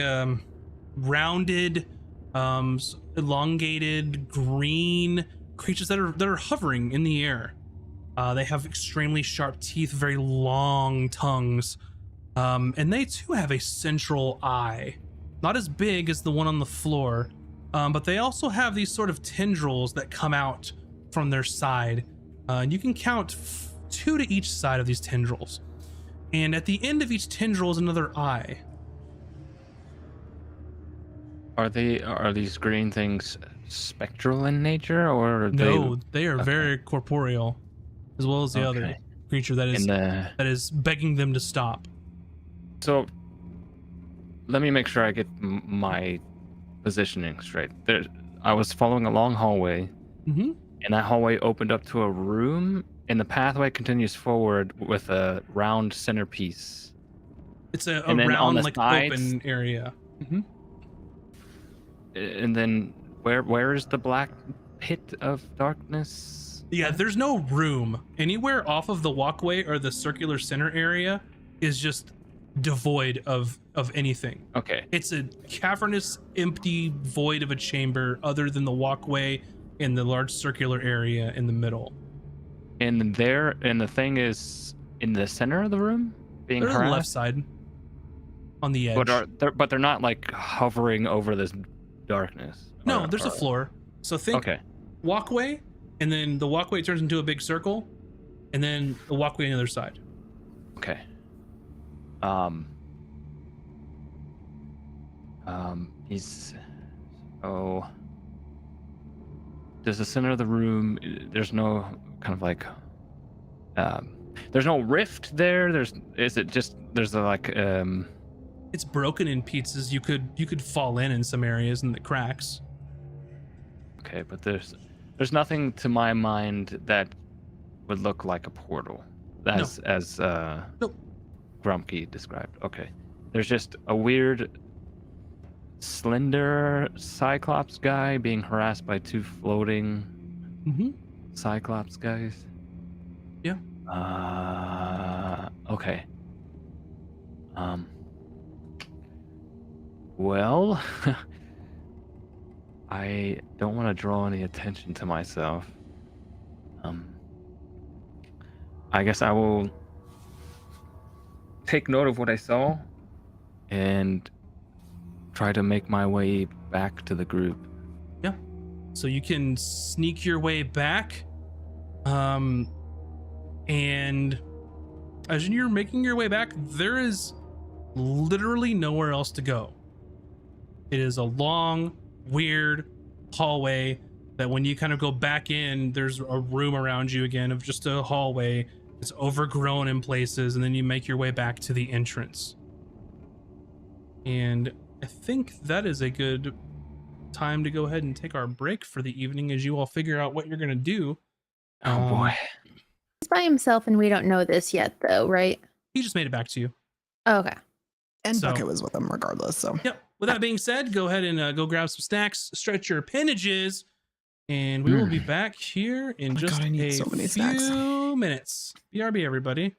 rounded, elongated green creatures that are hovering in the air. They have extremely sharp teeth, very long tongues, and they too have a central eye, not as big as the one on the floor, But they also have these sort of tendrils that come out from their side. And you can count 2 to each side of these tendrils. And at the end of each tendril is another eye. Are these green things spectral in nature, or are No, they are okay. very corporeal, as well as the other Okay. creature that is begging them to stop. So, let me make sure I get my positioning straight. I was following a long hallway, Mm-hmm. and that hallway opened up to a room, and the pathway continues forward with a round centerpiece. It's a And then on round, the like, sides- open area. Mm-hmm. And then where is the black pit of darkness? Yeah, there's no room anywhere off of the walkway or the circular center area is just devoid of anything. Okay. It's a cavernous, empty void of a chamber other than the walkway and the large circular area in the middle. And the thing is in the center of the room, being They're on the left harassed. side, on the edge. But they're not like hovering over this darkness. No, there's a floor. So think Okay. walkway, and then the walkway turns into a big circle, and then the walkway on the other side. Okay. He's there's the center of the room. There's no kind of like there's no rift there. There's It's broken in pieces. You could fall in some areas in the cracks. okay, but there's nothing to my mind that would look like a portal as Nope. Grumpy described. Okay. There's just a weird slender Cyclops guy being harassed by 2 floating Mm-hmm. Cyclops guys. Yeah. Okay. Well, I don't want to draw any attention to myself. I guess I will take note of what I saw and try to make my way back to the group. Yeah. So you can sneak your way back. And as you're making your way back, there is literally nowhere else to go. It is a long, weird hallway that when you kind of go back in, there's a room around you again of just a hallway. It's overgrown in places, and then you make your way back to the entrance. And I think that is a good time to go ahead and take our break for the evening as you all figure out what you're going to do. Oh boy. He's by himself, and we don't know this yet, though, right? He just made it back to you. Oh, okay. And So- Bucket was with him regardless. So Yep. With that being said, go ahead and go grab some snacks, stretch your appendages, and we will be back here in Oh my just God, I need a so many few snacks. minutes. BRB, everybody.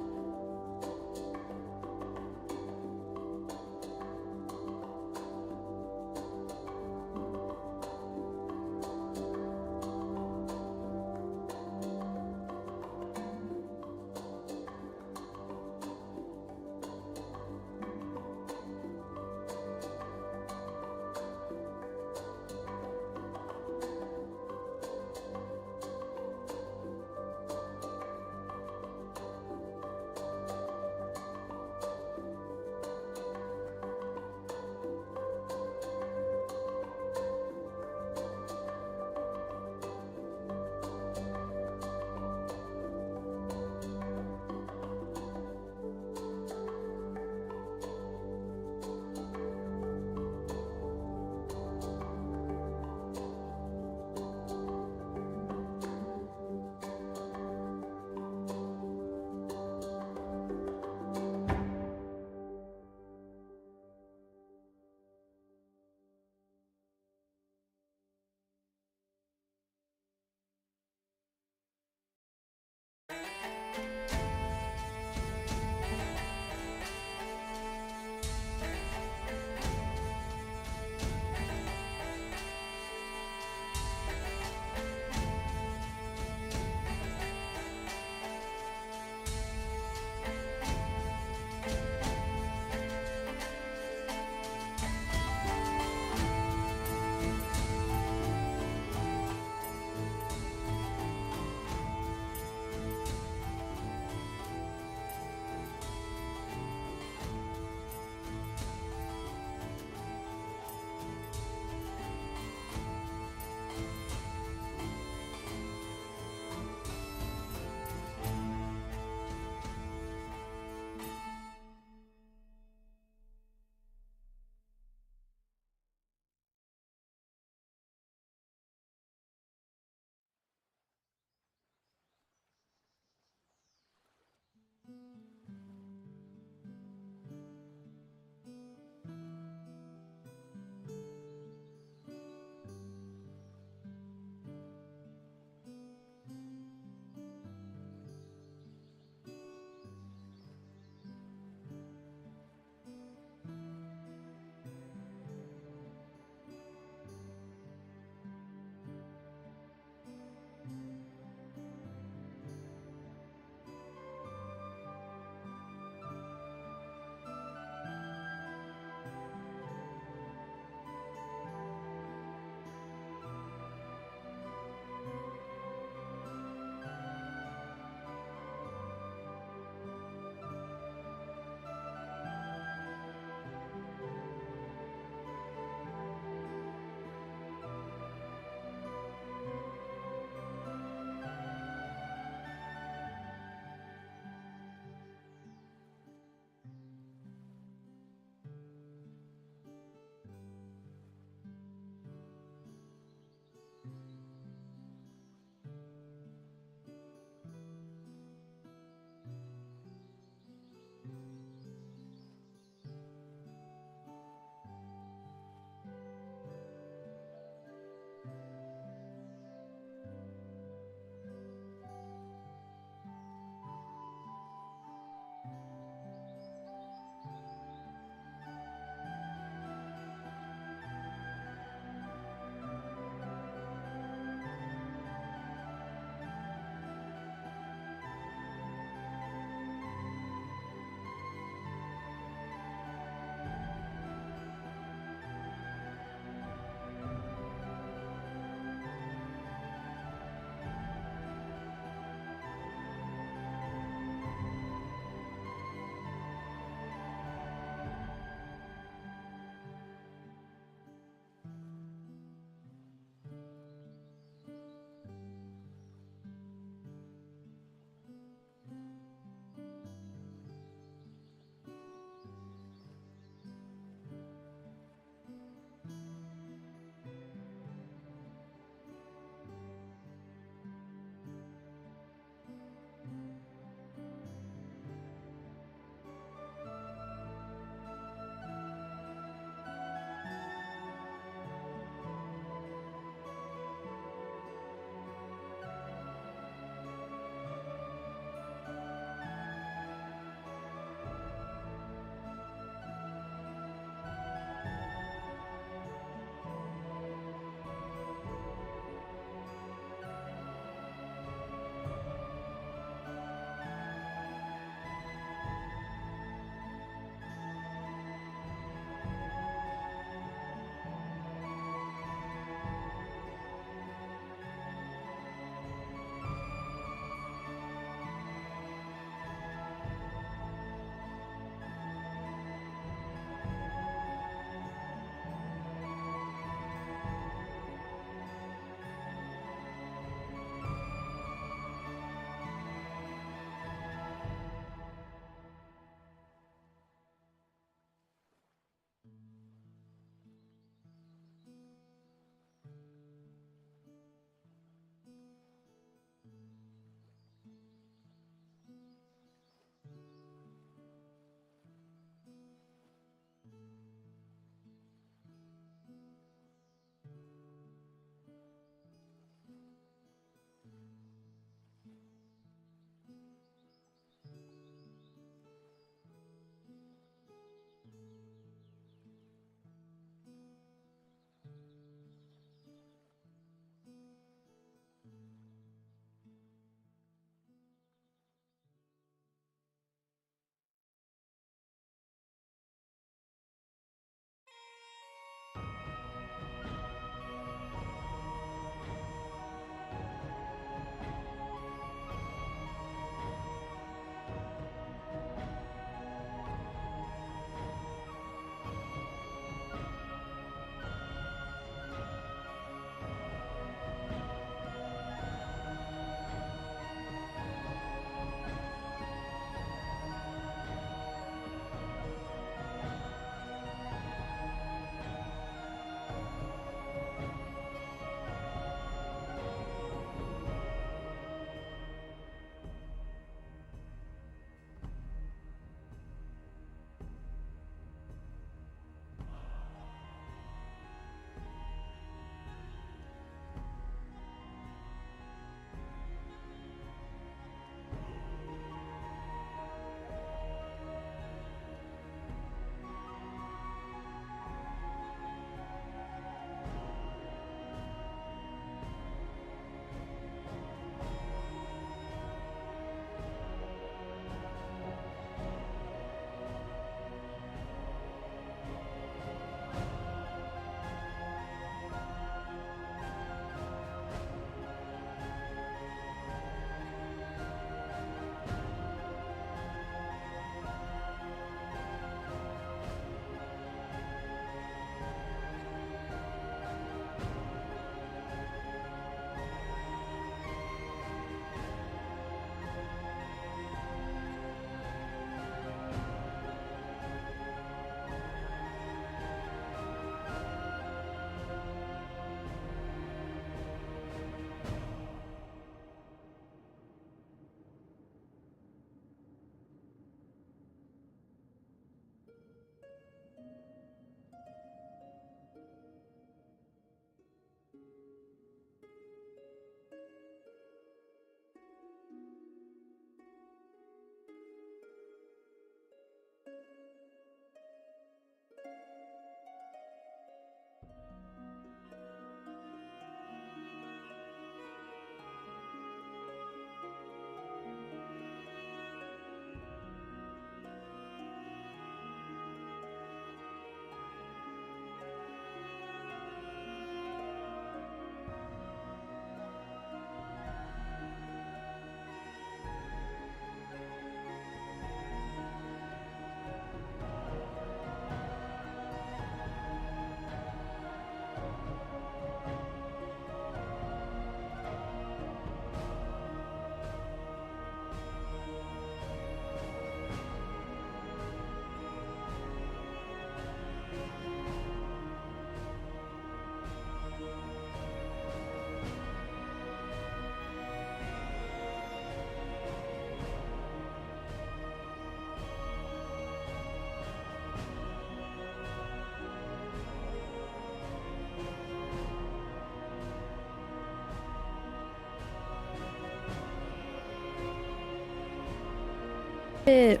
It.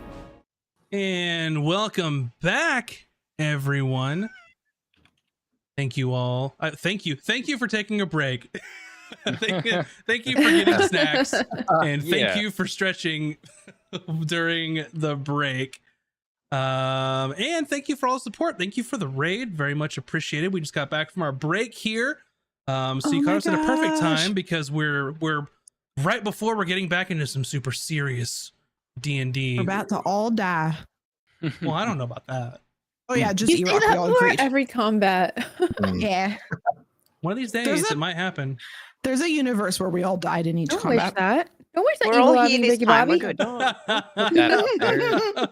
And welcome back, everyone. Thank you all. Thank you for taking a break. thank you for getting snacks, and thank you for stretching during the break. And thank you for all the support. Thank you for the raid. Very much appreciated. We just got back from our break here. So you caught us at a perfect time because we're right before we're getting back into some super serious D&D. We're about to all die. Well, I don't know about that. Oh yeah, just You say Erock, we that all for agreed. every combat. Yeah. One of these days, it might happen. There's a universe where we all died in each Don't wish combat. that. Don't wish that. We're evil all on here me, this Ricky time. We're Bobby. good. Put that out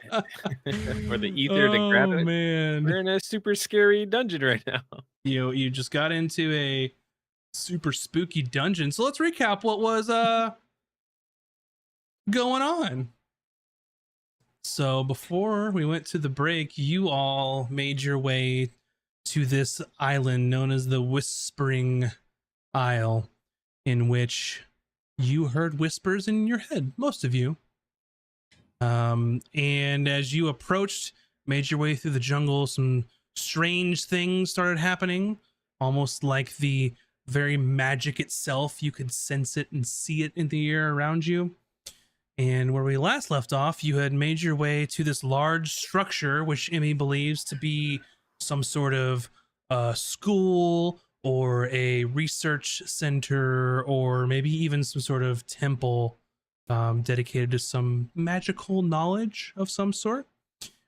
there for the ether to grab Oh it. man, We're in a super scary dungeon right now. you just got into a super spooky dungeon. So let's recap what was going on. So before we went to the break, you all made your way to this island known as the Whispering Isle, in which you heard whispers in your head, most of you. And as you approached, made your way through the jungle, some strange things started happening, almost like the very magic itself. You could sense it and see it in the air around you. And where we last left off, you had made your way to this large structure, which Emmy believes to be some sort of school or a research center, or maybe even some sort of temple dedicated to some magical knowledge of some sort,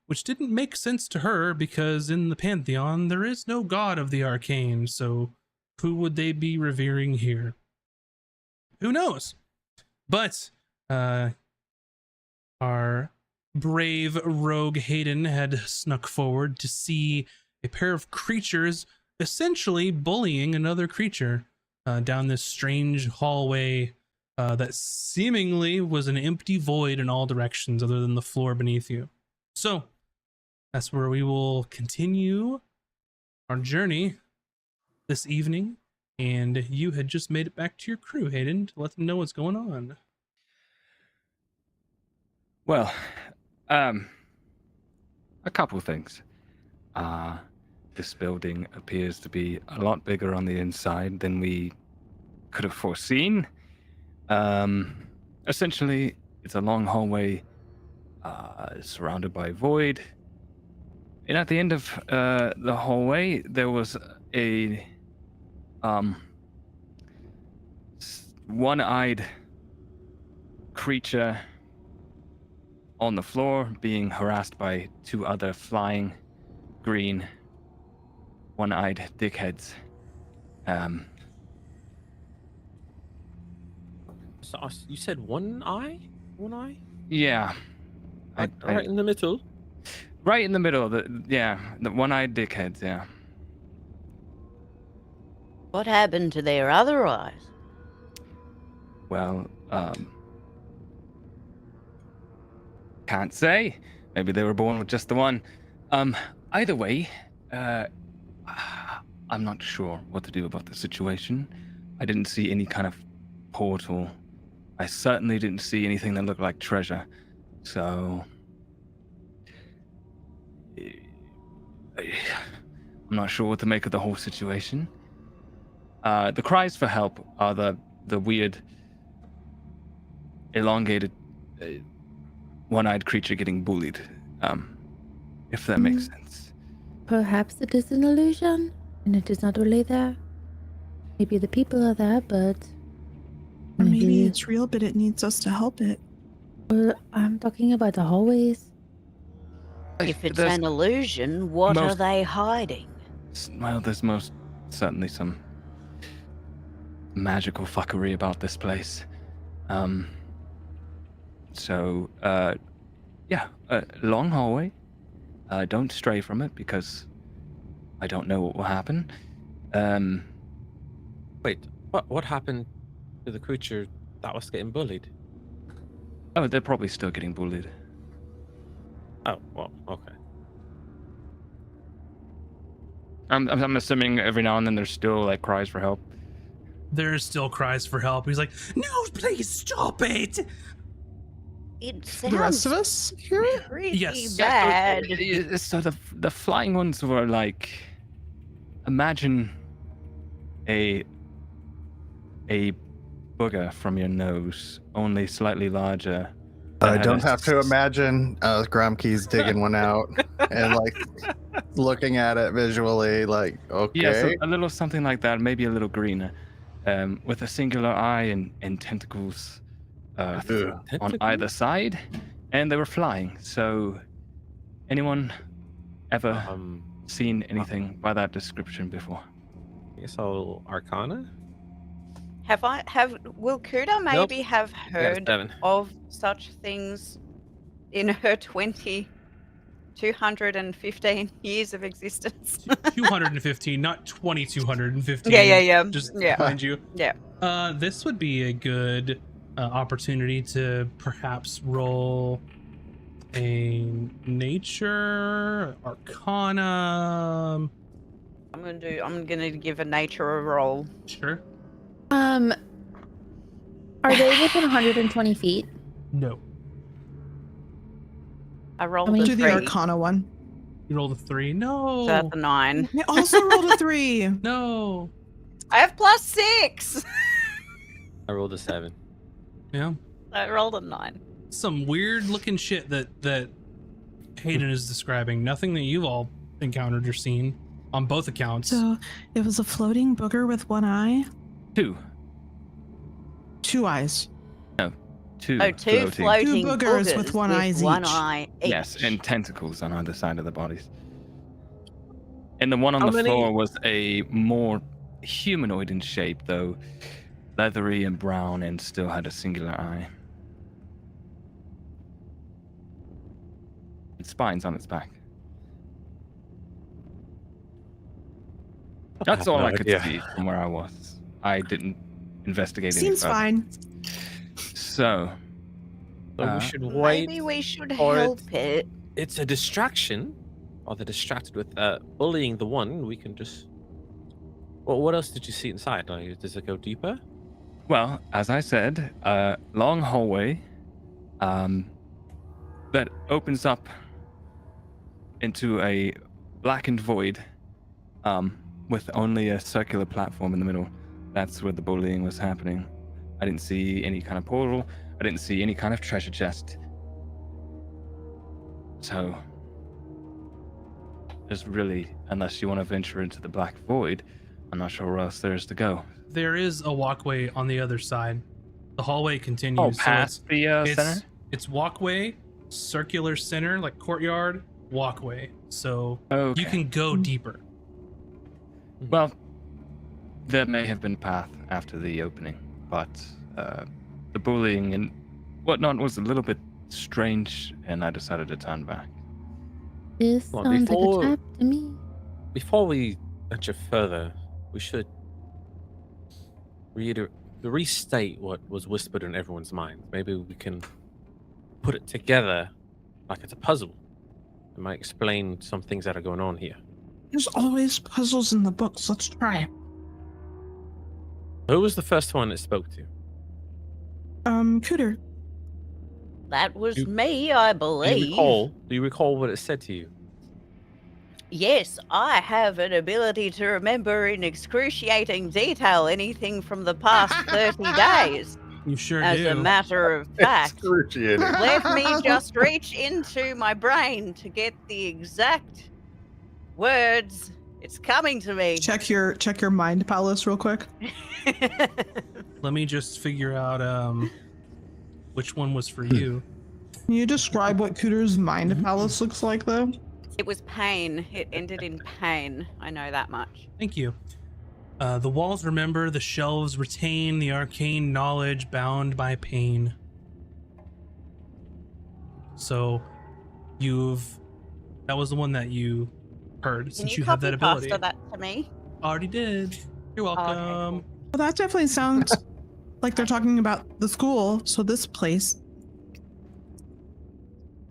which didn't make sense to her because in the Pantheon, there is no god of the arcane. So who would they be revering here? Who knows? But our brave rogue Hayden had snuck forward to see a pair of creatures essentially bullying another creature down this strange hallway that seemingly was an empty void in all directions other than the floor beneath you. So that's where we will continue our journey this evening. And you had just made it back to your crew, Hayden, to let them know what's going on. Well, a couple things. This building appears to be a lot bigger on the inside than we could have foreseen. Essentially, it's a long hallway surrounded by void. And at the end of the hallway, there was a one-eyed creature on the floor being harassed by two other flying green one-eyed dickheads. So you said one eye? One eye? Yeah. Right in the middle? Right in the middle. The one-eyed dickheads, yeah. What happened to their other eyes? Well, can't say. Maybe they were born with just the one. Either way, I'm not sure what to do about the situation. I didn't see any kind of portal. I certainly didn't see anything that looked like treasure. So I'm not sure what to make of the whole situation. The cries for help are the weird, elongated, one-eyed creature getting bullied. If that makes sense. Perhaps it is an illusion, and it is not really there. Maybe the people are there, but Or maybe it's real, but it needs us to help it. Well, I'm talking about the hallways. If it's There's an illusion, what are most- they hiding? Well, there's most certainly some magical fuckery about this place. Long hallway. Don't stray from it because I don't know what will happen. Wait, what happened to the creature that was getting bullied? Oh, they're probably still getting bullied. Oh, well, okay. I'm assuming every now and then there's still like cries for help. There's still cries for help. He's like, no, please stop it. It The rest sounds of us hear it? pretty Yes. bad. So the flying ones were like, imagine a booger from your nose, only slightly larger. that I had don't a have to imagine Gromkey's digging one out and like looking at it visually, like, Yeah, so okay. a little something like that, maybe a little greener, with a singular eye and tentacles on Tentacles? either side, and they were flying. So, anyone ever seen anything by that description before? I guess I'll Arcana. Will Kuda maybe have I got a heard 7. of such things in her 215 years of existence? 215, not 2215. Yeah. Just Yeah. mind you. Yeah. This would be a good opportunity to perhaps roll a nature arcana. I'm gonna give a nature a roll. Sure. Are they within 120 feet? No. I rolled mean, a Do the 3. Arcana one. You rolled a 3. No. So that's a 9. I also rolled a 3. No. I have +6. I rolled a 7. Yeah. I rolled a 9. Some weird looking shit that Hayden is describing. Nothing that you've all encountered or seen on both accounts. So it was a floating booger with one eye, 2. 2 eyes. Two. Oh, two floating Two boogers with one eyes one each. eye each. Yes, and tentacles on either side of the bodies. And the one on How the many- floor was a more humanoid in shape, though leathery and brown, and still had a singular eye. And spines on its back. That's all no I could idea. see from where I was. I didn't investigate any Seems further. fine. So, So we should wait. Maybe we should or help it. It's a distraction. Or they're distracted with bullying the one. We can just. Well, what else did you see inside? Like, does it go deeper? well, as I said, a long hallway that opens up into a blackened void with only a circular platform in the middle. That's where the bullying was happening. I didn't see any kind of portal. I didn't see any kind of treasure chest. So, there's really, unless you want to venture into the black void, I'm not sure where else there is to go. There is a walkway on the other side. The hallway continues. Oh, so past the center? it's walkway, circular center, like courtyard, walkway. So Okay. you can go deeper. Well, there may have been a path after the opening, but the bullying and whatnot was a little bit strange, and I decided to turn back. This Well, sounds like before- a trap to me. Before we venture further, we should restate what was whispered in everyone's mind. Maybe we can put it together like it's a puzzle. It might explain some things that are going on here. There's always puzzles in the books. Let's try. Who was the first one that spoke to you? Cooter. That was You- me, I Do believe. you recall what it said to you? Yes, I have an ability to remember in excruciating detail anything from the past 30 days. You sure As do. a matter of fact, Excruciating. let me just reach into my brain to get the exact words. It's coming to me. Check your mind palace real quick. Let me just figure out which one was for you. Can you describe what Cooter's mind palace looks like, though? It was pain. It ended in pain. I know that much. Thank you. The walls remember, the shelves retain the arcane knowledge bound by pain. So, that was the one that you heard, Can since you you have copy that ability. pasta that to me? Already did. You're Oh, okay, welcome. cool. Well, that definitely sounds like they're talking about the school, so this place.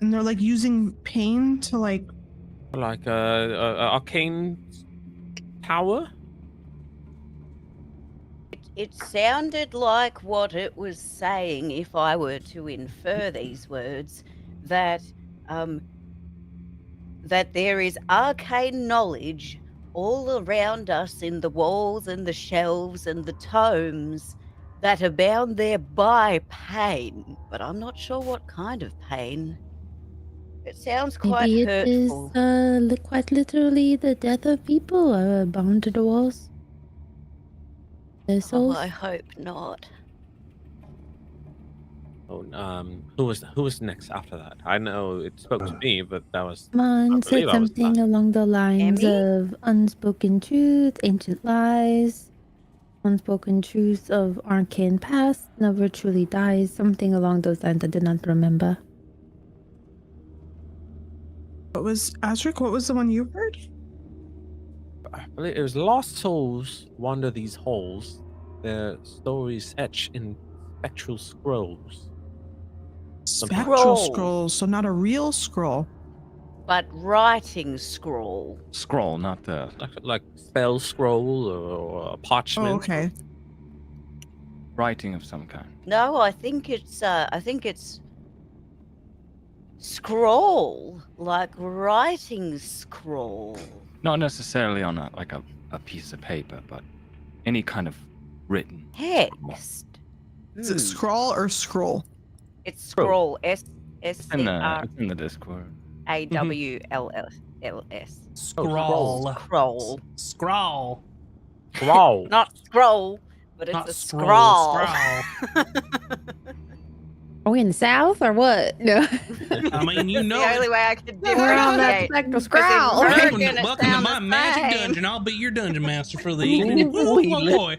And they're like using pain to like. Like a arcane tower? It sounded like what it was saying, if I were to infer these words, that that there is arcane knowledge all around us in the walls and the shelves and the tomes that are bound there by pain, but I'm not sure what kind of pain. It sounds quite Maybe it is hurtful. quite literally the death of people bound to the walls. Their Oh, souls. I hope not. Oh, who was next after that? I know it spoke to me, but that was Mine said believe I was something last. along the lines Emmy? of unspoken truth, ancient lies, unspoken truths of arcane past, never truly dies, something along those lines. I did not remember. What was Azric? What was the one you heard? I believe it was lost souls wander these halls. Their stories etched in spectral scrolls. Spectral Scroll. scrolls, so not a real scroll. But writing scroll. Scroll, not the. Like spell scroll or parchment. Oh, okay. Writing of some kind. No, I think it's scroll, like writing scroll. Not necessarily on a piece of paper, but any kind of written. Text. Is it scroll or scroll? It's scroll. S It's C R it's in the Discord. A W L L S. Scroll. Scroll. Scroll. Scroll. Not scroll, but it's Not a scroll. scroll. Are we in the South or what? No. I mean, you It's know the it. only way I could We're on that differentiate. spectral 'Cause in scroll. American, it Welcome to sounds my the magic same. dungeon. I'll be your dungeon master for the evening. Oh, boy.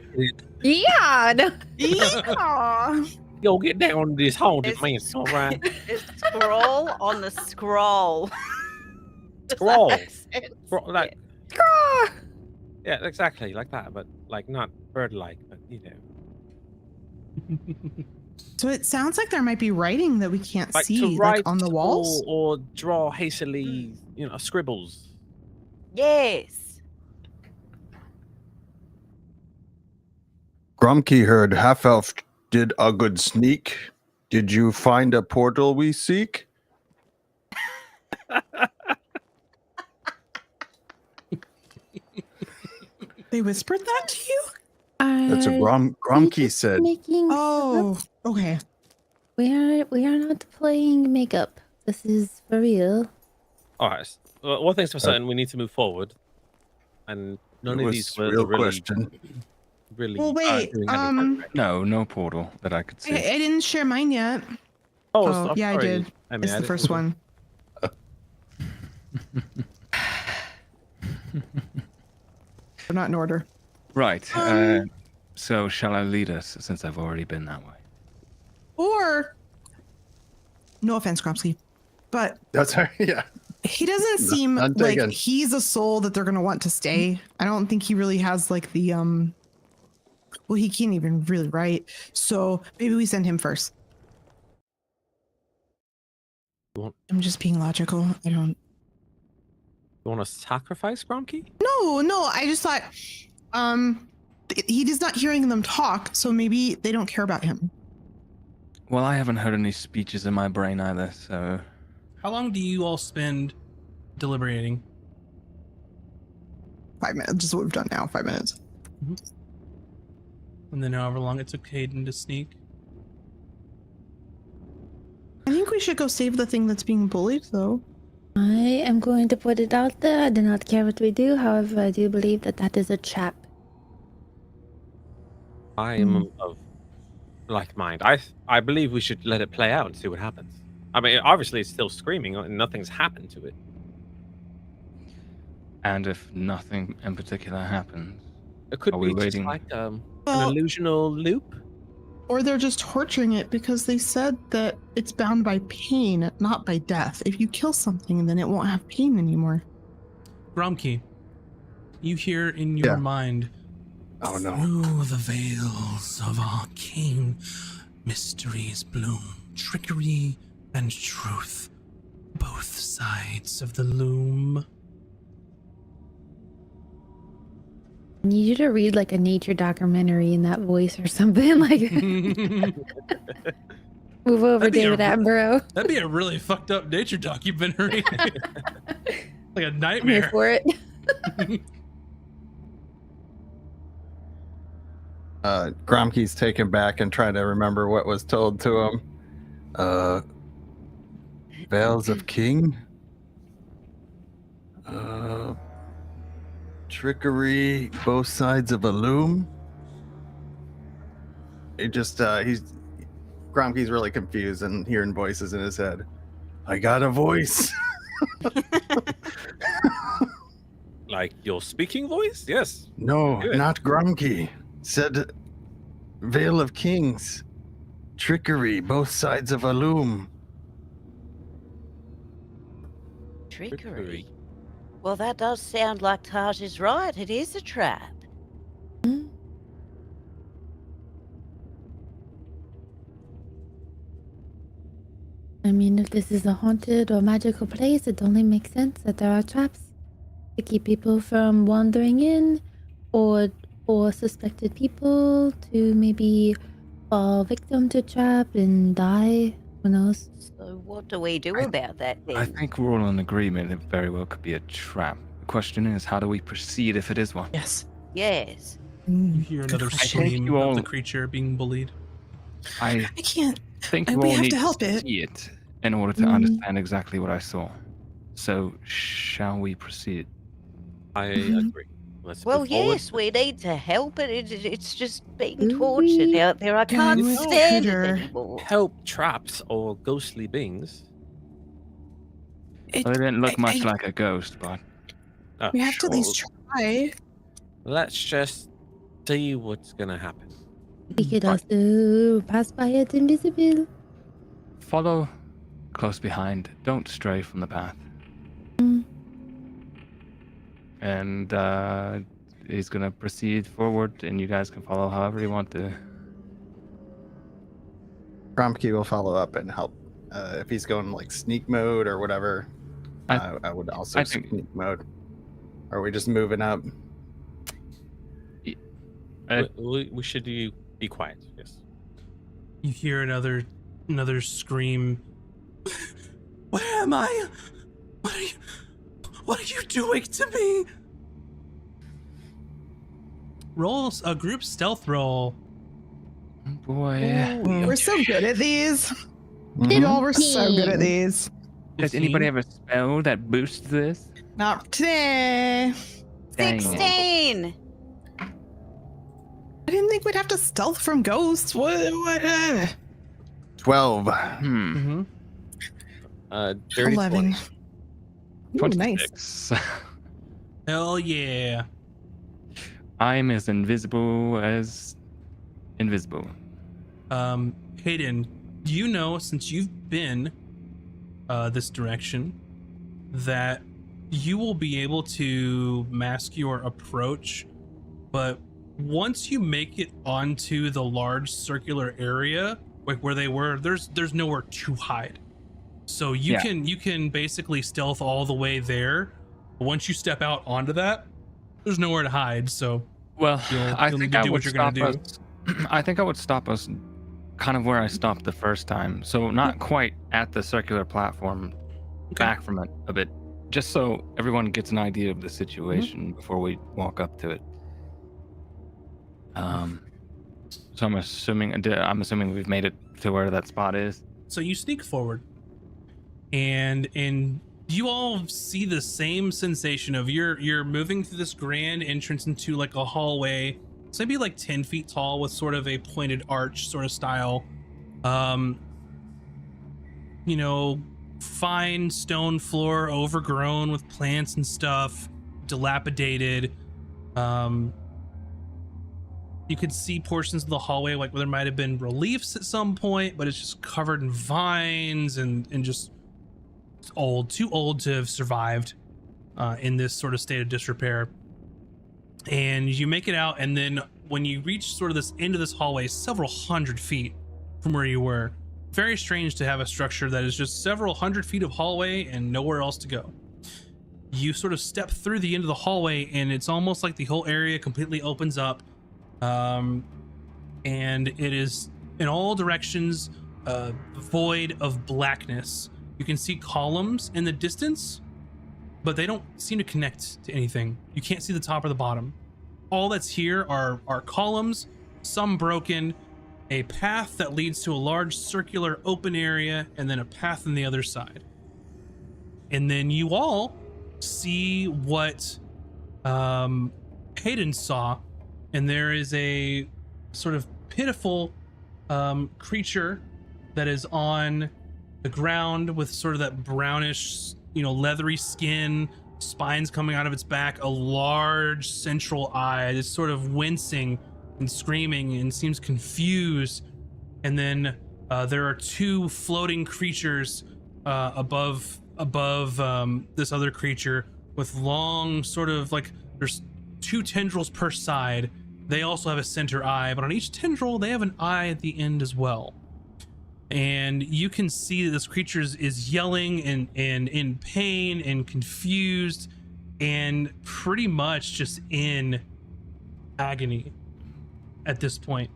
Yeah. No. Yeah. Go get down to this haunted It's- mansion, all right? It's scroll on the scroll. Does that Scroll. make sense? Like, yeah, exactly like that, but like not bird-like, but you know, So it sounds like there might be writing that we can't like see, to like write on the walls. or draw hastily, scribbles. Yes. Grumkey heard half elf did a good sneak. Did you find a portal we seek? They whispered that to you? That's a Are Grumkey we said. Making Oh, okay. we are not playing makeup. This is for real. All right. Well, one thing's for certain: we need to move forward, and none It of was these a were real really, question. really. Well, wait. doing anything, right? No portal that I could see. I didn't share mine yet. Oh, Oh, I'm yeah, I sorry. did. I mean, It's I the didn't- first one. They're not in order. Right. So shall I lead us since I've already been that way? Or, no offense, Grumsky, but That's right. Yeah. he doesn't seem none like taken. he's a soul that they're gonna want to stay. I don't think he really has like the well, he can't even really write. So maybe we send him first. I'm just being logical. I don't. You want to sacrifice Gromkey? No. I just thought, he is not hearing them talk, so maybe they don't care about him. Well, I haven't heard any speeches in my brain either, so How long do you all spend deliberating? 5 minutes, just what we've done now. 5 minutes. And then however long it took Hayden to sneak? I think we should go save the thing that's being bullied, though. I am going to put it out there. I do not care what we do. However, I do believe that that is a trap. I am of like mind. I believe we should let it play out and see what happens. I mean, obviously it's still screaming and nothing's happened to it. and if nothing in particular happens, It could Are be we just waiting? like an Well, illusional loop. or they're just torturing it because they said that it's bound by pain, not by death. If you kill something, then it won't have pain anymore. Gromkey, you hear in your Yeah. mind, Oh no. through the veils of arcane mysteries bloom, trickery and truth, both sides of the loom. I need you to read like a nature documentary in that voice or something. Like move over, That'd be David Attenborough. That'd be a really fucked up nature documentary. Like a I'm here nightmare. for it. Gromke's taken back and trying to remember what was told to him. Veils of King? Trickery, both sides of a loom? Gromke's really confused and hearing voices in his head. I got a voice. Like your speaking voice? Yes. No, Good. not Gromke. Said Veil of Kings. Trickery, both sides of a loom. Trickery. Well, that does sound like Taj is right. It is a trap. I mean, if this is a haunted or magical place, it only makes sense that there are traps to keep people from wandering in, or suspected people to maybe fall victim to trap and die. Who knows? So what do we do about that then? I think we're all in agreement it very well could be a trap. The question is, how do we proceed if it is one? Yes. Yes. You hear another question. scream you of all- the creature being bullied. I I can't. think And you we all have need to help to it. see it in order to understand exactly what I saw. So, shall we proceed? I Mhm. agree. Let's Well, move forward. yes, we need to help it. It's just being Do tortured we? out there. I Can can't we stand it consider- anymore. Help traps or ghostly beings. It, Well, it didn't look much I- like a ghost, but Oh, we have to at least sure. try. Let's just see what's gonna happen. We could also pass by it invisible. follow close behind. Don't stray from the path. And he's gonna proceed forward, and you guys can follow however you want to. Gromke will follow up and help. If he's going like sneak mode or whatever, I would also I think- sneak mode. Are we just moving up? We should be quiet. Yes. You hear another scream. Where am I? What are you doing to me? Roll a group stealth roll. Boy, We're so good at these. Mhm. Y'all were so good at these. does 15? anybody have a spell that boosts this? Not today. Dang it. 16! I didn't think we'd have to stealth from ghosts. What? 12. Hmm. Dirty 11. 20. Ooh, nice. 26. Hell yeah. I'm as invisible as invisible. Hayden, do you know, since you've been this direction, that you will be able to mask your approach, but once you make it onto the large circular area, like where they were, there's nowhere to hide. So you can basically stealth all the way there. But once you step out onto that, there's nowhere to hide. So Well, I you'll need think to I do would what you're gonna stop do. us. I think I would stop us kind of where I stopped the first time. So not quite at the circular platform, back from it a bit, just so everyone gets an idea of the situation before we walk up to it. So I'm assuming we've made it to where that spot is. So you sneak forward, and you all see the same sensation of you're moving through this grand entrance into like a hallway. It's maybe like 10 feet tall with sort of a pointed arch sort of style. You know, fine stone floor, overgrown with plants and stuff, dilapidated. You could see portions of the hallway like where there might have been reliefs at some point, but it's just covered in vines and just too old to have survived in this sort of state of disrepair. And you make it out, and then when you reach sort of this end of this hallway, several hundred feet from where you were, very strange to have a structure that is just several hundred feet of hallway and nowhere else to go. you sort of step through the end of the hallway, and it's almost like the whole area completely opens up, and it is in all directions void of blackness. You can see columns in the distance, but they don't seem to connect to anything. You can't see the top or the bottom. All that's here are columns, some broken, a path that leads to a large circular open area, and then a path on the other side. And then you all see what Hayden saw, and there is a sort of pitiful creature that is on the ground with sort of that brownish, leathery skin, spines coming out of its back, a large central eye. It's sort of wincing and screaming and seems confused. And then there are two floating creatures above this other creature with long sort of like, there's two tendrils per side. They also have a center eye, but on each tendril they have an eye at the end as well. And you can see that this creature is yelling and in pain and confused and pretty much just in agony at this point.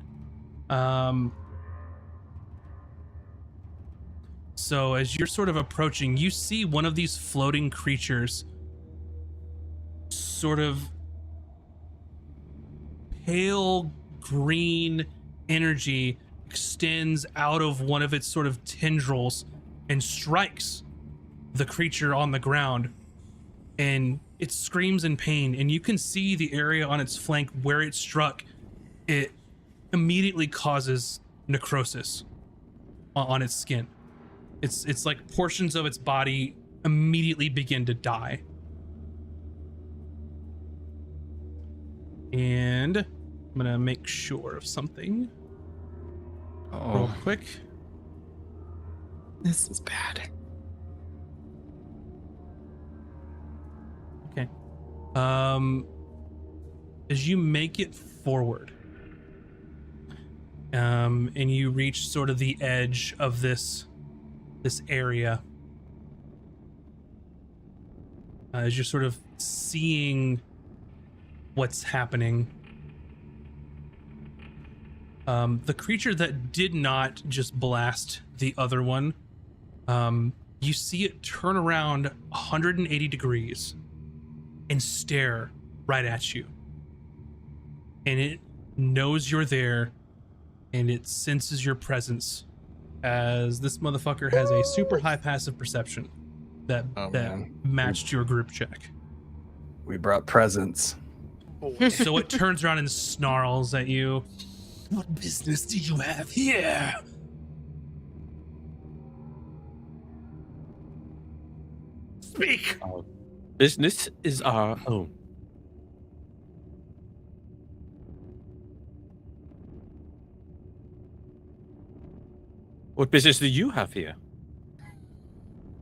So as you're sort of approaching, you see one of these floating creatures sort of pale green energy extends out of one of its sort of tendrils and strikes the creature on the ground, and it screams in pain, and you can see the area on its flank where it struck. It immediately causes necrosis on its skin. It's like portions of its body immediately begin to die. And I'm gonna make sure of something real quick. This is bad. Okay. As you make it forward, and you reach sort of the edge of this area, as you're sort of seeing what's happening, the creature that did not just blast the other one, you see it turn around 180 degrees and stare right at you. And it knows you're there, and it senses your presence, as this motherfucker has a super high passive perception that matched your group check. We brought presents. So it turns around and snarls at you. What business do you have here? Speak! Our business is our own. What business do you have here?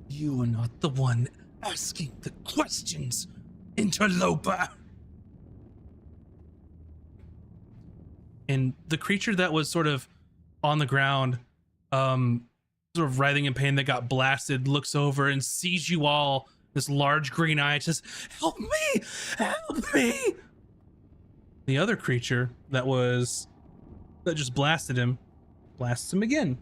You are not the one asking the questions, interloper. And the creature that was sort of on the ground, sort of writhing in pain, that got blasted, looks over and sees you all, this large green eye, says, "Help me! Help me!" The other creature that just blasted him, blasts him again.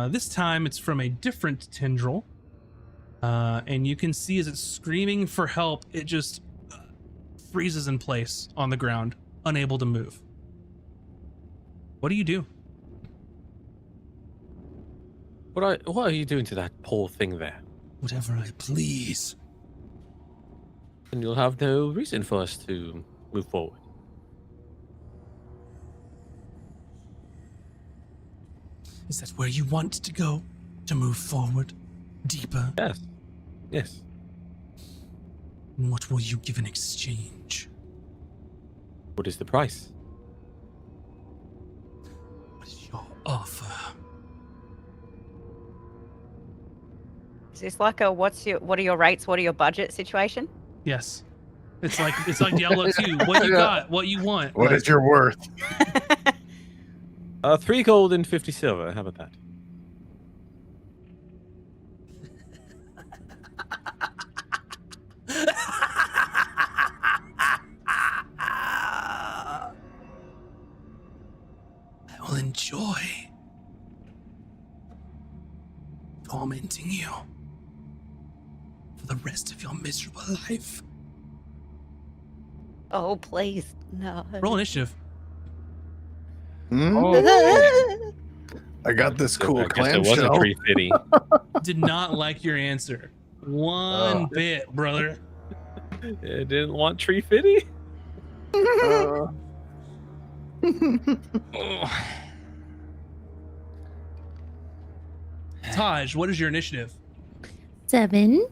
This time it's from a different tendril. And you can see as it's screaming for help, it just freezes in place on the ground, unable to move. What do you do? What are you doing to that poor thing there? Whatever I please. And you'll have no reason for us to move forward. Is that where you want to go? To move forward? Deeper? Yes. Yes. And what will you give in exchange? What is the price? What is your offer? Is this like a what are your rates, what are your budget situation? Yes. It's like Diablo 2. What you got? What you want? What is your worth? 3 gold and 50 silver. How about that? tormenting you for the rest of your miserable life. Oh, please, no. Roll initiative. Hmm? Oh. I got this cool I guess it wasn't clamshell. Tree Fitty. Did not like your answer. One Oh. bit, brother. It didn't want Tree Fitty? Taj, what is your initiative? 7.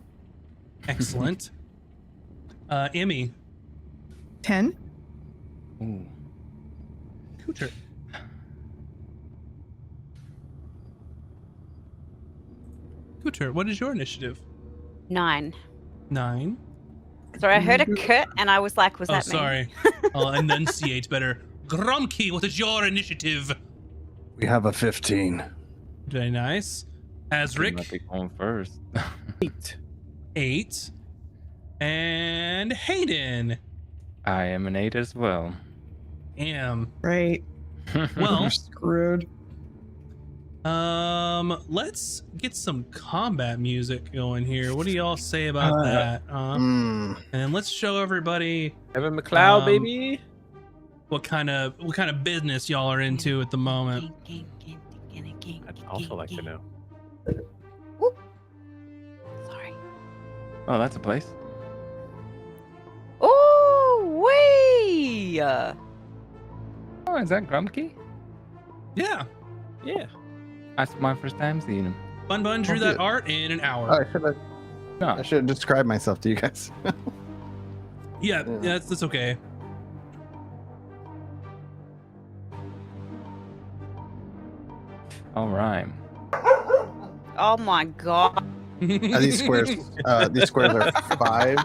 Excellent. Emmy. 10. Ooh. Cooter. Cooter, what is your initiative? 9. 9. Sorry, I heard a cut and I was like, was Oh, that me? sorry. I'll enunciate better. Gromkey, what is your initiative? We have a 15. Very nice. Might Azric, be going first. 8. And Hayden. I am an 8 as well. Am. Right. Well, We're screwed. let's get some combat music going here. What do y'all say about that? And then let's show everybody Evan MacLeod, Um, baby. what kind of business y'all are into at the moment. I'd also like to know. Sorry. Oh, that's a place. Oh, wee! Oh, is that Grumpy? Yeah. Yeah. That's my first time seeing him. Fun Bun drew that art in an hour. I should have. No. I should have described myself to you guys. Yeah, that's okay. All right. Oh my god. Are these squares? These squares are 5.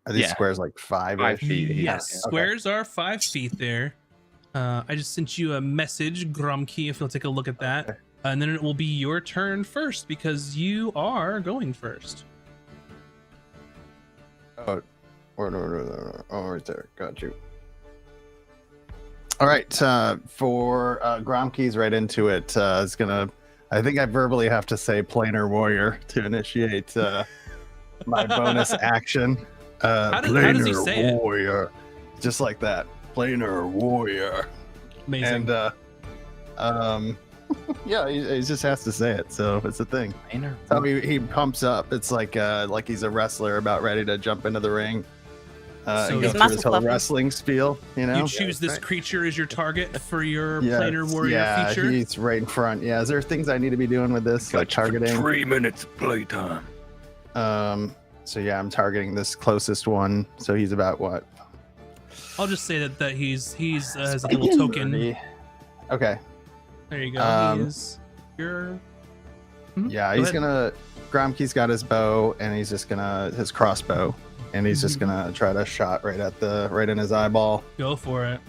Are these Yeah. squares like 5? 5 feet. Yes, Yeah. squares are 5 feet there. I just sent you a message, Grumkey, if you'll take a look at that. Okay. And then it will be your turn first because you are going first. Oh, right there. Got you. All right. For Gromkey's right into it. It's gonna. I think I verbally have to say planar warrior to initiate my bonus action. How does he say it? warrior? Just like that. Planar warrior. Amazing. And yeah, he just has to say it. So it's a thing. Planar. How he pumps up. It's like he's a wrestler about ready to jump into the ring. So And go his through muscles his whole puffing. wrestling spiel, you know? you choose this Right. creature as your target for your Yes, planar warrior yeah, feature. he's right in front. Yeah, is there things I need to be doing with this, like targeting? 3 minutes of playtime. So yeah, I'm targeting this closest one. So he's about what? I'll just say that he's has a little token. 30. Okay. There you go. He's your. Mhm, Yeah, go he's ahead. gonna. Gromkey's got his bow, and he's just gonna his crossbow, and he's just gonna try to shot right in his eyeball. Go for it.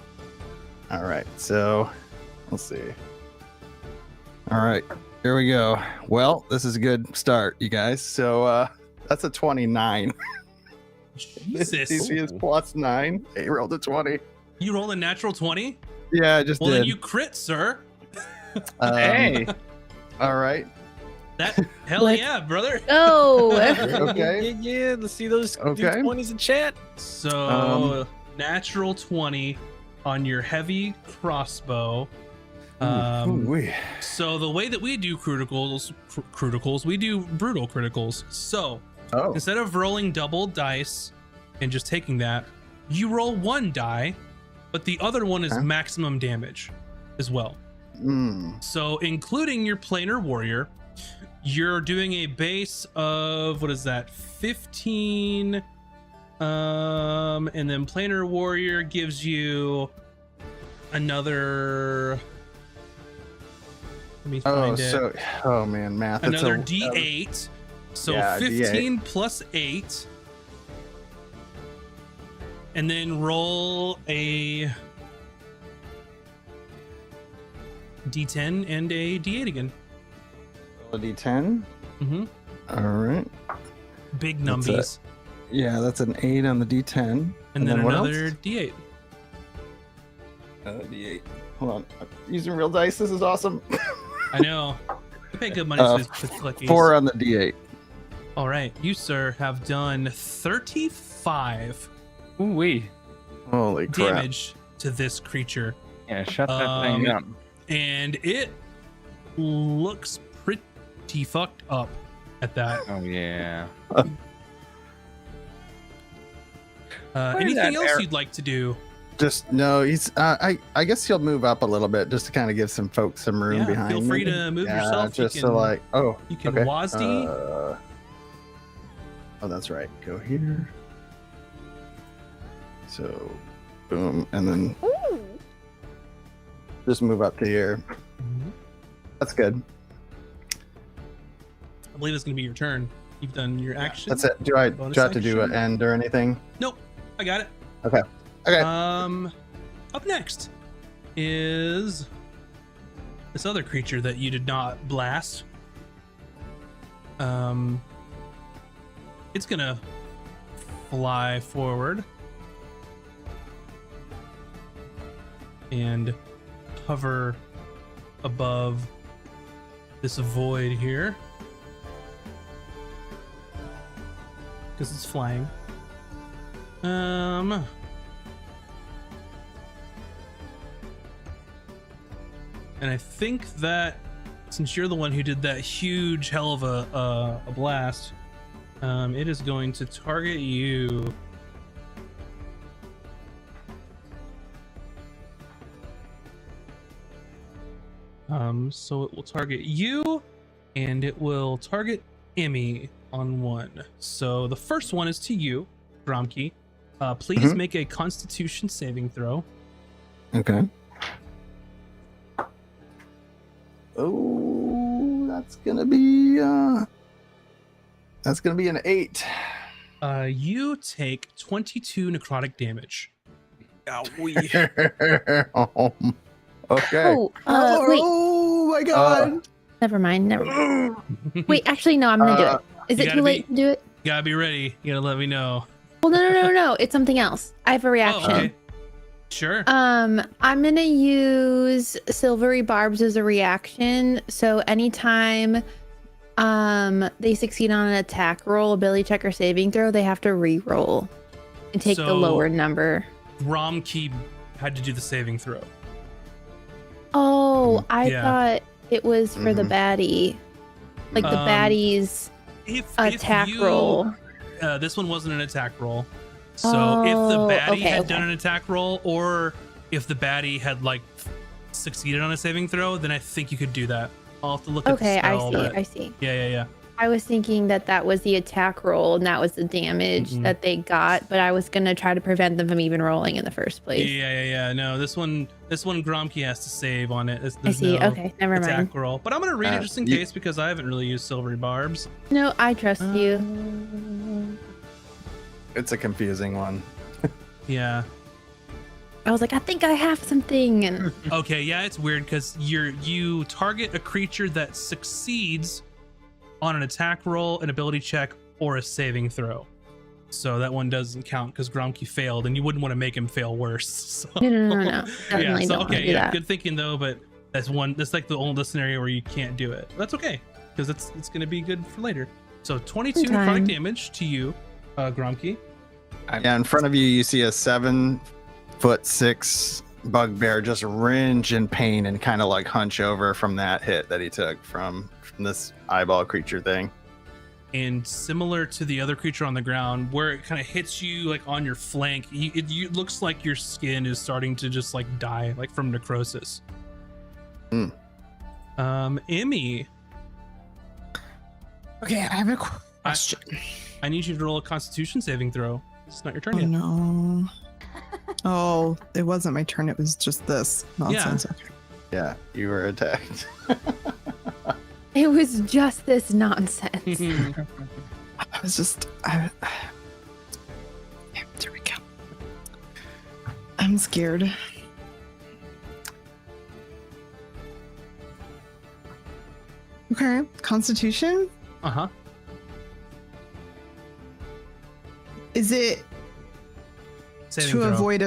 All right, so let's see. All right, here we go. Well, this is a good start, you guys. So that's a 29. Jesus. DC is +9. He rolled a 20. You rolled a natural 20? Yeah, I just Well, did. then you crit, sir. Hey. All right. That hell What? yeah, brother. Oh. Okay. Yeah. Let's see those Okay. 20s in chat. So natural 20 on your heavy crossbow. Ooh-wee. So the way that we do criticals, we do brutal criticals. So Oh. instead of rolling double dice and just taking that, you roll 1 die, but the other one is Okay. maximum damage as well. So including your planar warrior, you're doing a base of what is that? 15. And then planar warrior gives you another. Let me find it. Oh man, math. It's Another a- D8. So yeah, 15 plus 8. And then roll a D10 and a D8 again. a D10. Mm-hmm. All right. Big That's numbies. Yeah, that's an 8 on the D10. And then what another else? D8. D8. Hold on. I'm using real dice. This is awesome. I know. You pay good money with clickies. 4 on the D8. All right, you sir have done 35 Ooh wee. Holy crap. damage to this creature, Yeah, shut that thing up. and it looks pretty fucked up at that. Oh yeah. Anything else you'd like to do? Just no, he's I guess he'll move up a little bit just to kind of give some folks some room Yeah, behind feel free me. to move Yeah, yourself. You just can, to like you can okay. WASD. Oh, that's right. Go here. So boom, and then Ooh. just move up to here. Mhm. That's good. I believe it's going to be your turn. You've done your action. That's it. Do I Bonus have to do an action. end or anything? Nope, I got it. Okay. Up next is this other creature that you did not blast. It's gonna fly forward and hover above this void here because it's flying. And I think that since you're the one who did that huge hell of a blast, it is going to target you. So it will target you, and it will target Emmy on one. So the first one is to you, Gromkey. Please make a Constitution saving throw. Okay. Oh, that's gonna be an 8. You take 22 necrotic damage. Okay. Wait. Oh my god. Never mind. Wait, actually, no. I'm gonna do it. Is you it gotta too late to do it? Gotta be ready. You gotta let me know. Well, no. It's something else. I have a reaction. Oh, okay. Sure. I'm gonna use silvery barbs as a reaction. So anytime they succeed on an attack roll, ability check, or saving throw, they have to re-roll and take the So- lower number. Gromkey had to do the saving throw. Oh, I Yeah. thought it was for the baddie. Like the baddie's If attack you- roll. This one wasn't an attack roll. So if the Oh, baddie okay, had done okay. an attack roll, or if the baddie had like succeeded on a saving throw, then I think you could do that. I'll have to look at Okay, the spell. but- I see. Yeah. I was thinking that was the attack roll and that was the damage Mm-mm. that they got, but I was gonna try to prevent them from even rolling in the first place. Yeah. No, this one Gromkey has to save on it. I There's see. no Okay, never mind. attack roll. But I'm gonna read it just in you- case because I haven't really used silvery barbs. No, I trust you. It's a confusing one. Yeah. I was like, I think I have something, and Okay, yeah, it's weird because you target a creature that succeeds on an attack roll, an ability check, or a saving throw. So that one doesn't count because Gromkey failed, and you wouldn't want to make him fail worse. So. no. Definitely Yeah, so don't want to okay, do yeah, that. good thinking though, but that's like the only scenario where you can't do it. That's okay because it's gonna be good for later. So 22 Good time. necrotic damage to you, Gromkey. Yeah, in front of you, you see a 7'6" bugbear just wrench in pain and kind of like hunch over from that hit that he took from this eyeball creature thing. And similar to the other creature on the ground, where it kind of hits you like on your flank, it looks like your skin is starting to just like die, like from necrosis. Emmy, Okay, I have a question. I need you to roll a Constitution saving throw. It's not your turn Oh yet. no. Oh, it wasn't my turn. It was just this nonsense. Okay. Yeah, you were attacked. It was just this nonsense. I was just. Yeah, there we go. I'm scared. Okay, Constitution. Uh-huh. Is it Saving to throw. avoid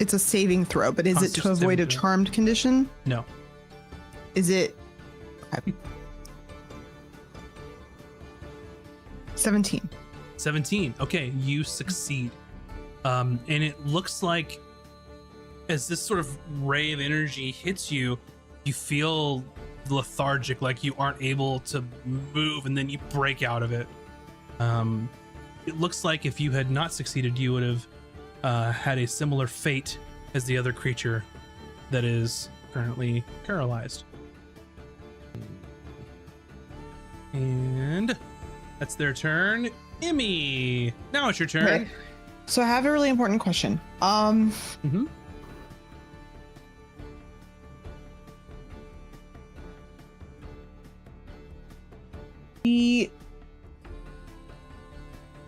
it's a saving throw, but is it to Constitution avoid a saving throw. charmed condition? No. Is it 17. 17. Okay, you succeed. And it looks like as this sort of ray of energy hits you, you feel lethargic, like you aren't able to move, and then you break out of it. It looks like if you had not succeeded, you would have had a similar fate as the other creature that is currently paralyzed. And that's their turn. Emmy, now it's your turn. Okay. So I have a really important question.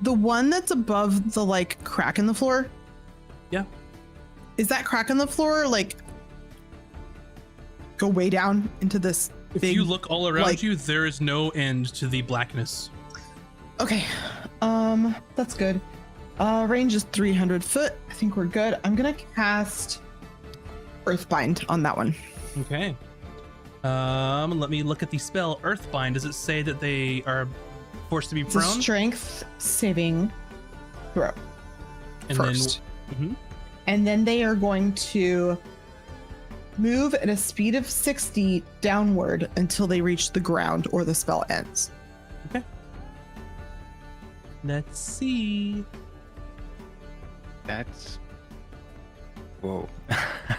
The one that's above the like crack in the floor. Yeah. Is that crack in the floor like go way down into this If big, you look all around like- you, there is no end to the blackness. Okay. That's good. Range is 300 foot. I think we're good. I'm gonna cast Earthbind on that one. Okay. Let me look at the spell Earthbind. Does it say that they are forced to be It's a prone? strength saving throw And first. Mhm. And then they are going to move at a speed of 60 downward until they reach the ground or the spell ends. Let's see. That's. Whoa.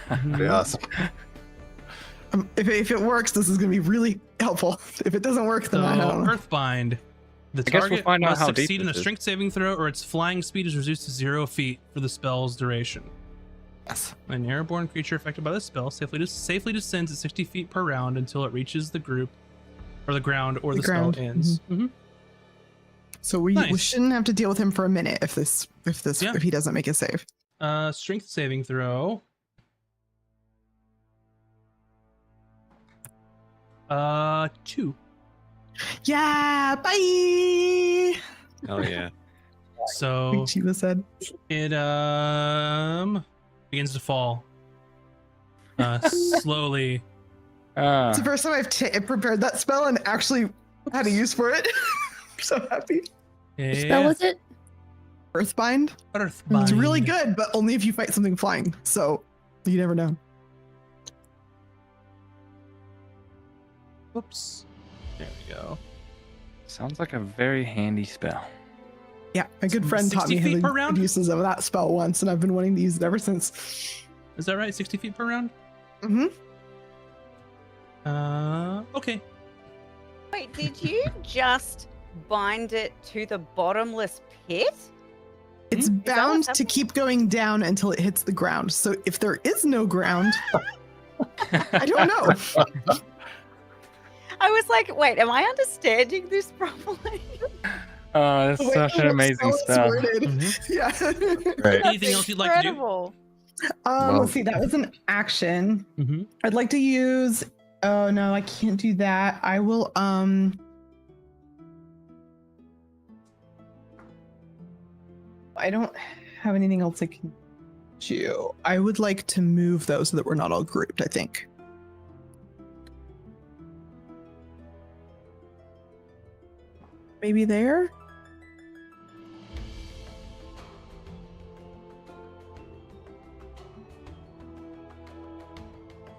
Pretty awesome. If it works, this is going to be really helpful. If it doesn't work, then So I don't know. Earthbind. The I guess we'll target find out must how deep succeed in a this is. strength saving throw, or its flying speed is reduced to 0 feet for the spell's duration. Yes. An airborne creature affected by this spell safely descends at 60 feet per round until it reaches the group, or the ground, or The the ground, spell ends. Mhm. So we Nice. shouldn't have to deal with him for a minute if Yeah. he doesn't make a save. Strength saving throw. 2. Yeah, bye. Oh yeah. So Like Shiva said. it begins to fall. Slowly. It's the first time I've prepared that spell and actually had a use for it. I'm so happy. Yeah. Which spell was it? Earthbind. Earthbind. It's really good, but only if you fight something flying. So you never know. Whoops. There we go. Sounds like a very handy spell. Yeah, my good friend taught 60 me feet how per the round? good uses of that spell once, and I've been wanting to use it ever since. Is that right? 60 feet per round? Mm-hmm. Okay. Wait, did you just bind it to the bottomless pit? It's Hmm? bound to happening? keep going down until it hits the ground. So if there is no ground, I don't know. I was like, wait, am I understanding this properly? Oh, that's The way such the an amazing is spell. worded. Mhm. Yeah. Right. Anything else you'd like to do? Incredible. Well- Let's see. That was an action. Mm-hmm. I'd like to use. Oh no, I can't do that. I will. I don't have anything else I can do. I would like to move those so that we're not all grouped. I think. Maybe there.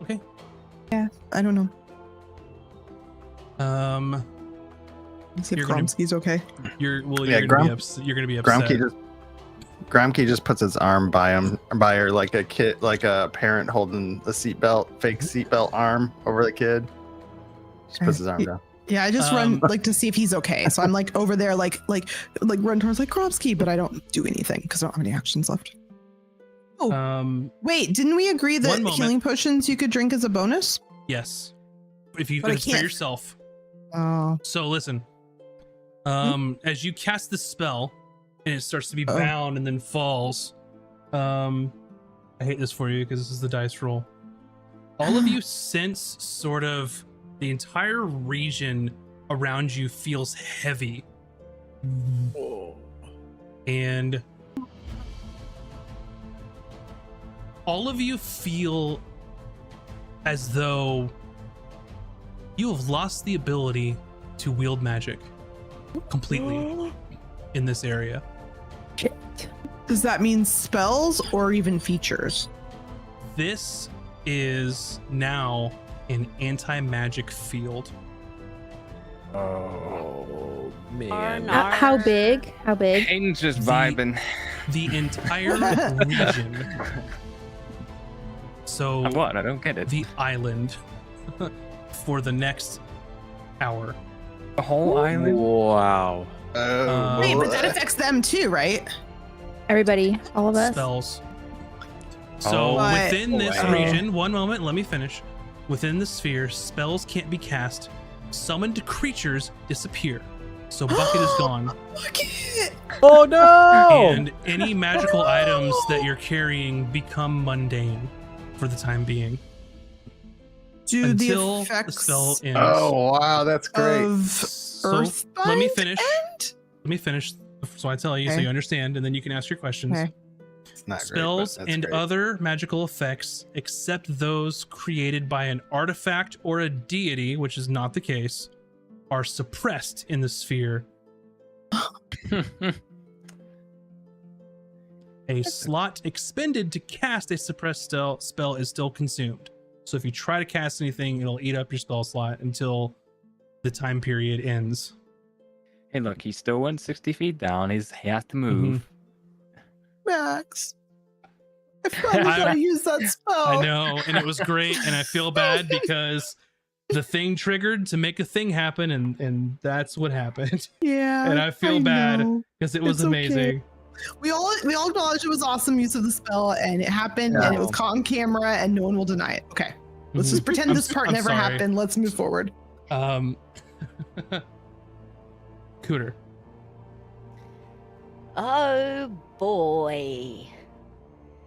Okay. Yeah, I don't know. Let's see if You're gonna- Gromsky's okay. You're Yeah, gonna be upset. You're gonna be upset. Gromke just puts his arm by her like a kid, like a parent holding the seatbelt, fake seatbelt arm over the kid. Just puts his arm down. Yeah, I just run Um, like to see if he's okay. So I'm like over there, like run towards like Gromsky, but I don't do anything because I don't have any actions left. Wait, didn't we agree One that moment. healing potions you could drink as a bonus? Yes. If you But I if it's for can't- yourself. Oh, So listen. As you cast the spell and it starts to be Oh. bound and then falls. I hate this for you because this is the dice roll. All of you sense sort of the entire region around you feels heavy. And all of you feel as though you have lost the ability to wield magic completely. in this area. Does that mean spells or even features? This is now an anti-magic field. Oh man. no. How big? How big? Hayden's just The- vibing. The entire region. So What? I don't get it. the island for the next hour. The whole island? Wow. Oh, Wait, but that boy. affects them too, right? Everybody, all of us. Spells. So Oh, within this boy. region, one moment, let me finish. Within the sphere, spells can't be cast. Summoned creatures disappear. So Bucket is gone. Bucket! Oh no! And any magical items that you're carrying become mundane for the time being. Do until the the effects spell ends. Oh, wow, that's great. of So, Earth let me finish. end? Let me finish so I tell you so Okay. you understand, and then you can ask your questions. Okay. It's not Spells great, but that's and great. other magical effects, except those created by an artifact or a deity, which is not the case, are suppressed in the sphere. A slot expended to cast a suppressed spell is still consumed. So if you try to cast anything, it'll eat up your spell slot until the time period ends. Hey, look, he still went 60 feet down. He has to move. Max. I finally got to use that spell. I know, and it was great, and I feel bad because the thing triggered to make a thing happen, and that's what happened. Yeah. And I feel bad know. because it was It's okay. amazing. We all acknowledge it was awesome use of the spell, and it happened, and it was caught on camera, and no one will deny it. Okay, let's just pretend I'm this s- part I'm never sorry. happened. Let's move forward. Cooter. Oh boy.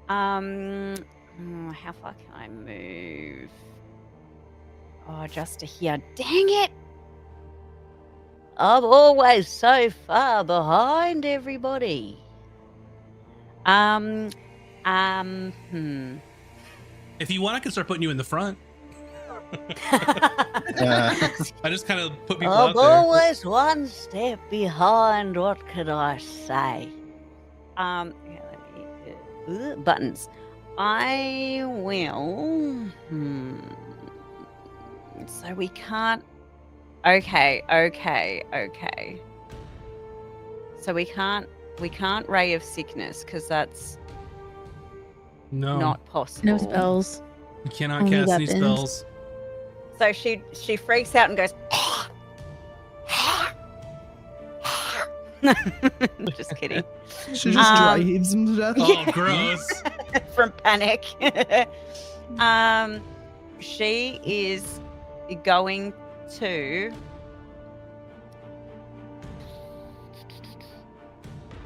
How far can I move? Oh, just to here. Dang it! I'm always so far behind everybody. Hmm. If you want, I can start putting you in the front. I just kind of put people I'm out there. always one step behind. What can I say? Yeah, let me, buttons. I will. So we can't. Okay. So we can't ray of sickness because that's No, not possible. No spells. you cannot Only cast any weapons. spells. So she freaks out and goes. Just kidding. She just dry Um, heaves him to death. Oh, gross. From panic. She is going to,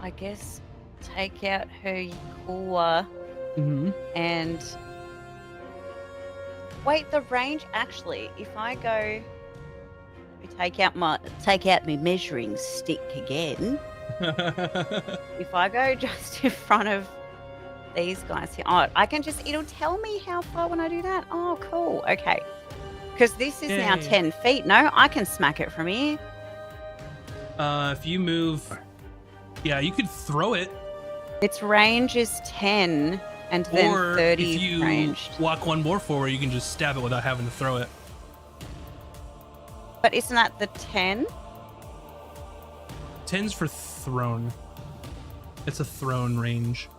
I guess, take out her core and wait. The range actually, if I go, take out my measuring stick again. If I go just in front of these guys here, oh, I can just, it'll tell me how far when I do that. Oh, cool. Okay. Because this is now Yay. 10 feet. No, I can smack it from here. If you move, yeah, you could throw it, Its range is 10 and then or 30 if you ranged. walk one more forward, you can just stab it without having to throw it. But isn't that the 10? 10's for thrown. It's a thrown range.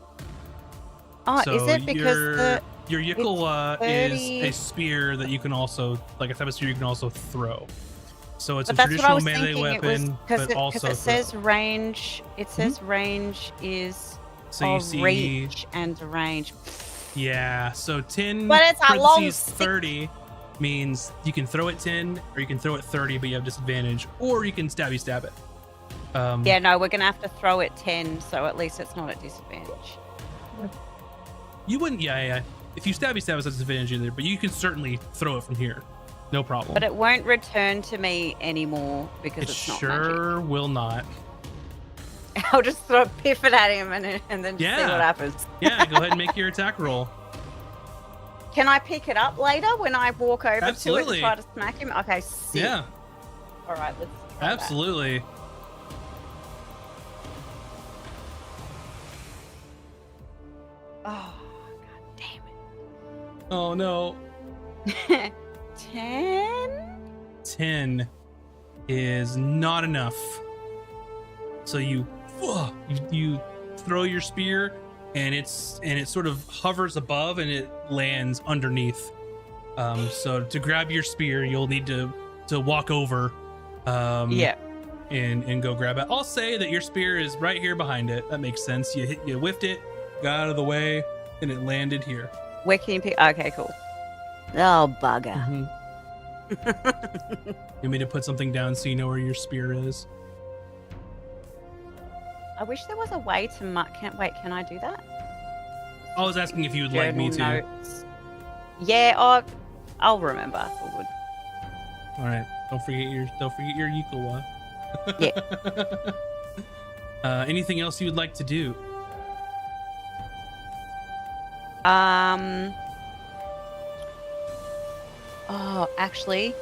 Oh, So is it? Because your Yikula is 30 a spear that you can also, like a type of spear you can also throw. So it's but a that's what I traditional was melee thinking. It was weapon, because but also it says throw. range. It says range is So you of see, reach and range. yeah. So 10 But it's a long parentheses stick. 30 means you can throw it 10, or you can throw it 30, but you have disadvantage, or you can stab it. Yeah, no, we're gonna have to throw it 10, so at least it's not at disadvantage. You wouldn't, yeah. If you stab it's at disadvantage either, but you can certainly throw it from here, no problem. But it won't return to me anymore because It it's not sure will not. magic. I'll just throw a pivot at him and then see Yeah. what happens. Yeah, go ahead and make your attack roll. Can I pick it up later when I walk over Absolutely. to it and try to smack him? Okay, sick. Yeah, All right, let's try that. absolutely. Oh, god damn Oh no. it. 10? 10 is not enough. So you throw your spear, and it sort of hovers above and it lands underneath. So to grab your spear, you'll need to walk over. Yeah. And go grab it. I'll say that your spear is right here behind it. That makes sense. You whiffed it, got out of the way, and it landed here. Where can you pick? Okay, cool. Oh, bugger. You want me to put something down so you know where your spear is? I wish there was a way to mark. Can I do that? I was asking if you would like me to. Notes. Yeah, I'll remember. All good. All right. Don't forget your Yukawa. Yeah. Anything else you would like to do? Oh, actually.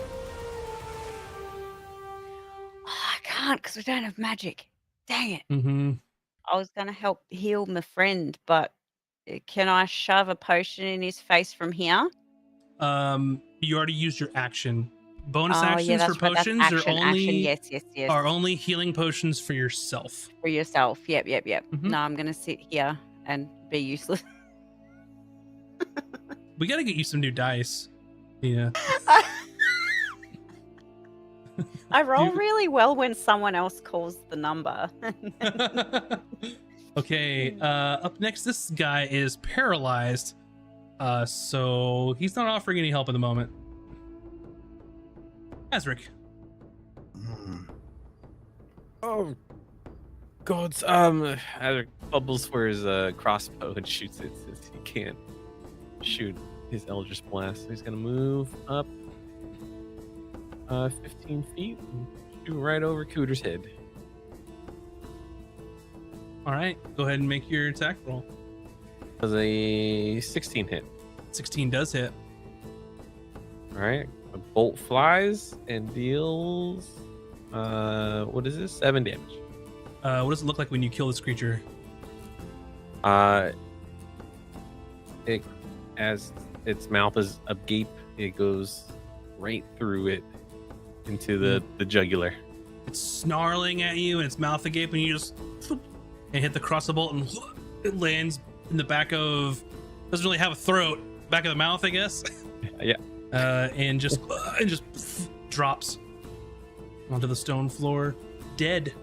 Oh, I can't because we don't have magic. Dang it. Mm-hmm. I was going to help heal my friend, but can I shove a potion in his face from here? You already used your action. Bonus Oh, yeah, actions that's for right. That's potions action. are only Yes. are only healing potions for yourself. For yourself. Yep. Mhm. No, I'm going to sit here and be useless. We got to get you some new dice. Yeah. I roll really well when someone else calls the number. Okay, up next, this guy is paralyzed, so he's not offering any help at the moment. Azric. Oh, gods. Azric bubbles for his crossbow and shoots it since he can't shoot his Eldritch Blast. So he's gonna move up 15 feet and shoot right over Cooter's head. All right, go ahead and make your attack roll. Does a 16 hit. 16 does hit. All right. A bolt flies and deals. What is this? 7 damage. What does it look like when you kill this creature? It, as its mouth is agape, it goes right through it into the jugular. It's snarling at you and its mouth agape, and you just and hit the crossbow bolt, and it lands in the back of. Doesn't really have a throat. Back of the mouth, I guess. Yeah. And just drops onto the stone floor, dead.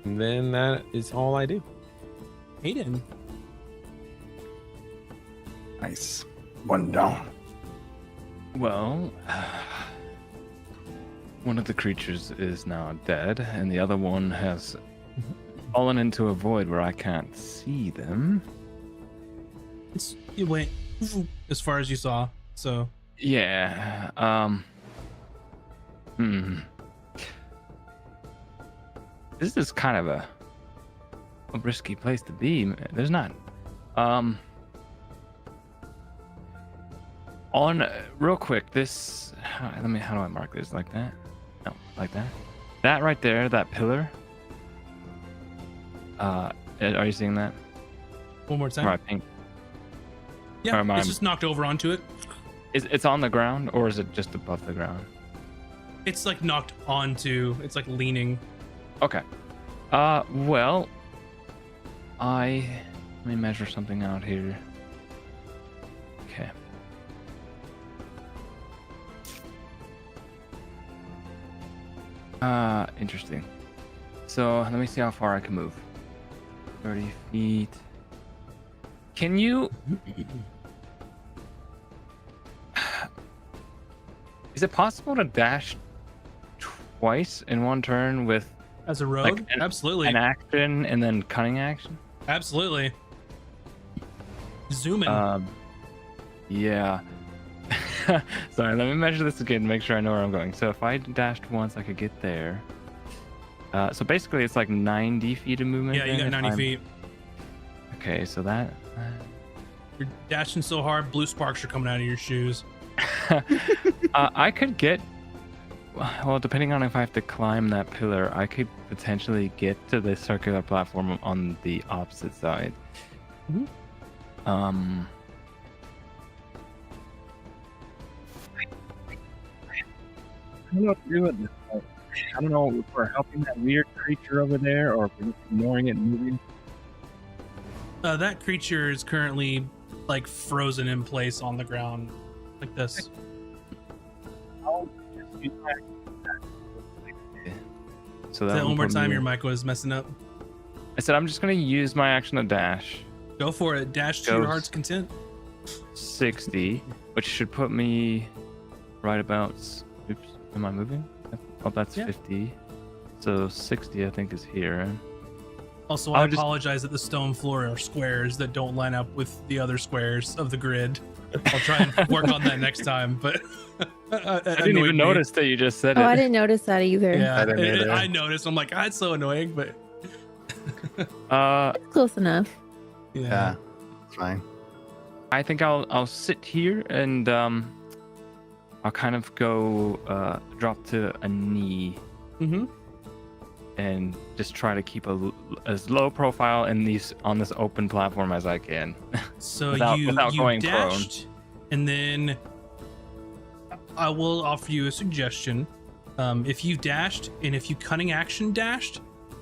And then that is all I do. Aiden. Nice. One down. Well, one of the creatures is now dead, and the other one has fallen into a void where I can't see them. It went as far as you saw, so. Yeah. This is kind of a risky place to be. There's not. On real quick, this. How do I mark this? Like that? No, like that. That right there, that pillar. Are you seeing that? One more time. Right, pink. Yeah, it's just knocked over onto it. It's on the ground, or is it just above the ground? It's like knocked onto. It's like leaning. Okay. Well, let me measure something out here. Okay. Interesting. So let me see how far I can move. 30 feet. Can you? Is it possible to dash twice in one turn with As a rogue? like Absolutely. an action and then cunning action? Absolutely. Zooming. Yeah. Sorry, let me measure this again to make sure I know where I'm going. So if I dashed once, I could get there. So basically, it's like 90 feet of movement. Yeah, you got 90 feet. Okay, so that. You're dashing so hard, blue sparks are coming out of your shoes. I could get Well, depending on if I have to climb that pillar, I could potentially get to the circular platform on the opposite side. Mhm. Um. I don't know what to do with this. I don't know if we're helping that weird creature over there or if we're just ignoring it and moving. That creature is currently like frozen in place on the ground, like this. I'll just use my- So Say that would one more put time. me- Your mic was messing up. I said I'm just gonna use my action to dash Go for it. Dash to your Goes. heart's content. 60, which should put me right about. Oops, am I moving? Oh, that's Yeah. 50. So 60, I think, is here. Also, I I'll just- apologize that the stone floor are squares that don't line up with the other squares of the grid. I'll try and work on that next time, but I didn't even notice that you just said Oh, it. I didn't notice that either. Yeah, I didn't either. I noticed. I'm like, ah, it's so annoying, but It's close enough. Yeah, it's fine. I think I'll sit here and I'll kind of go drop to a knee Mm-hmm. and just try to keep as low profile on this open platform as I can. So Without you going prone. dashed, and then I will offer you a suggestion. If you dashed, and if you cunning action dashed,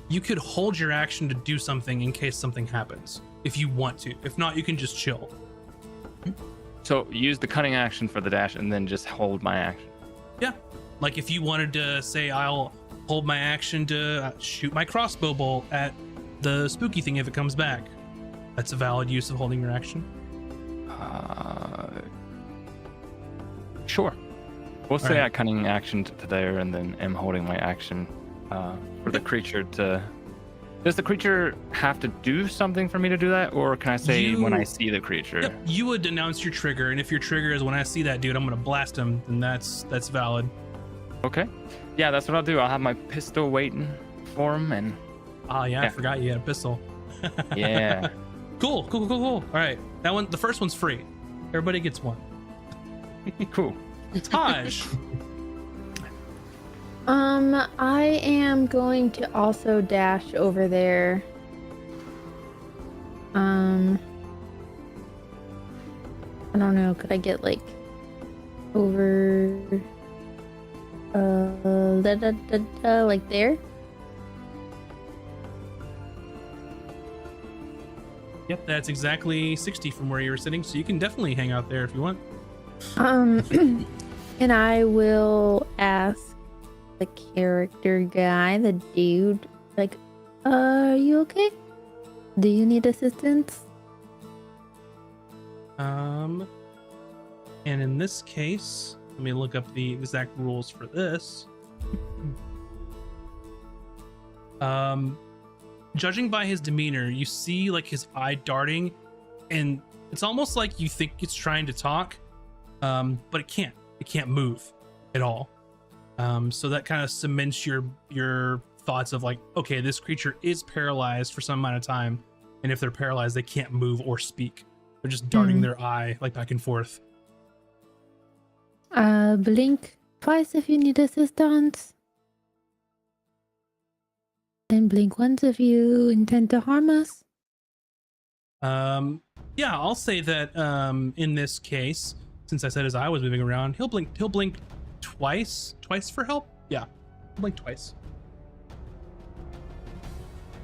you could hold your action to do something in case something happens, if you want to. If not, you can just chill. So use the cunning action for the dash and then just hold my action. Yeah, like if you wanted to say, I'll hold my action to shoot my crossbow bolt at the spooky thing if it comes back. That's a valid use of holding your action. Sure. We'll say Alright. I cunning action to there and then am holding my action for the creature to. Does the creature have to do something for me to do that, or can I say when I see the creature? Yep, you would announce your trigger, and if your trigger is when I see that dude, I'm gonna blast him, then that's valid. Okay. Yeah, that's what I'll do. I'll have my pistol waiting for him, and Ah, yeah, I Yeah. forgot you had a pistol. yeah. Cool. All right, that one, the first one's free. Everybody gets one. Cool. Taj. I am going to also dash over there. I don't know, could I get like over like there? Yep, that's exactly 60 from where you were sitting, so you can definitely hang out there if you want. And I will ask the character guy, the dude, like, are you okay? Do you need assistance? And in this case, let me look up the exact rules for this. Judging by his demeanor, you see like his eye darting, and it's almost like you think it's trying to talk, but it can't move at all. So that kind of cements your thoughts of like, okay, this creature is paralyzed for some amount of time, and if they're paralyzed, they can't move or speak. They're just darting their eye like back and forth. Blink twice if you need assistance. And blink once if you intend to harm us. Yeah, I'll say that in this case, since I said his eye was moving around, he'll blink twice for help. Yeah, he'll blink twice.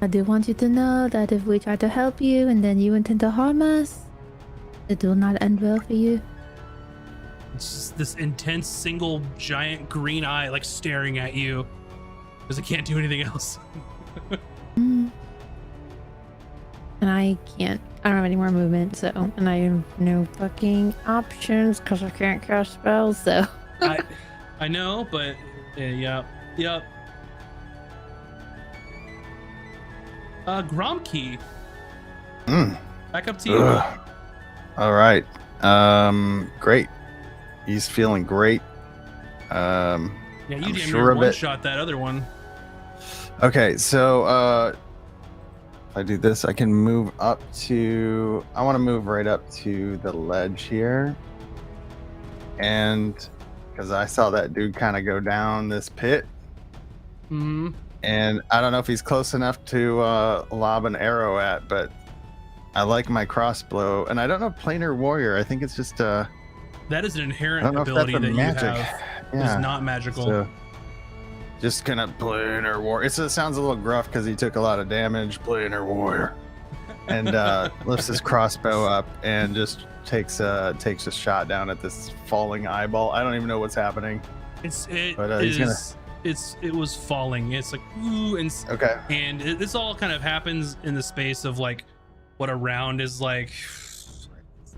I do want you to know that if we try to help you and then you intend to harm us, it will not end well for you. It's just this intense single giant green eye like staring at you because it can't do anything else. And I don't have any more movement, so, and I have no fucking options because I can't cast spells, so. I know, but yep. Gromkey, back up to you. Ugh. All right. Great. He's feeling great. Yeah, you I'm damn sure near of one it. shot that other one. Okay, so if I do this, I can move up to. I want to move right up to the ledge here, and because I saw that dude kind of go down this pit, Hmm. and I don't know if he's close enough to lob an arrow at, but I like my crossbow, and I don't know planar warrior. I think it's just That is an I inherent don't know if ability that's a that magic. you have. Yeah. It's not magical. So, just kind of planar warrior. It sounds a little gruff because he took a lot of damage. Planar warrior, and lifts his crossbow up and just takes a shot down at this falling eyeball. I don't even know what's happening. It was falling. It's like ooh, Okay. and this all kind of happens in the space of like what a round is like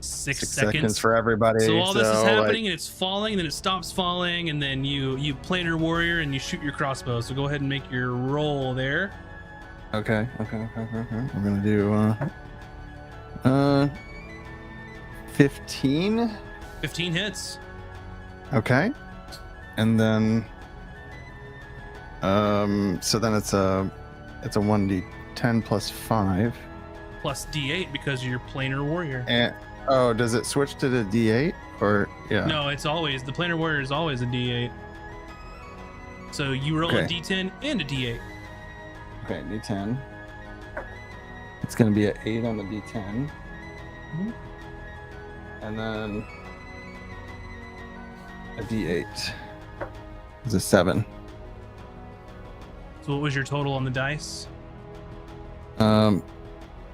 6 seconds. For everybody. So all this is happening, like, and it's falling, and then it stops falling, and then you planar warrior and you shoot your crossbow. So go ahead and make your roll there. okay. We're gonna do 15. 15 hits. Okay. And then so then it's a 1d10 plus 5. Plus D8 because you're planar warrior. And oh, does it switch to the d8 or yeah? No, it's always the planar warrior is always a D8. So you roll a Okay. D10 and a D8. Okay, d10. It's gonna be an 8 on the d10. Mhm. And then a d8 is a 7. So what was your total on the dice?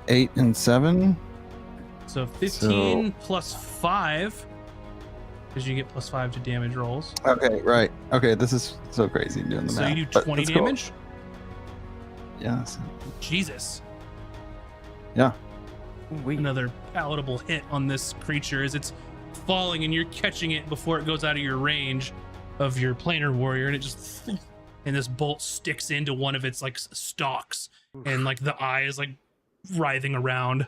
8 and 7. So 15 plus 5, because you get plus 5 to damage rolls. Okay, right. Okay, this is so crazy doing the So math. you do but 20 that's cool. damage? Yeah. So, Jesus. yeah. Another palatable hit on this creature as it's falling and you're catching it before it goes out of your range of your planar warrior, and it just and this bolt sticks into one of its like stalks, and like the eye is like writhing around.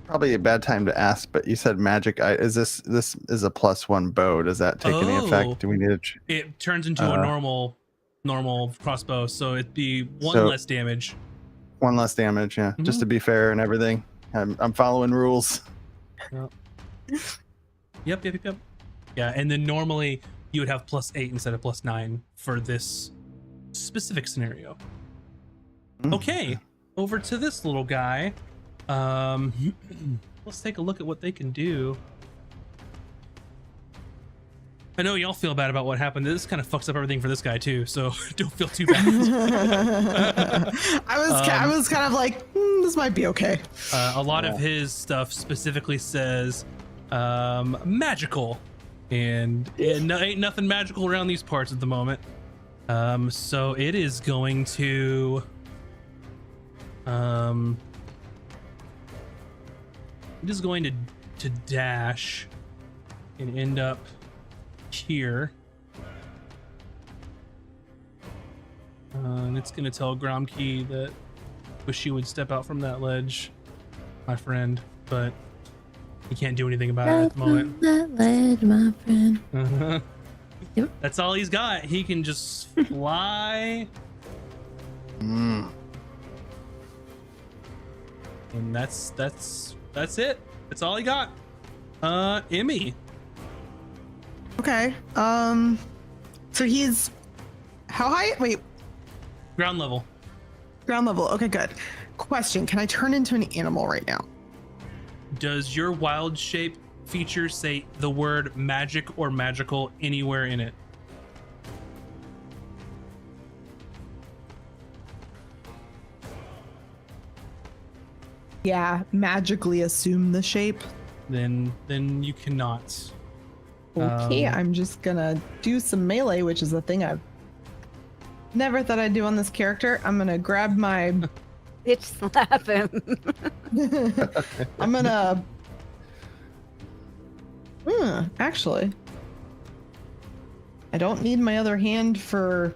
Probably a bad time to ask, but you said magic. Is this is a +1 bow? Does that take any Oh. effect? Do we need to? It turns into a normal crossbow, so it'd be one So- less damage. One less damage, yeah. Mm-hmm. Just to be fair and everything. I'm following rules. Yep. Yeah, and then normally you would have +8 instead of +9 for this specific scenario. Mm. Okay, over to this little guy. Let's take a look at what they can do. I know y'all feel bad about what happened. This kind of fucks up everything for this guy too, so don't feel too bad. I was kind of like, this might be okay. A lot of his stuff specifically says magical, and ain't nothing magical around these parts at the moment. So it is going to dash and end up here. And it's going to tell Gromkey that wish you would step out from that ledge, my friend, but he can't do anything about it at the moment. That ledge, my friend. Uh-huh. Yep. That's all he's got. He can just fly, Mm. and that's it. That's all he got. Emmy. Okay. So he's how high? Wait, Ground level. ground level. Okay, good. Question: can I turn into an animal right now? Does your wild shape feature say the word magic or magical anywhere in it? Yeah, magically assume the shape. Then you cannot. Okay, I'm just gonna do some melee, which is a thing I've never thought I'd do on this character. I'm gonna grab my. Bitch slap him. I'm gonna. Actually, I don't need my other hand for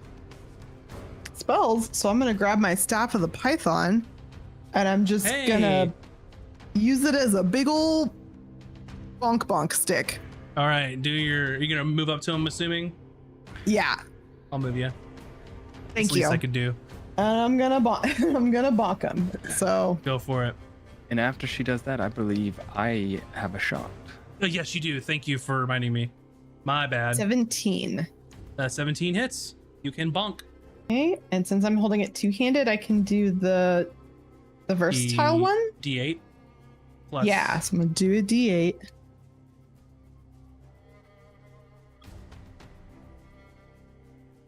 spells, so I'm gonna grab my staff of the Python, and I'm just Hey. gonna use it as a big ol' bonk stick. All right, you're gonna move up to him, assuming? Yeah, I'll move you. thank That's the least you. I could do. And I'm gonna bonk him. So Go for it. And after she does that, I believe I have a shot. Yes, you do. Thank you for reminding me. My bad. 17. 17 hits. You can bonk. Okay, and since I'm holding it two-handed, I can do the versatile one. D8. Plus. Yeah, so I'm gonna do a D8.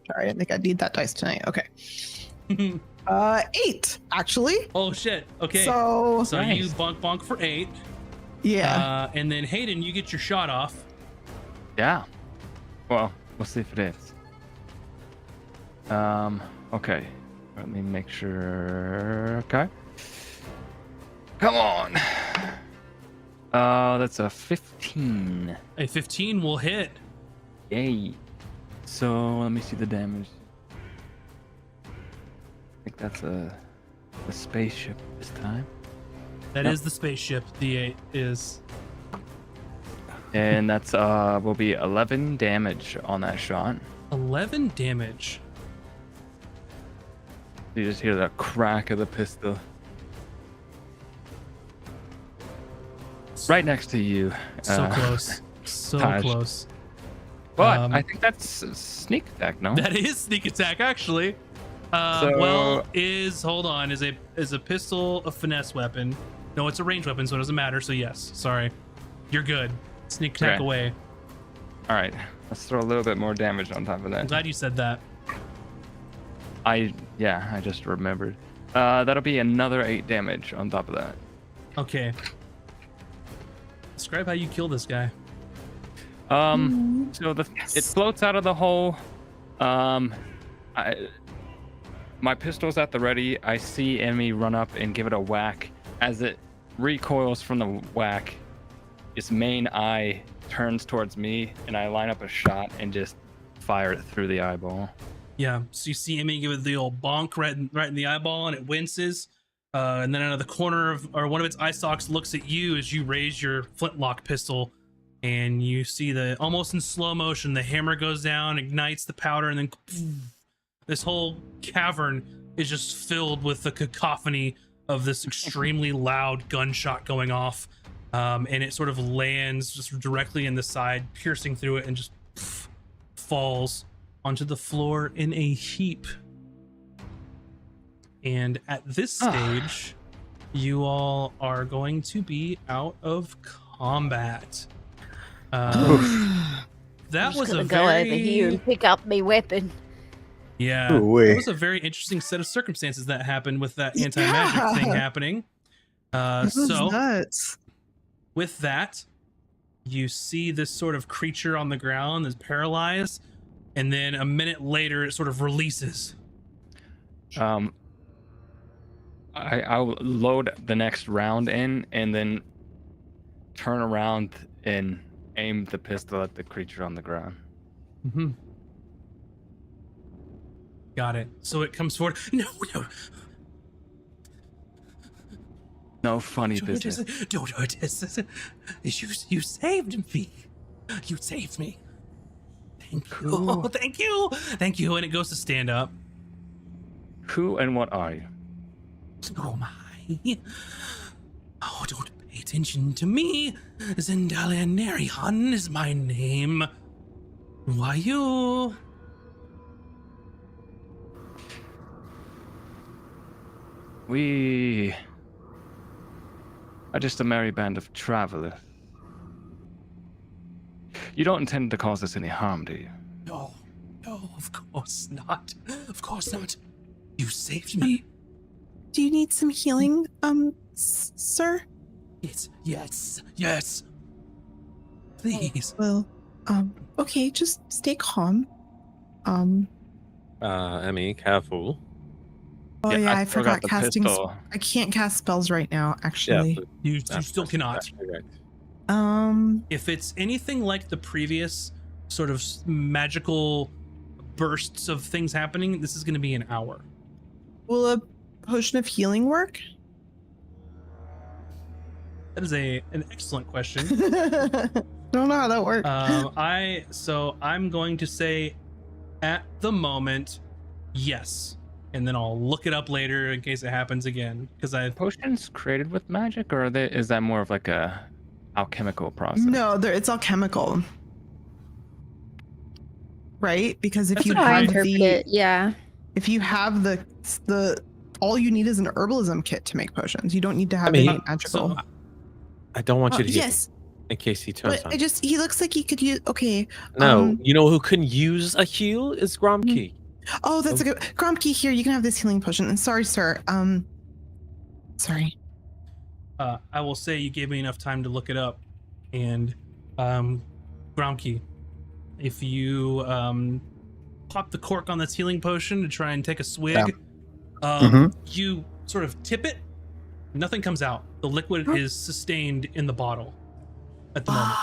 Sorry, I didn't think I'd need that dice tonight. Okay. 8 actually. Oh shit. Okay. So So Nice. you bonk for 8. yeah. And then Hayden, you get your shot off. Yeah. Well, we'll see if it is. Okay. Let me make sure. Okay. Come on. That's a 15. A 15 will hit. Yay. So let me see the damage. I think that's a spaceship this time. That Yep. is the spaceship. D8 is. And that's will be 11 damage on that shot. 11 damage. You just hear the crack of the pistol. Right next to you. So close. So Taj. close. But I think that's a sneak attack, no? That is sneak attack, actually. So- Well, hold on, is a pistol a finesse weapon? No, it's a ranged weapon, so it doesn't matter. So yes, sorry, you're good. Sneak attack Okay. away. All right. Let's throw a little bit more damage on top of I'm that. glad you said that. I just remembered. That'll be another 8 damage on top of that. Okay. Describe how you kill this guy. So it floats out of the hole. My pistol's at the ready. I see enemy run up and give it a whack. As it recoils from the whack, its main eye turns towards me, and I line up a shot and just fire it through the eyeball. Yeah. So you see Emmy give it the old bonk right in the eyeball, and it winces. And then out of the corner of one of its eye stalks looks at you as you raise your flintlock pistol, and you see almost in slow motion the hammer goes down, ignites the powder, and then this whole cavern is just filled with the cacophony of this extremely loud gunshot going off. And it sort of lands just directly in the side, piercing through it, and just falls onto the floor in a heap. And at this stage, you all are going to be out of combat. That I'm was just a gonna go over here very and pick up my weapon. yeah. Ooh-wee. That was a very interesting set of circumstances that happened with that anti-magic Yeah. thing happening. This was So nuts. with that, you see this sort of creature on the ground is paralyzed, and then a minute later it sort of releases. I'll load the next round in and then turn around and aim the pistol at the creature on the ground. Mm-hmm. Got it. So it comes forward. No. No funny Don't hurt business. us. Don't hurt us. You saved me. You saved me. Thank you. Cool. Thank you. Thank you. And it goes to stand up. Who and what are you? Oh my. Oh, don't pay attention to me. Zendalia Nerihan is my name. Who are you? We are just a merry band of travelers. You don't intend to cause us any harm, do you? No, of course not. Of course not. You saved me. Do you need some healing, sir? Yes. Please. Well, okay, just stay calm. Emmy, careful. Oh yeah, I still got forgot the casting. pistol. I can't cast spells right now, Yeah, actually. please. You That's still cannot. correct. If it's anything like the previous sort of magical bursts of things happening, this is going to be an hour. Will a potion of healing work? That is an excellent question. Don't know how that works. I'm going to say at the moment, yes. And then I'll look it up later in case it happens again. Because Potions created with magic, or is that more of like a alchemical process. No, it's all chemical. Right? Because if That's you a How I have great- interpret, yeah. if you have the all you need is an herbalism kit to make potions. You don't need to have mean, any magical. so- I don't want you to hear Yes, him in case he turns but on. he looks like he could use. Okay. No, you know who can use a heal is Gromkey. Oh, that's a good. Gromkey, here you can have this healing potion. And sorry, sir. Sorry. I will say you gave me enough time to look it up, and Gromkey, if you pop the cork on this healing potion to try and take a swig, you sort of tip it, nothing comes out. The liquid is sustained in the bottle at the moment.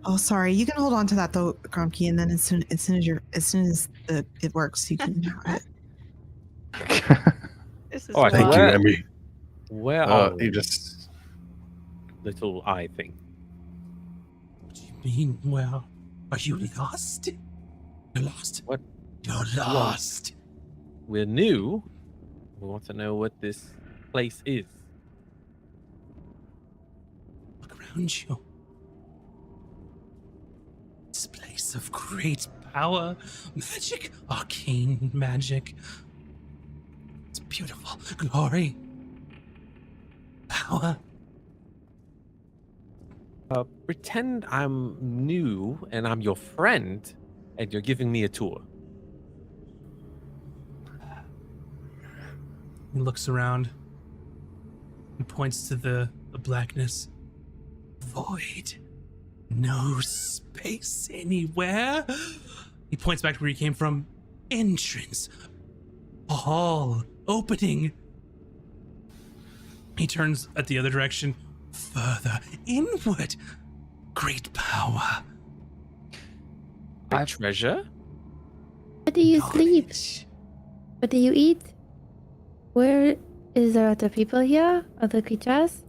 Oh, sorry. You can hold on to that though, Gromkey, and then as soon as it works, you can have it. This is Oh, I Thank wild. you, Where- Emmy. Where are He we, just little eye thing? What do you mean? Well, are you lost? You're lost. What? You're lost. We're new. We want to know what this place is. Look around you. This place of great power, magic, arcane magic. It's beautiful. Glory. Power. Pretend I'm new and I'm your friend, and you're giving me a tour. He looks around and points to the blackness. Void. No space anywhere. He points back to where he came from. Entrance. Hall. Opening. He turns at the other direction. Further inward. Great power. Big treasure? Where do you sleep? Knowledge. What do you eat? Where is there other people here? Other creatures?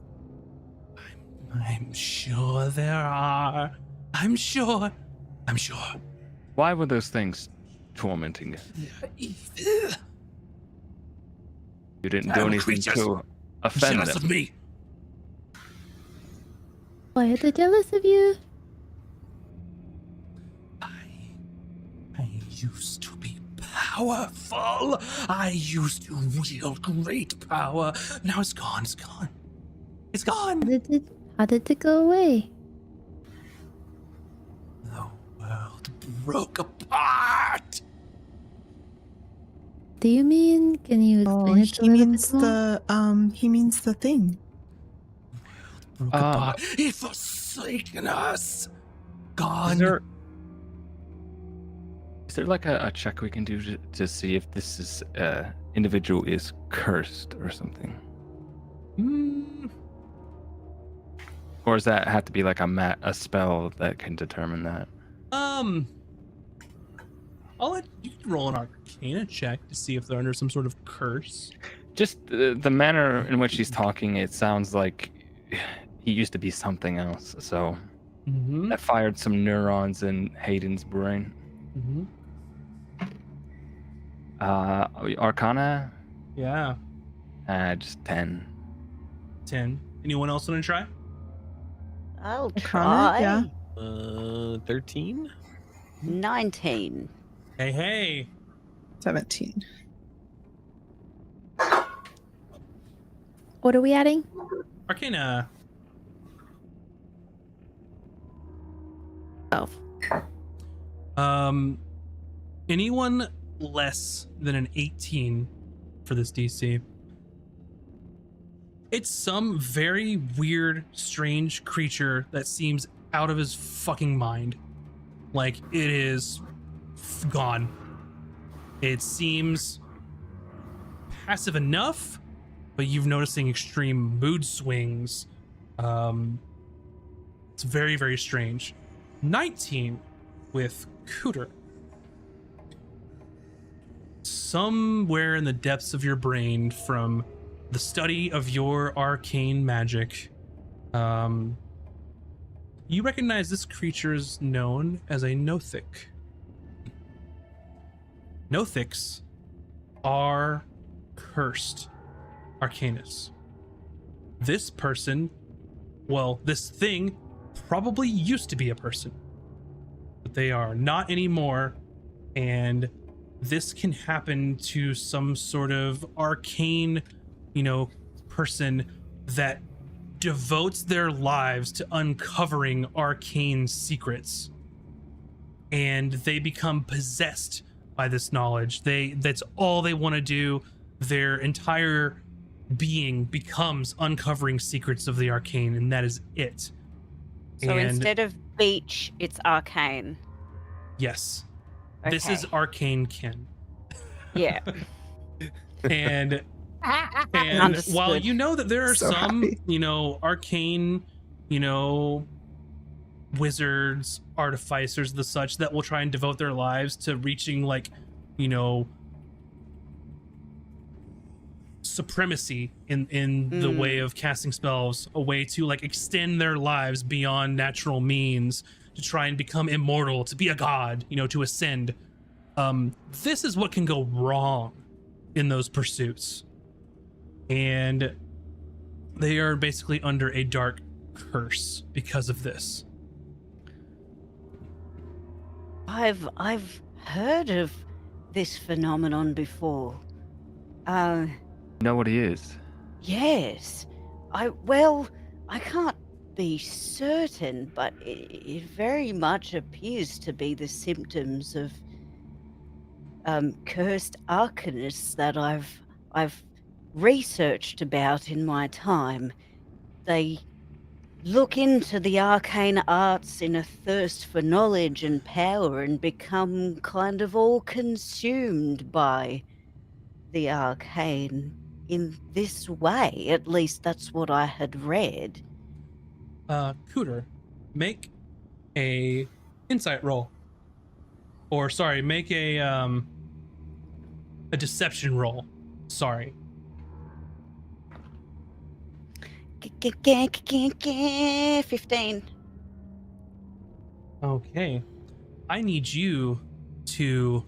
I'm sure there are. I'm sure. Why were those things tormenting you? They're evil. You didn't do Terrible anything creatures. to offend Jealous them. of me. Why are they jealous of you? I used to be powerful. I used to wield great power. Now it's gone. It's gone. It's gone. How did it go away? The world broke apart. Do you mean? Can you Oh, explain it a he little means bit more? he means the thing. Broke apart. He forsaken us. Gone. Is there like a check we can do to see if this is individual is cursed or something? Hmm. Or does that have to be like a spell that can determine that? I'll let you roll an Arcana check to see if they're under some sort of curse. Just the manner in which he's talking, it sounds like he used to be something else. So Mm-hmm. that fired some neurons in Hayden's brain. Mm-hmm. Arcana, Yeah. just 10. 10. Anyone else want to try? I'll Arcana, try. yeah. 13? 19. Hey. 17. What are we adding? Arcana. 12. Anyone less than an 18 for this DC? It's some very weird, strange creature that seems out of his fucking mind. Like, it is gone. It seems passive enough, but you've noticing extreme mood swings. It's very, very strange. 19 with Cooter. Somewhere in the depths of your brain from the study of your arcane magic, you recognize this creature is known as a Nothic. Nothics are cursed arcanists. This person well, this thing probably used to be a person, but they are not anymore. And this can happen to some sort of arcane, person that devotes their lives to uncovering arcane secrets. And they become possessed by this knowledge. That's all they want to do. Their entire being becomes uncovering secrets of the arcane, and that is it. So And instead of beach, it's arcane. yes, this is Okay. arcane kin. Yeah. And Understood. while you know that there are So some, happy. arcane, wizards, artificers, the such that will try and devote their lives to reaching supremacy in the way of casting spells, a way to extend their lives beyond natural means to try and become immortal, to be a god, to ascend. This is what can go wrong in those pursuits. And they are basically under a dark curse because of this. I've heard of this phenomenon before. You know what he is? Yes. I can't be certain, but it very much appears to be the symptoms of cursed arcanists that I've researched about in my time. They look into the arcane arts in a thirst for knowledge and power and become kind of all consumed by the arcane in this way. At least that's what I had read. Cooter, make a insight roll. Or sorry, make a deception roll. Sorry. 15. Okay. I need you to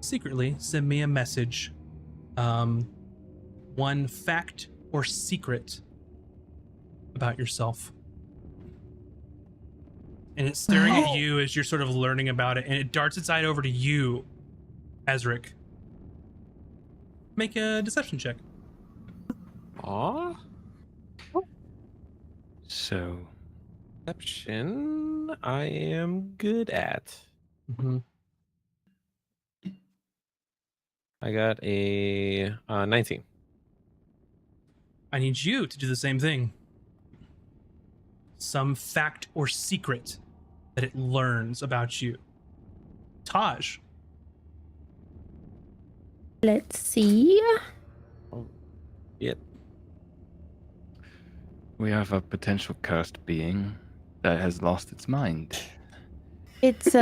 secretly send me a message. One fact or secret about yourself. And it's staring at you as you're sort of learning about it, and it darts its eye over to you, Ezric. Make a deception check. Aw. So, Deception, I am good at. Mm-hmm. I got a 19. I need you to do the same thing. Some fact or secret that it learns about you. Taj. Let's see. Yep. we have a potential cursed being that has lost its mind. It's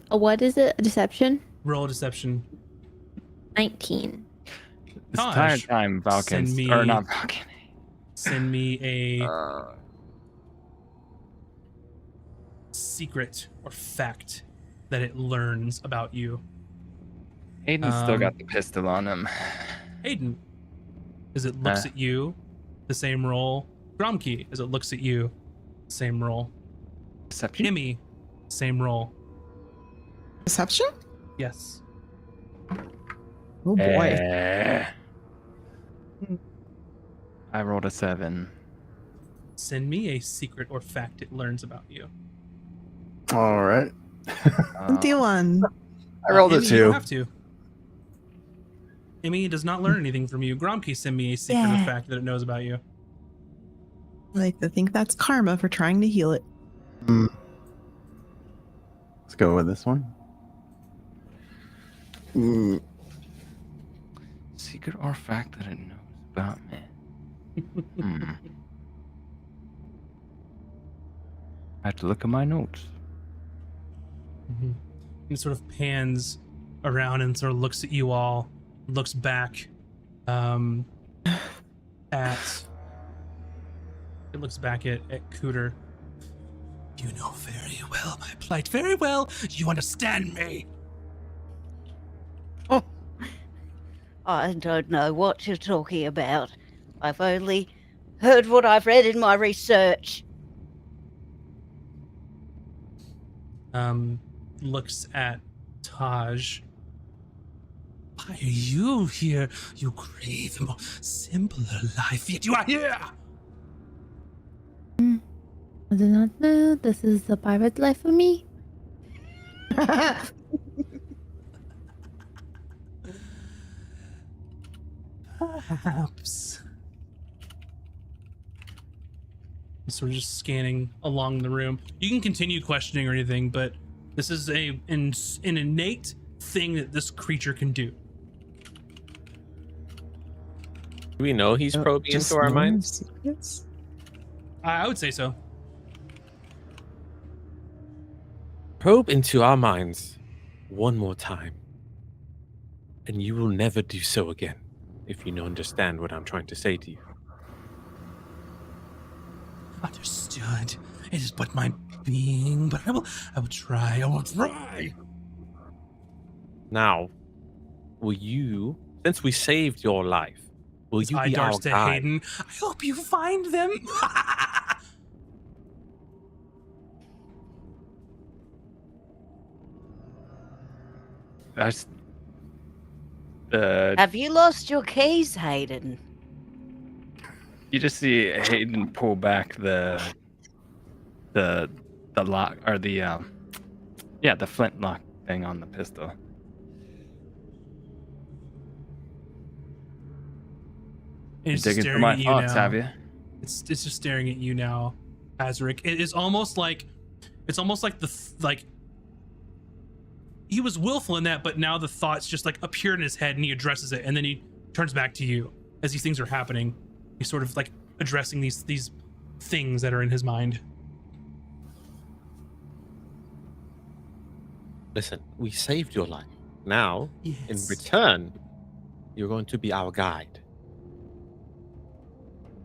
what is it? A deception? Roll deception. 19. This Taj, entire time, Valkins, send me- or not Valkyn. Send me a Uh, secret or fact that it learns about you. Aiden's still got the pistol on him. Aiden, as it looks at you, the same roll. Gromkey, as it looks at you, same roll. Deception? Kimmy, same roll. Deception? Yes. Oh boy. I rolled a 7. Send me a secret or fact it learns about you. All right. Empty one. I rolled a Emmy, You 2. don't have to. Emmy does not learn anything from you. Gromkey, send me a secret or Yeah. fact that it knows about you. I like to think that's karma for trying to heal it. Let's go with this one. Secret or fact that it knows about me. I have to look at my notes. And it sort of pans around and sort of looks at you all, looks back it looks back at Cooter. You know very well my plight. Very well. You understand me. I don't know what you're talking about. I've only heard what I've read in my research. Looks at Taj. Why are you here? You crave a more simpler life, yet you are here! I do not know. This is a pirate life for me. Perhaps. I'm sort of just scanning along the room. You can continue questioning or anything, but this is an innate thing that this creature can do. Do we know he's probing Just into our knowing minds? secrets? I would say so. Probe into our minds one more time, and you will never do so again, if you understand what I'm trying to say to you. Understood. It is but my being, but I will try. I will try. Now, will you, since we saved your life, will you I be our darts to guide? Hayden. I hope you find them. That's Have you lost your keys, Hayden? you just see Hayden pull back the lock or the flintlock thing on the pistol. It's Digging through staring my at you thoughts, now. have you? It's just staring at you now, Azric. It is almost like he was willful in that, but now the thoughts just like appear in his head and he addresses it, and then he turns back to you as these things are happening. He's sort of like addressing these things that are in his mind. Listen, we saved your life. Now, in Yes. return, you're going to be our guide.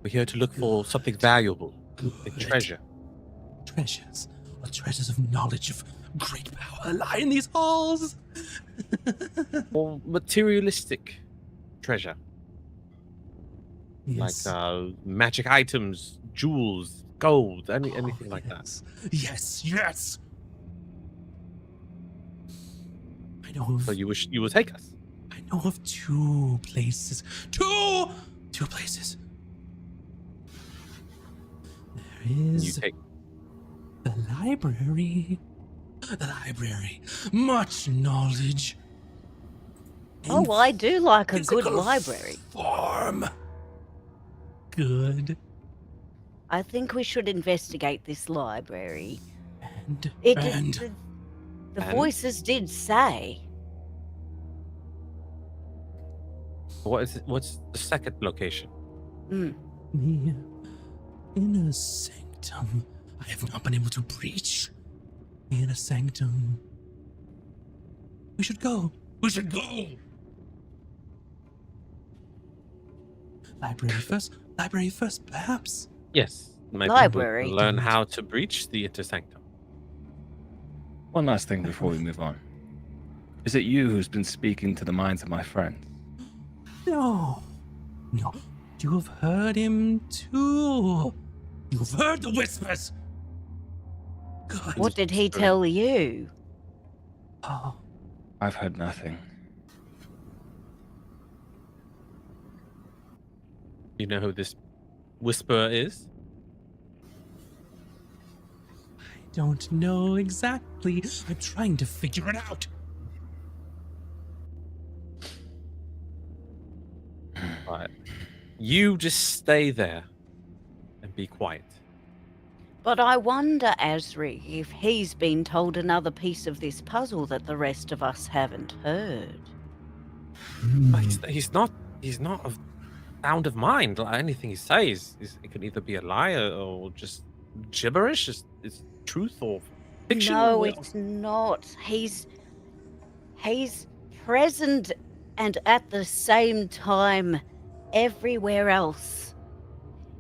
We're here to look for something valuable, a Good. treasure. Treasures. What treasures of knowledge of great power lie in these halls? Or materialistic treasure, Yes. like magic items, jewels, gold, anything like that. Yes, yes. I know of So you will take us. I know of two places. Two places. There You is take. the library. The library. Much knowledge. Oh, I do like a good Physical library. form. Good. I think we should investigate this library. And It and the And? voices did say. What's the second location? Mm. the inner sanctum. I have not been able to breach the inner sanctum. We should go. We should go. Library first, perhaps. Yes. Maybe Library. we'll learn how to breach the intersanctum. One last thing before we move on. Is it you who's been speaking to the minds of my friends? No. You have heard him too. You've heard the whispers. Good. What did he tell you? Oh, I've heard nothing. You know who this whisperer is? I don't know exactly. I'm trying to figure it out. Right. You just stay there and be quiet. But I wonder, Asri, if he's been told another piece of this puzzle that the rest of us haven't heard. But he's not of sound of mind. Like anything he says, it could either be a lie or just gibberish. It's truth or fiction. No, Well, it's not. He's present and at the same time everywhere else.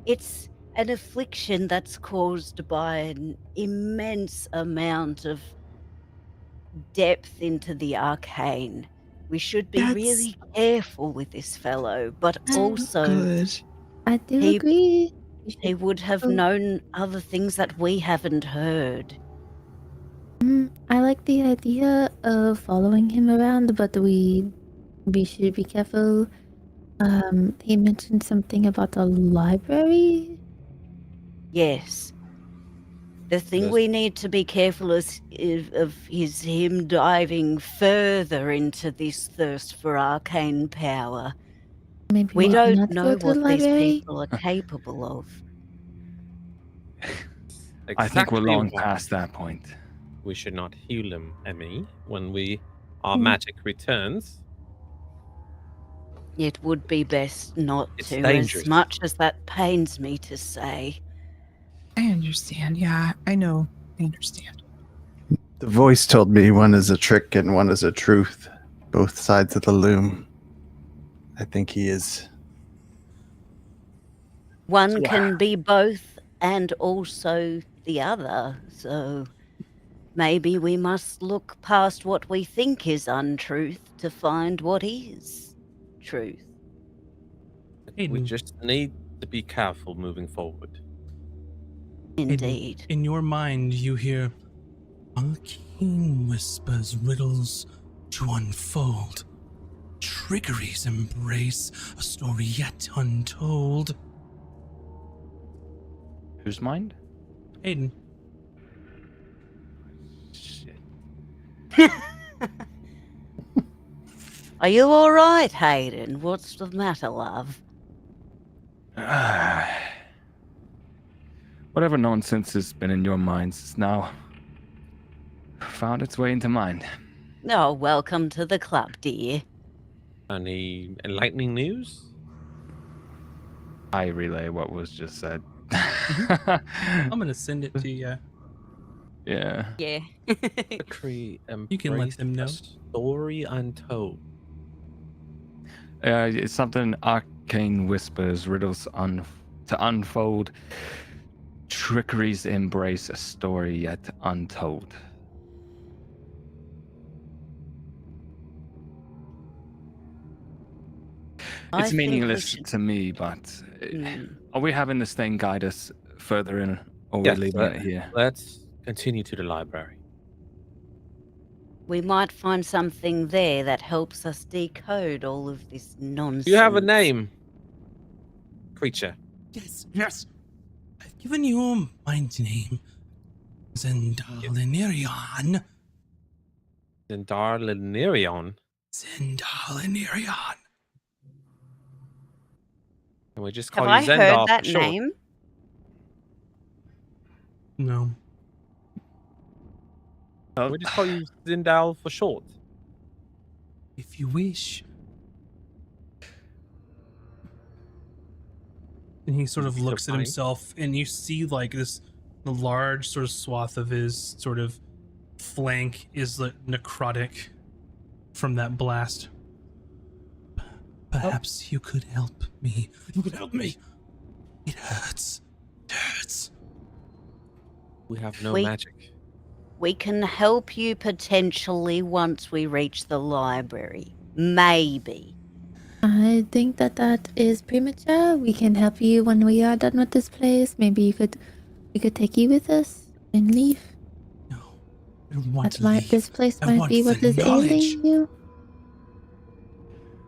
It's an affliction that's caused by an immense amount of depth into the arcane. We should be That's- really careful with this fellow, but also Good. I do He- agree. We should He would have Oh. known other things that we haven't heard. I like the idea of following him around, but we should be careful. He mentioned something about the library. Yes. The thing Yes. we need to be careful is him diving further into this thirst for arcane power. Maybe We should don't not go know to the what these library. people are capable of. I think we're Exactly long why past that point. we should not heal him, Emmy, when our Hmm. magic returns. It would be best not It's to, dangerous. as much as that pains me to say. I understand. Yeah, I know. I understand. The voice told me one is a trick and one is a truth. Both sides of the loom. I think he is. One Yeah. can be both and also the other, so maybe we must look past what we think is untruth to find what is truth. We Aiden. just need to be careful moving forward. Indeed. In your mind, you hear arcane whispers, riddles to unfold. Trickeries embrace a story yet untold. Whose mind? Aiden, Shit. Are you all right, Hayden? What's the matter, love? Whatever nonsense has been in your minds has now found its way into mine. Oh, welcome to the club, dear. Any enlightening news? I relay what was just said. I'm gonna send it to you. Yeah. Yeah. Trickery You can let embrace them know. a story untold. It's something arcane whispers, riddles to unfold. Trickeries embrace a story yet untold. I It's think we meaningless should- to me, but Mm. are we having this thing guide us further in, or are we Yes, leaving it here? Let's continue to the library. We might find something there that helps us decode all of this nonsense. Do you have a name, creature? Yes, yes. I've given you my name. Zendalinerion. Zendalinerion. Zendalinerion. Can we just call Have you I Zendar heard that for short? name? No. Can we just call you Zindal for short? If you wish. And he sort of You're looks at fine. himself, and you see like the large sort of swath of his sort of flank is like necrotic from that blast. Perhaps you could help me. You could help me. It hurts. It hurts. We have no We- magic. We can help you potentially once we reach the library. Maybe. I think that is premature. We can help you when we are done with this place. Maybe we could take you with us and leave. No. I don't want That to might leave. this place I might want be what the is knowledge. ailing you.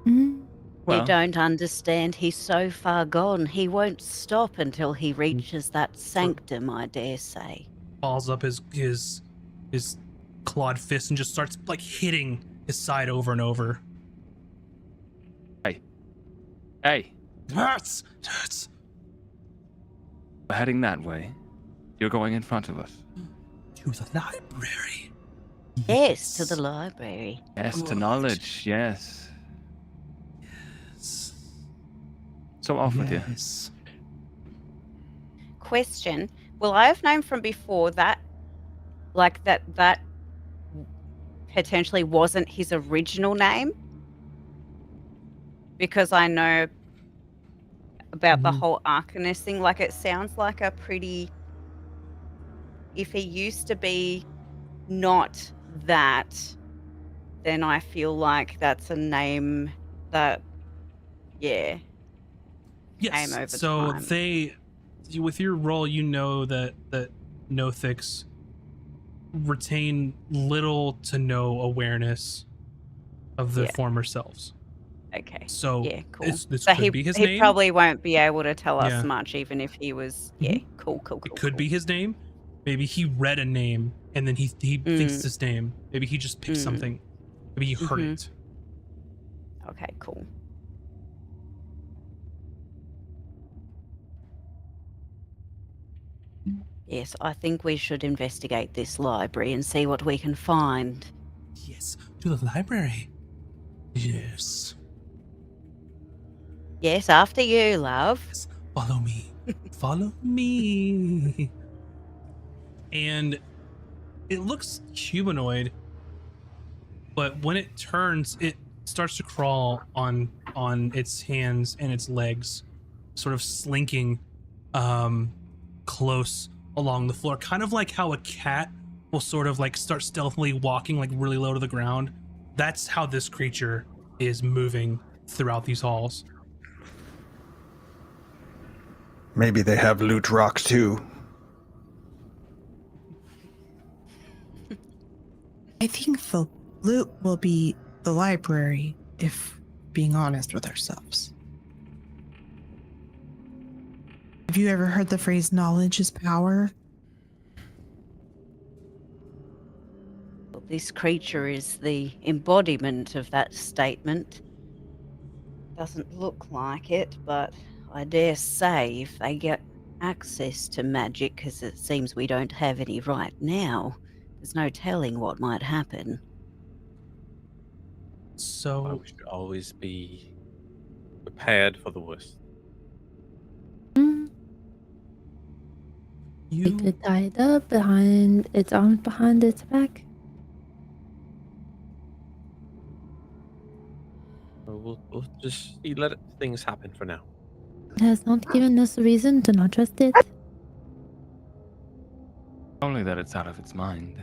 Mm. Well, You don't understand. He's so far gone. He won't stop until he reaches that sanctum, I dare say. Balls up his clawed fist and just starts like hitting his side over and over. hey, It hurts. It hurts. we're heading that way. You're going in front of us. To the library. Yes, to the library. Yes, to Right. knowledge. Yes. Yes. So off with you. Yes. Question. Well, I have known from before that, like, that potentially wasn't his original name. Because I know about the Mhm. whole Arcanist thing. Like, it sounds like a pretty... If he used to be not that, then I feel like that's a name that, yeah. Yes. over So time. they with your role, you know that Nothics retain little to no awareness of their Yeah. former selves. Okay. So Yeah, cool. this So could be his he name. probably won't be able to tell us Yeah. much, even if he was. Mhm. Yeah, cool. It could be his name. Maybe he read a name and then he thinks it's his name. Maybe he just picked something. Maybe you heard it. Okay, cool. Yes, I think we should investigate this library and see what we can find. Yes, to the library. Yes. Yes, after you, love. Yes. Follow me. Follow me. And it looks humanoid, but when it turns, it starts to crawl on its hands and its legs, sort of slinking close along the floor, kind of like how a cat will sort of like start stealthily walking like really low to the ground. That's how this creature is moving throughout these halls. Maybe they have loot rocks too. I think the loot will be the library, if being honest with ourselves. Have you ever heard the phrase knowledge is power? Well, this creature is the embodiment of that statement. Doesn't look like it, but I dare say if they get access to magic, because it seems we don't have any right now, there's no telling what might happen. So We should always be prepared for the worst. We could tie it up behind its arms behind its back. We'll just let things happen for now. It has not given us a reason to not trust it. Only that it's out of its mind.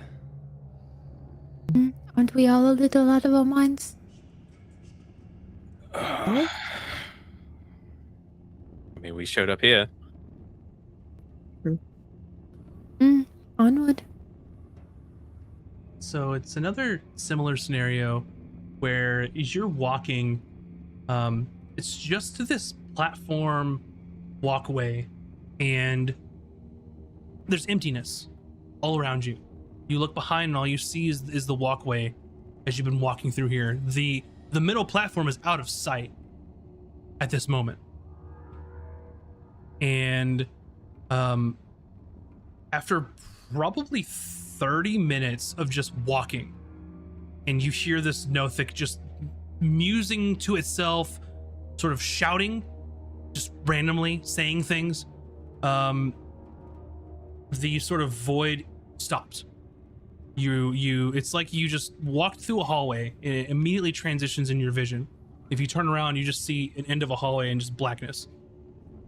Aren't we all a little out of our minds? I mean, we showed up here. Onward. So it's another similar scenario where as you're walking, it's just this platform walkway and there's emptiness all around you. You look behind and all you see is the walkway as you've been walking through here. The middle platform is out of sight at this moment. And after probably 30 minutes of just walking, and you hear this Nothic just musing to itself, sort of shouting, just randomly saying things, the sort of void stops. It's like you just walked through a hallway and it immediately transitions in your vision. If you turn around, you just see an end of a hallway and just blackness.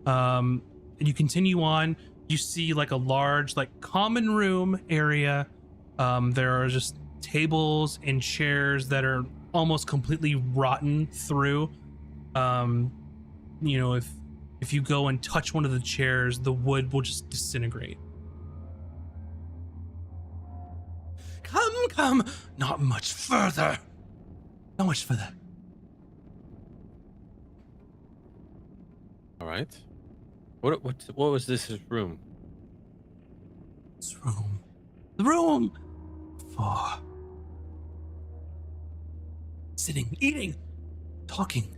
And you continue on. You see like a large like common room area. There are just tables and chairs that are almost completely rotten through. You know, if you go and touch one of the chairs, the wood will just disintegrate. Come, not much further. Not much further. All right. What was this room? This room. The room for sitting, eating, talking.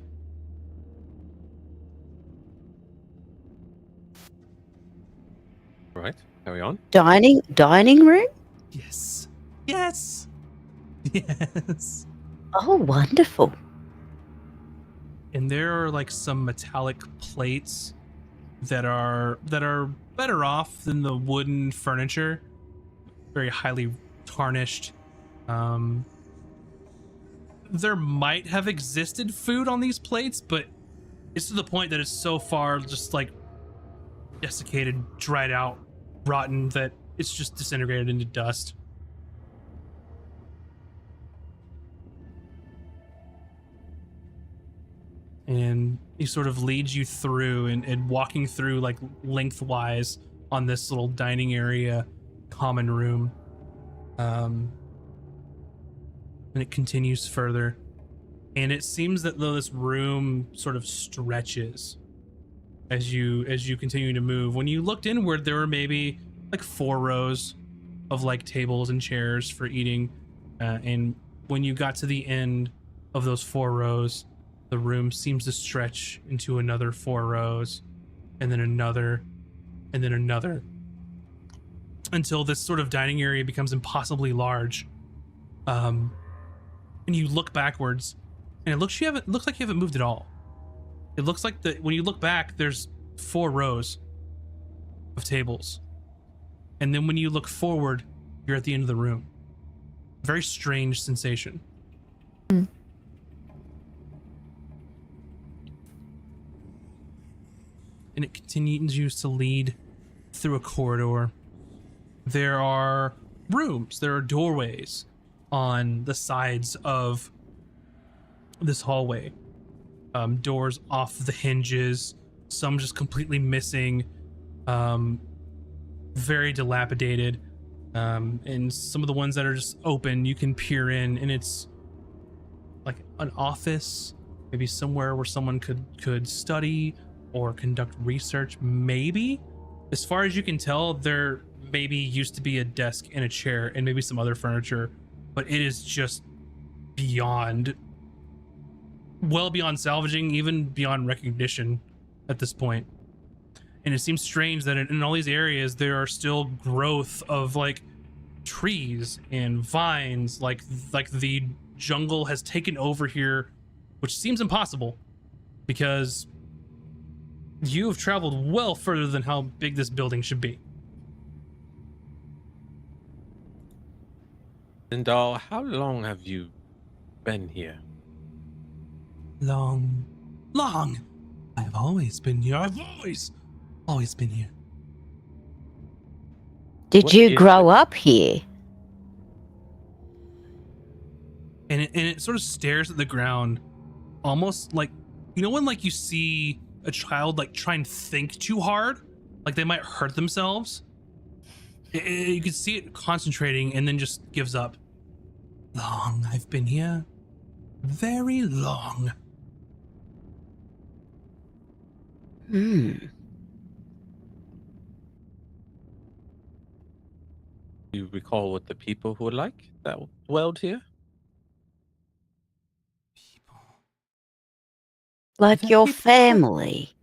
All right. Carry on. Dining room? Yes. Yes. Yes. Oh, wonderful. And there are like some metallic plates that are better off than the wooden furniture. Very highly tarnished. There might have existed food on these plates, but it's to the point that it's so far just like desiccated, dried out, rotten that it's just disintegrated into dust. and he sort of leads you through and walking through like lengthwise on this little dining area common room. And it continues further, and it seems that though this room sort of stretches as you continue to move. When you looked inward, there were maybe like 4 rows of like tables and chairs for eating, and when you got to the end of those 4 rows, the room seems to stretch into another 4 rows, and then another, and then another, until this sort of dining area becomes impossibly large. And you look backwards, and it looks like you haven't moved at all. It looks like when you look back, there's 4 rows of tables, and then when you look forward, you're at the end of the room. Very strange sensation. And it continues to lead through a corridor. There are rooms, there are doorways on the sides of this hallway. Doors off the hinges, some just completely missing, very dilapidated. And some of the ones that are just open, you can peer in, and it's like an office, maybe somewhere where someone could study or conduct research. Maybe, as far as you can tell, there maybe used to be a desk and a chair and maybe some other furniture, but it is just well beyond salvaging, even beyond recognition at this point. And it seems strange that in all these areas there are still growth of like trees and vines, like the jungle has taken over here, which seems impossible because you have traveled well further than how big this building should be. Lindal, how long have you been here? Long. I've always been here. I've always been here. Did What you is grow it? up here? And it sort of stares at the ground, almost like, you know when like you see a child like try and think too hard, like they might hurt themselves. You can see it concentrating and then just gives up. Long I've been here. Very long. Do you recall what the people were like that dwelled here? People. Like That your people- family?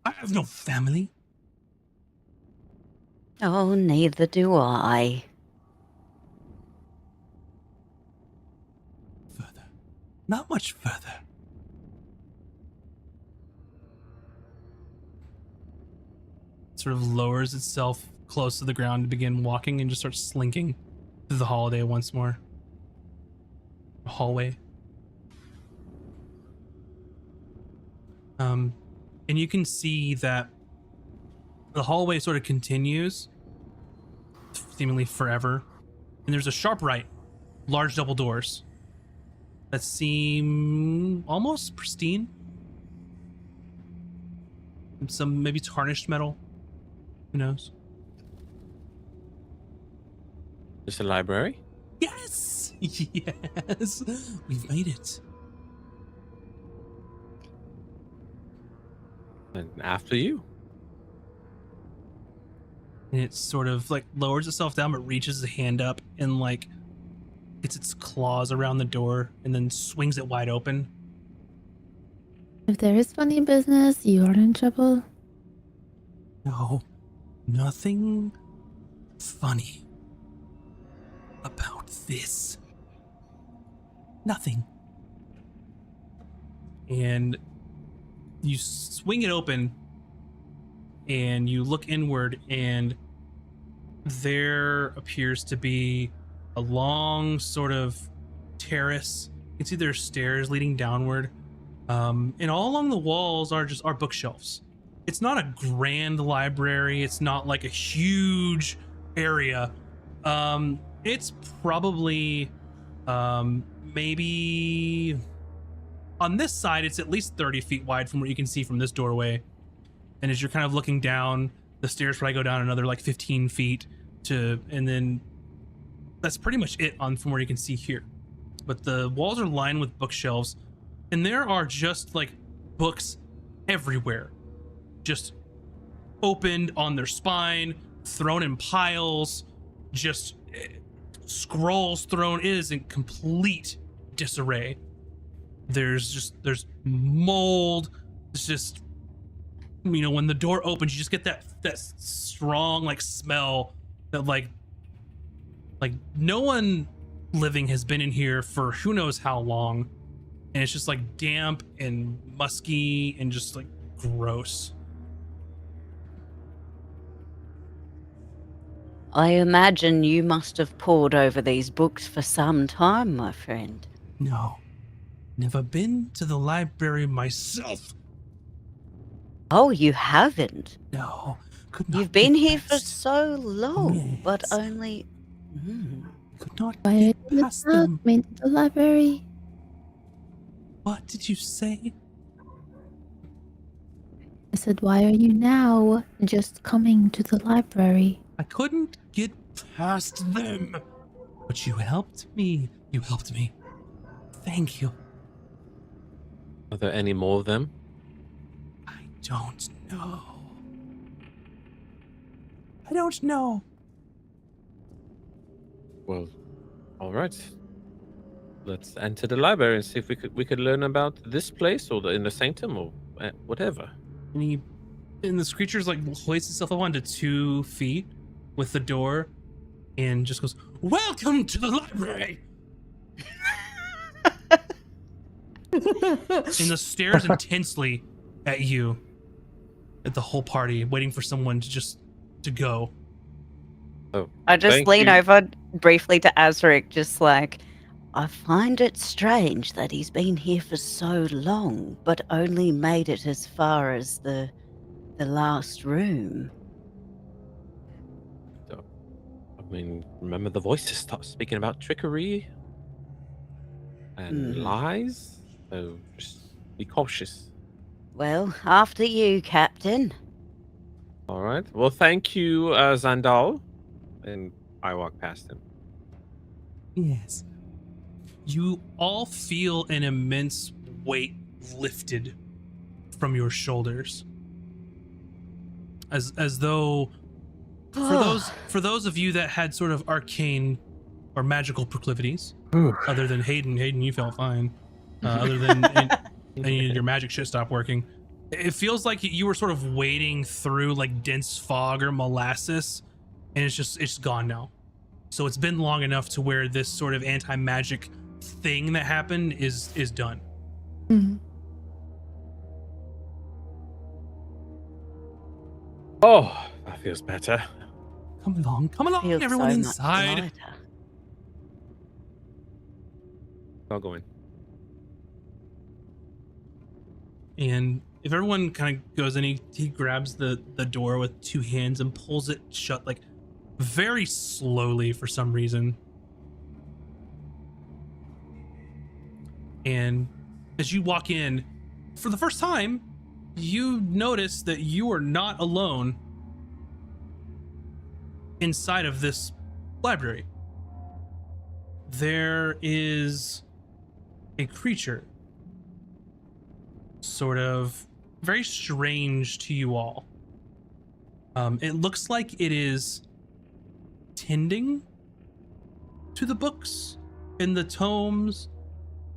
I have no family. Oh, neither do I. Further. Not much further. It sort of lowers itself close to the ground to begin walking and just starts slinking through the hallway once more. Hallway. And you can see that the hallway sort of continues seemingly forever. And there's a sharp right, large double doors that seem almost pristine. And some maybe tarnished metal. Who knows? Just a library? Yes! Yes! We've made it. And after you. And it sort of like lowers itself down, but reaches a hand up and like gets its claws around the door and then swings it wide open. If there is funny business, you are in trouble. No, nothing funny about this. Nothing. And you swing it open and you look inward, and there appears to be a long sort of terrace. You can see there's stairs leading downward. And all along the walls are bookshelves. It's not a grand library. It's not like a huge area. It's probably maybe On this side, it's at least 30 feet wide from what you can see from this doorway. And as you're kind of looking down, the stairs probably go down another like 15 feet and then that's pretty much it on from where you can see here. But the walls are lined with bookshelves, and there are just like books everywhere, just opened on their spine, thrown in piles, just scrolls thrown. It is in complete disarray. There's mold. It's just, you know, when the door opens, you just get that strong like smell that like no one living has been in here for who knows how long, and it's just like damp and musky and just like gross. I imagine you must have pored over these books for some time, my friend. No, never been to the library myself. Oh, you haven't? No, could not You've been get here for past- so long, but Yes. only... could not Why are get you past not them. coming to the library? What did you say? I said, why are you now just coming to the library? I couldn't get past them, but you helped me. You helped me. Thank you. Are there any more of them? I don't know. I don't know. Well, all right. Let's enter the library and see if we could learn about this place or the inner sanctum or whatever. And this creature's like hoists itself up onto 2 feet with the door and just goes, "Welcome to the library." And the stares intensely at you, at the whole party, waiting for someone to go. Oh, I just thank lean you. over briefly to Azric, just like, I find it strange that he's been here for so long, but only made it as far as the last room. I mean, remember the voices start speaking about trickery and lies? So just be cautious. Well, after you, Captain. All right. Well, thank you, Zandal. And I walk past him. Yes. You all feel an immense weight lifted from your shoulders. As though for those of you that had sort of arcane or magical proclivities, other than Hayden, you felt fine. Other than and your magic shit stopped working. It feels like you were sort of wading through like dense fog or molasses, and it's gone now. So it's been long enough to where this sort of anti-magic thing that happened is done. Mhm. Oh, that feels better. Come along, Feels everyone so much inside. lighter. I'll go in. And if everyone kind of goes in, he grabs the door with 2 hands and pulls it shut, like very slowly for some reason. And as you walk in, for the first time, you notice that you are not alone inside of this library. There is a creature, sort of very strange to you all. It looks like it is tending to the books and the tomes.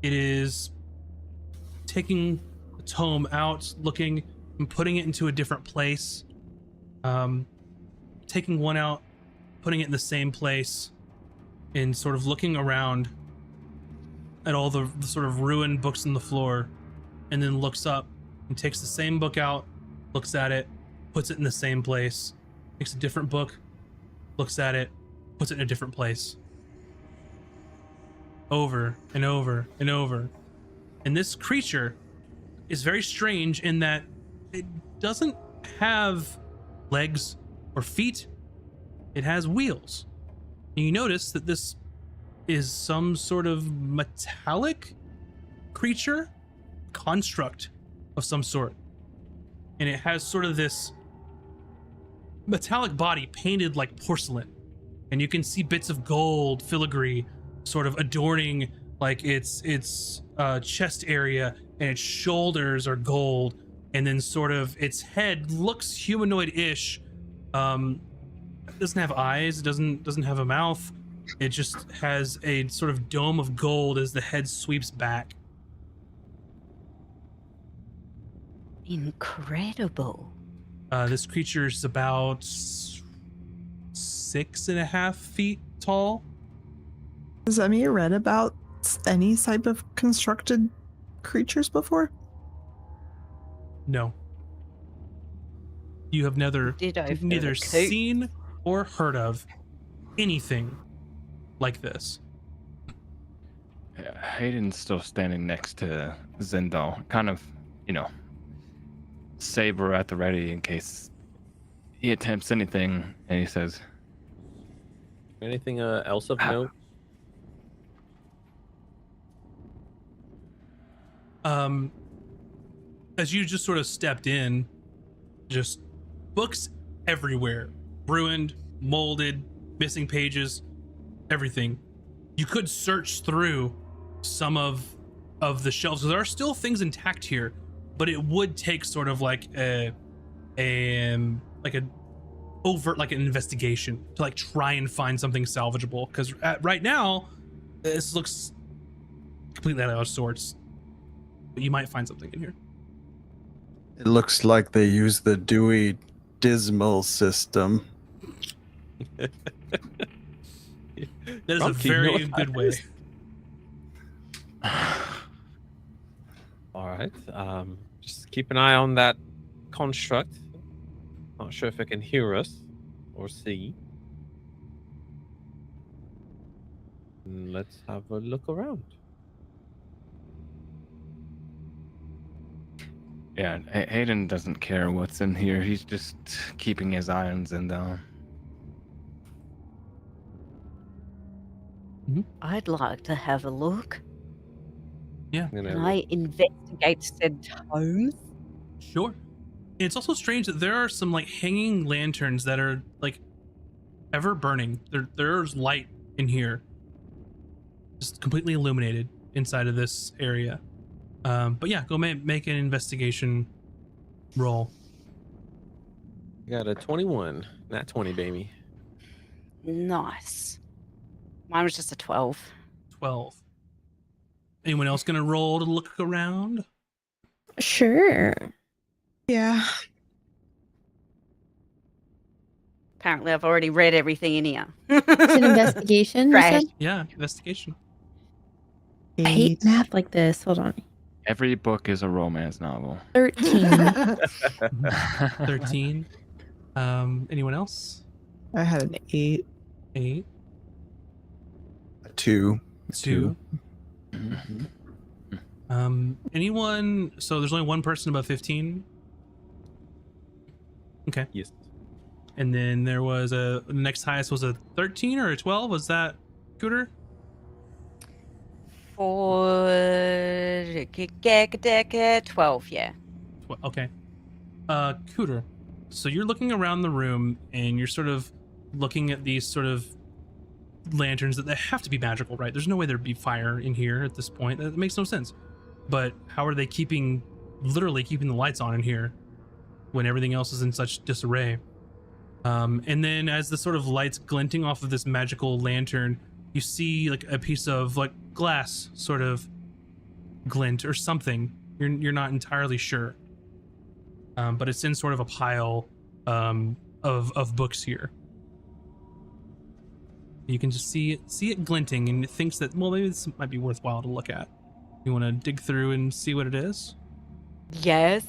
It is taking a tome out, looking and putting it into a different place. Taking one out, putting it in the same place, and sort of looking around at all the sort of ruined books on the floor, and then looks up and takes the same book out, looks at it, puts it in the same place, takes a different book, looks at it, puts it in a different place. Over and over and over. And this creature is very strange in that it doesn't have legs or feet. It has wheels. And you notice that this is some sort of metallic creature construct of some sort, and it has sort of this metallic body painted like porcelain, and you can see bits of gold filigree sort of adorning like its chest area, and its shoulders are gold, and then sort of its head looks humanoid-ish. It doesn't have eyes, it doesn't have a mouth. It just has a sort of dome of gold as the head sweeps back. Incredible. This creature is about 6.5 feet tall. Has Emmy read about any type of constructed creatures before? No. You have neither seen or heard of anything like this. Hayden's still standing next to Zendal, kind of, saber at the ready in case he attempts anything, and he says, Anything else of note? As you just sort of stepped in, just books everywhere, ruined, molded, missing pages, everything. You could search through some of the shelves. There are still things intact here, but it would take sort of like an overt, like an investigation to like try and find something salvageable. Because right now, this looks completely out of sorts. But you might find something in here. It looks like they use the Dewey Dismal system. That is a very good way. All right. Just keep an eye on that construct. Not sure if it can hear us or see. Let's have a look around. yeah, Hayden doesn't care what's in here. He's just keeping his eye on Zendal. I'd like to have a look. Yeah. I'm gonna Can I investigate said tomes? Sure. It's also strange that there are some like hanging lanterns that are like ever burning. There's light in here, just completely illuminated inside of this area. But yeah, go make an investigation roll. You got a 21, not 20, baby. Nice. Mine was just a 12. 12. Anyone else gonna roll to look around? Sure. Yeah. Apparently, I've already read everything in here. It's an investigation. You Right. said? Yeah, investigation. I hate math like this. Hold on. Every book is a romance novel. 13. 13. Anyone else? I had an 8. 8. 2. 2. Mhm. Anyone? So there's only one person above 15. Okay. Yes. And then there was the next highest was a 13 or a 12. Was that Cooter? For 12, yeah. Okay. Cooter. So you're looking around the room and you're sort of looking at these sort of lanterns that they have to be magical, right? There's no way there'd be fire in here at this point. That makes no sense. But how are they literally keeping the lights on in here when everything else is in such disarray? And then as the sort of lights glinting off of this magical lantern, you see like a piece of like glass sort of glint or something. You're not entirely sure. But it's in sort of a pile of books here. You can just see it glinting, and it thinks that, well, maybe this might be worthwhile to look at. You want to dig through and see what it is? Yes.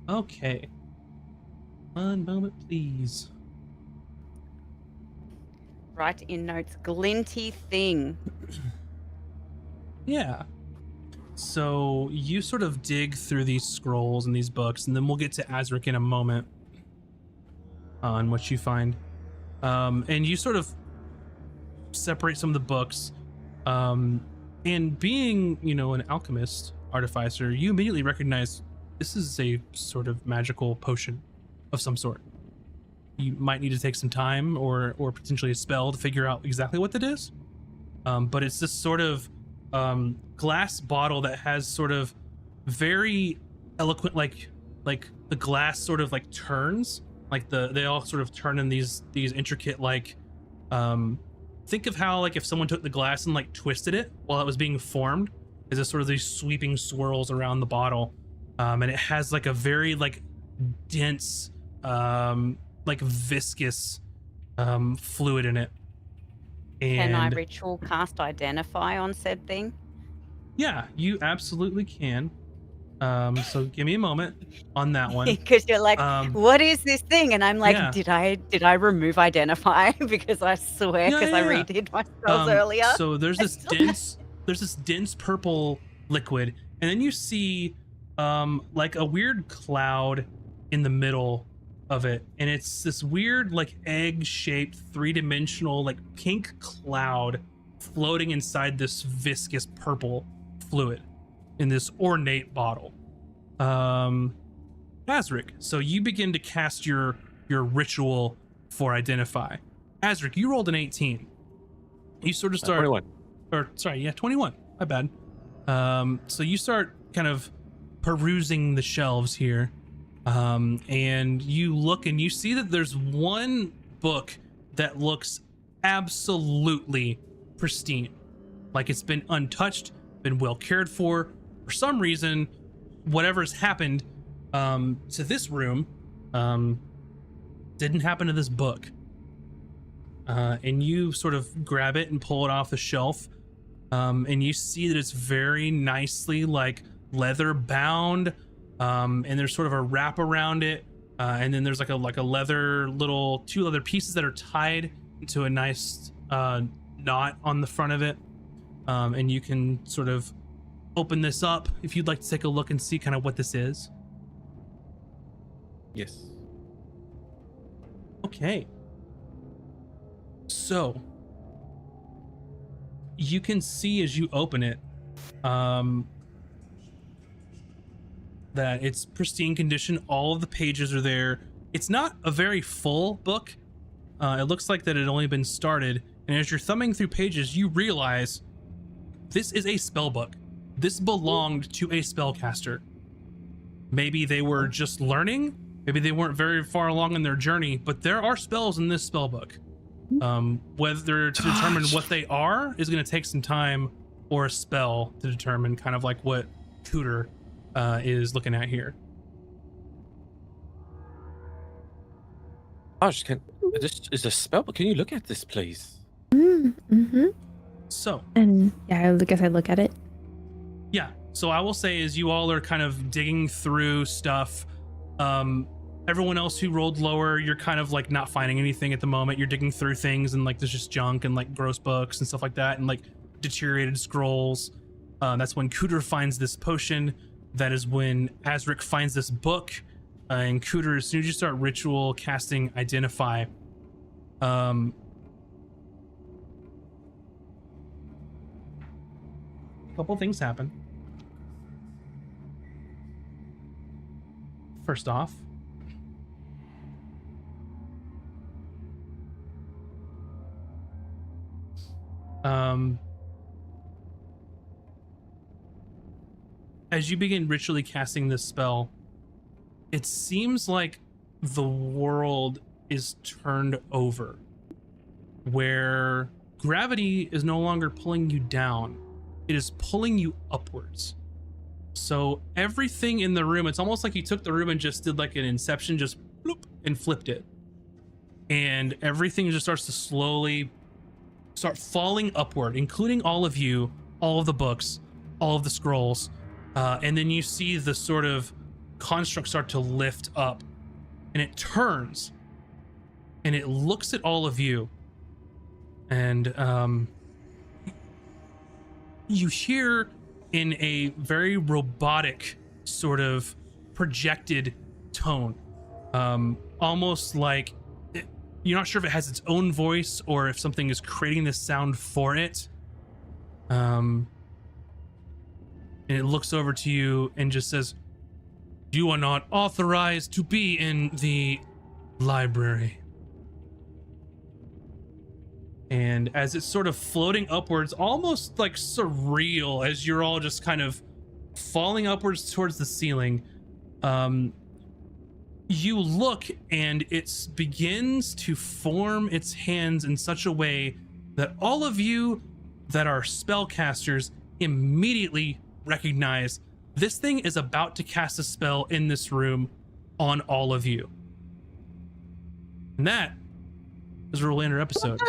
Okay. One moment, please. Write in notes, glinty thing. Yeah. So you sort of dig through these scrolls and these books, and then we'll get to Azric in a moment on what you find. And you sort of separate some of the books. And being, an alchemist, artificer, you immediately recognize this is a sort of magical potion of some sort. You might need to take some time or potentially a spell to figure out exactly what that is. But it's this sort of glass bottle that has sort of very eloquent, like the glass sort of like turns, like they all sort of turn in these intricate like think of how like if someone took the glass and like twisted it while it was being formed, is a sort of these sweeping swirls around the bottle, and it has like a very like dense like viscous fluid in it. And Can I ritual cast identify on said thing? yeah, you absolutely can. So give me a moment on that one. Because you're like, what is this thing? And I'm like, yeah. did I remove identify? Because I swear, because I redid my spells earlier. So there's this dense purple liquid, and then you see like a weird cloud in the middle of it, and it's this weird like egg-shaped 3-dimensional like pink cloud floating inside this viscous purple fluid in this ornate bottle. Azric, so you begin to cast your ritual for identify. Azric, you rolled an 18. You sort of start 21. Or sorry, yeah, 21. My bad. So you start kind of perusing the shelves here, and you look and you see that there's one book that looks absolutely pristine, like it's been untouched, been well cared for. For some reason, whatever's happened to this room didn't happen to this book. And you sort of grab it and pull it off the shelf, and you see that it's very nicely like leather bound, and there's sort of a wrap around it, and then there's like a leather two leather pieces that are tied into a nice knot on the front of it, and you can sort of open this up if you'd like to take a look and see kind of what this is. Yes. Okay. So you can see as you open it that it's pristine condition. All of the pages are there. It's not a very full book. It looks like that it had only been started, and as you're thumbing through pages, you realize this is a spell book. This belonged to a spellcaster. Maybe they were just learning, maybe they weren't very far along in their journey, but there are spells in this spell book. Whether to determine what they are is going to take some time, or a spell to determine kind of like what Cooter is looking at here. Gosh, this is a spell book. Can you look at this, please? Mm-hmm. So, and yeah, I guess I look at it. yeah, so I will say as you all are kind of digging through stuff, everyone else who rolled lower, you're kind of like not finding anything at the moment. You're digging through things and like there's just junk and like gross books and stuff like that, and like deteriorated scrolls. That's when Cooter finds this potion. That is when Azric finds this book. And Cooter, as soon as you start ritual casting identify, a couple things happen. First off, as you begin ritually casting this spell, it seems like the world is turned over, where gravity is no longer pulling you down, it is pulling you upwards. So everything in the room, it's almost like you took the room and just did like an inception, just bloop, and flipped it. And everything just starts to slowly start falling upward, including all of you, all of the books, all of the scrolls. And then you see the sort of construct start to lift up, and it turns and it looks at all of you, and you hear in a very robotic sort of projected tone, almost like you're not sure if it has its own voice or if something is creating this sound for it. and it looks over to you and just says, "You are not authorized to be in the library." And as it's sort of floating upwards, almost like surreal, as you're all just kind of falling upwards towards the ceiling, you look and it begins to form its hands in such a way that all of you that are spellcasters immediately recognize this thing is about to cast a spell in this room on all of you. And that is a Rollander episode. No!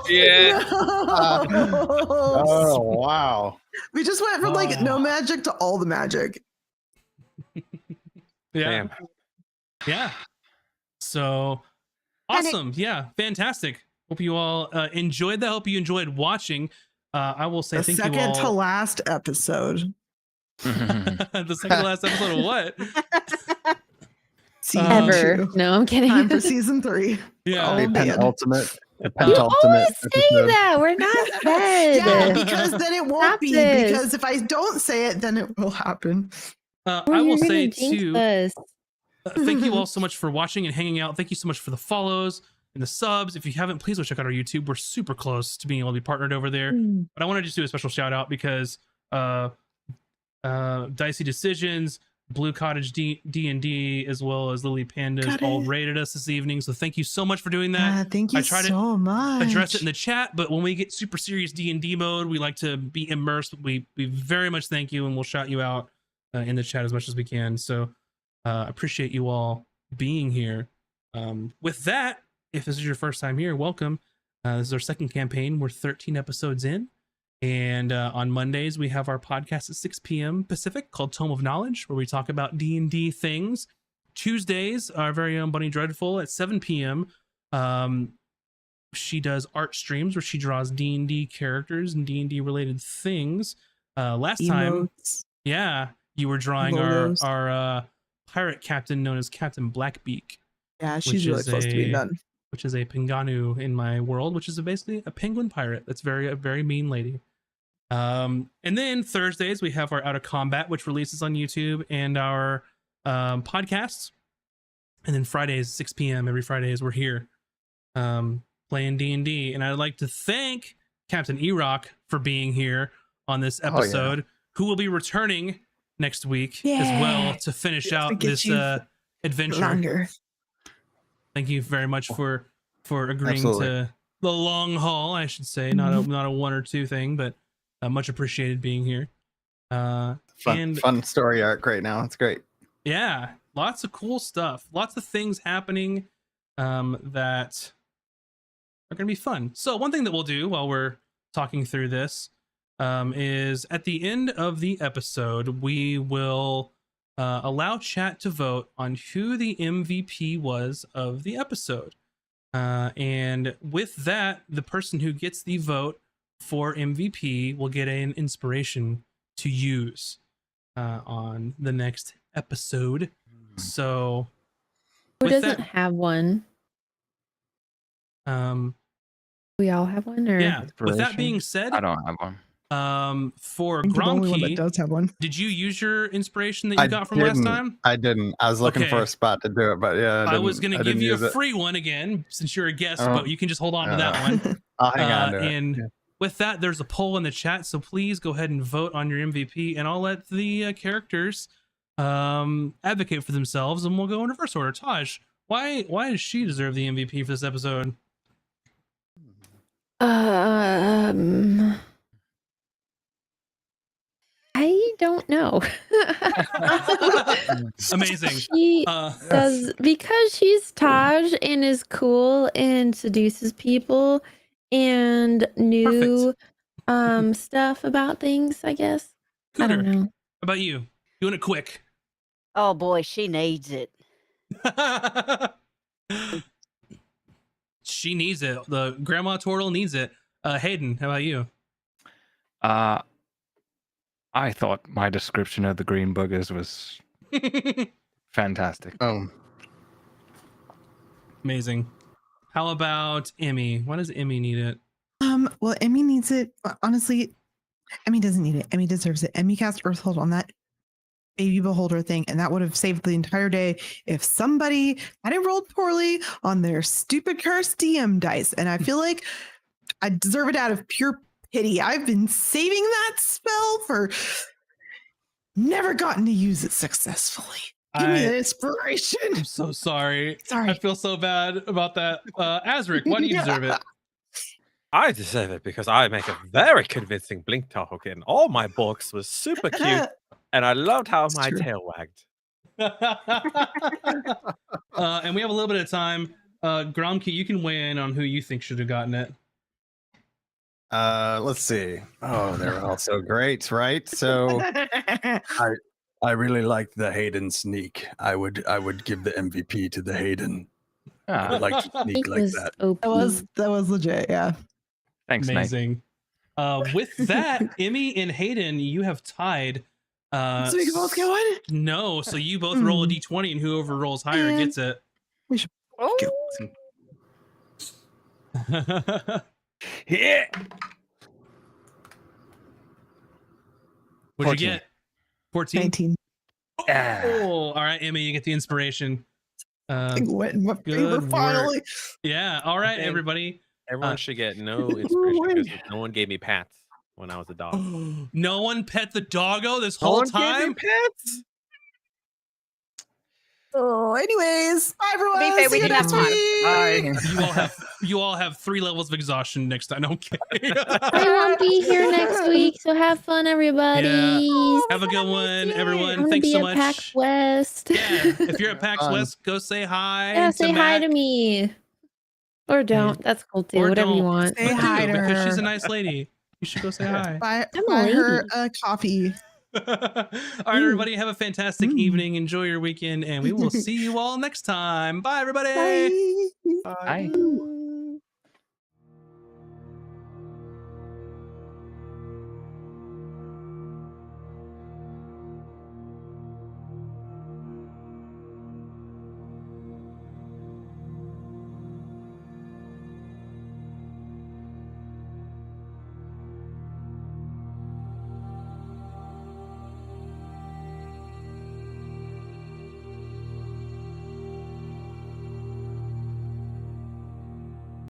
Yeah. Oh wow. We just went from like no magic to all the magic. Yeah. Damn. Yeah. So awesome. Yeah. Fantastic. Hope you all enjoyed that. Hope you enjoyed watching. I will say The thank second you all. to last episode. The second to last episode of what? Season Ever. 2. No, I'm kidding. Time for season 3. Yeah. The Oh, man. penultimate. The You penultimate always say episode. that. We're not dead. Yeah, because then it won't Stop be. this. Because if I don't say it, then it will happen. I You're will gonna say jinx too. us. Thank you all so much for watching and hanging out. Thank you so much for the follows and the subs. If you haven't, please go check out our YouTube. We're super close to being able to be partnered over there. But I want to just do a special shout out because Dicey Decisions, Blue Cottage D&D, as well as Lily Pandas Got all it. rated us this evening. So thank you so much for doing that. Thank you I try to so much. address it in the chat, but when we get super serious D&D mode, we like to be immersed. We very much thank you, and we'll shout you out in the chat as much as we can. So appreciate you all being here. With that, if this is your first time here, welcome. This is our second campaign. We're 13 episodes in, and on Mondays we have our podcast at 6 p.m. Pacific called Tome of Knowledge, where we talk about D&D things. Tuesdays, our very own Bunny Dreadful at 7 p.m. She does art streams where she draws D&D characters and D&D related things. Last time, Emotes. yeah, you were drawing Logos. our pirate captain known as Captain Blackbeak, Yeah, which she's really is close to being done. which is a Pinganu in my world, which is basically a penguin pirate. That's a very mean lady. And then Thursdays we have our Out of Combat, which releases on YouTube, and our podcasts. And then Fridays, 6 p.m. every Fridays, we're here playing D&D. And I'd like to thank Captain Erock for being here on this Oh, yeah. episode, who will be returning next week as well Yeah. to finish We have to out get this you adventure. Longer. Thank you very much for agreeing Absolutely. to the long haul, I should say, not a one or two thing, but much appreciated being here. Fun story arc right now. It's great. Yeah, lots of cool stuff, lots of things happening that are going to be fun. So one thing that we'll do while we're talking through this is at the end of the episode, we will allow chat to vote on who the MVP was of the episode. And with that, the person who gets the vote for MVP will get an inspiration to use on the next episode. So Who with doesn't that, have one? We all have one, or yeah, with that Inspiration? being said, I don't have one. for I think you're the only one that Gromkey, does have one. did you use your inspiration that you I got from last didn't. time? I didn't. I was looking for Okay. a spot to do it, but yeah, I was going to give you a use it. free one again since you're a guest, Oh. but you can just hold on to that one. I'll hang on to it. And Yeah. with that, there's a poll in the chat, so please go ahead and vote on your MVP, and I'll let the characters advocate for themselves, and we'll go in reverse order. Taj, why does she deserve the MVP for this episode? I don't know. Amazing. She does, because she's Taj and is cool and seduces people and knew stuff about things, I guess. I don't Cooter, know. how about you? Doing it quick. Oh boy, she needs it. She needs it. The grandma turtle needs it. Hayden, how about you? I thought my description of the green boogers was fantastic. Amazing. How about Emmy? Why does Emmy need it? Well, Emmy needs it. Honestly, Emmy doesn't need it. Emmy deserves it. Emmy cast Earthhold on that baby beholder thing, and that would have saved the entire day if somebody hadn't rolled poorly on their stupid cursed DM dice. And I feel like I deserve it out of pure pity. I've been saving that spell for never gotten to use it successfully. Give me the inspiration. I'm so sorry. Sorry. I feel so bad about that. Azric, why do you deserve it? I deserve it because I make a very convincing blink token. All my books was super cute, and I loved how It's my true. tail wagged. And we have a little bit of time. Gromke, you can weigh in on who you think should have gotten it. Let's see. Oh, they're all so great, right? So I really liked the Hayden sneak. I would give the MVP to the Hayden. I would like to I sneak think like was that. OP. That was legit. Yeah. Thanks, Nate. Amazing. With that, Emmy and Hayden, you have tied. So we can both get one? No, so you both roll a d20, and whoever rolls higher gets it. Oh, Yeah. What'd you get? 14. 19. Oh, all right, Emmy, you get the inspiration. Wet in my good favor work. finally. Yeah, all right, Okay. everybody. Everyone should get no inspiration because no one gave me pats when I was a dog. No one pet the doggo this whole time? pats? Oh, anyways, bye everyone. To be fair, we See you didn't have next time. week. You all have 3 levels of exhaustion next time. Okay. I won't be here next week, so have fun, everybody. Have a good one, I'm everyone. gonna Thanks be so at much. PAX West. Yeah, if you're at PAX West, go say hi. Yeah, say hi Matt. to me. Or don't. That's cool too. Or Whatever you don't. want. Say But hi do, to because she's a her. nice lady. You should go say hi. Buy I'm a her lady. a coffee. All right, everybody, have a fantastic evening. Enjoy your weekend, and we will see you all next time. Bye, everybody. Bye. Bye.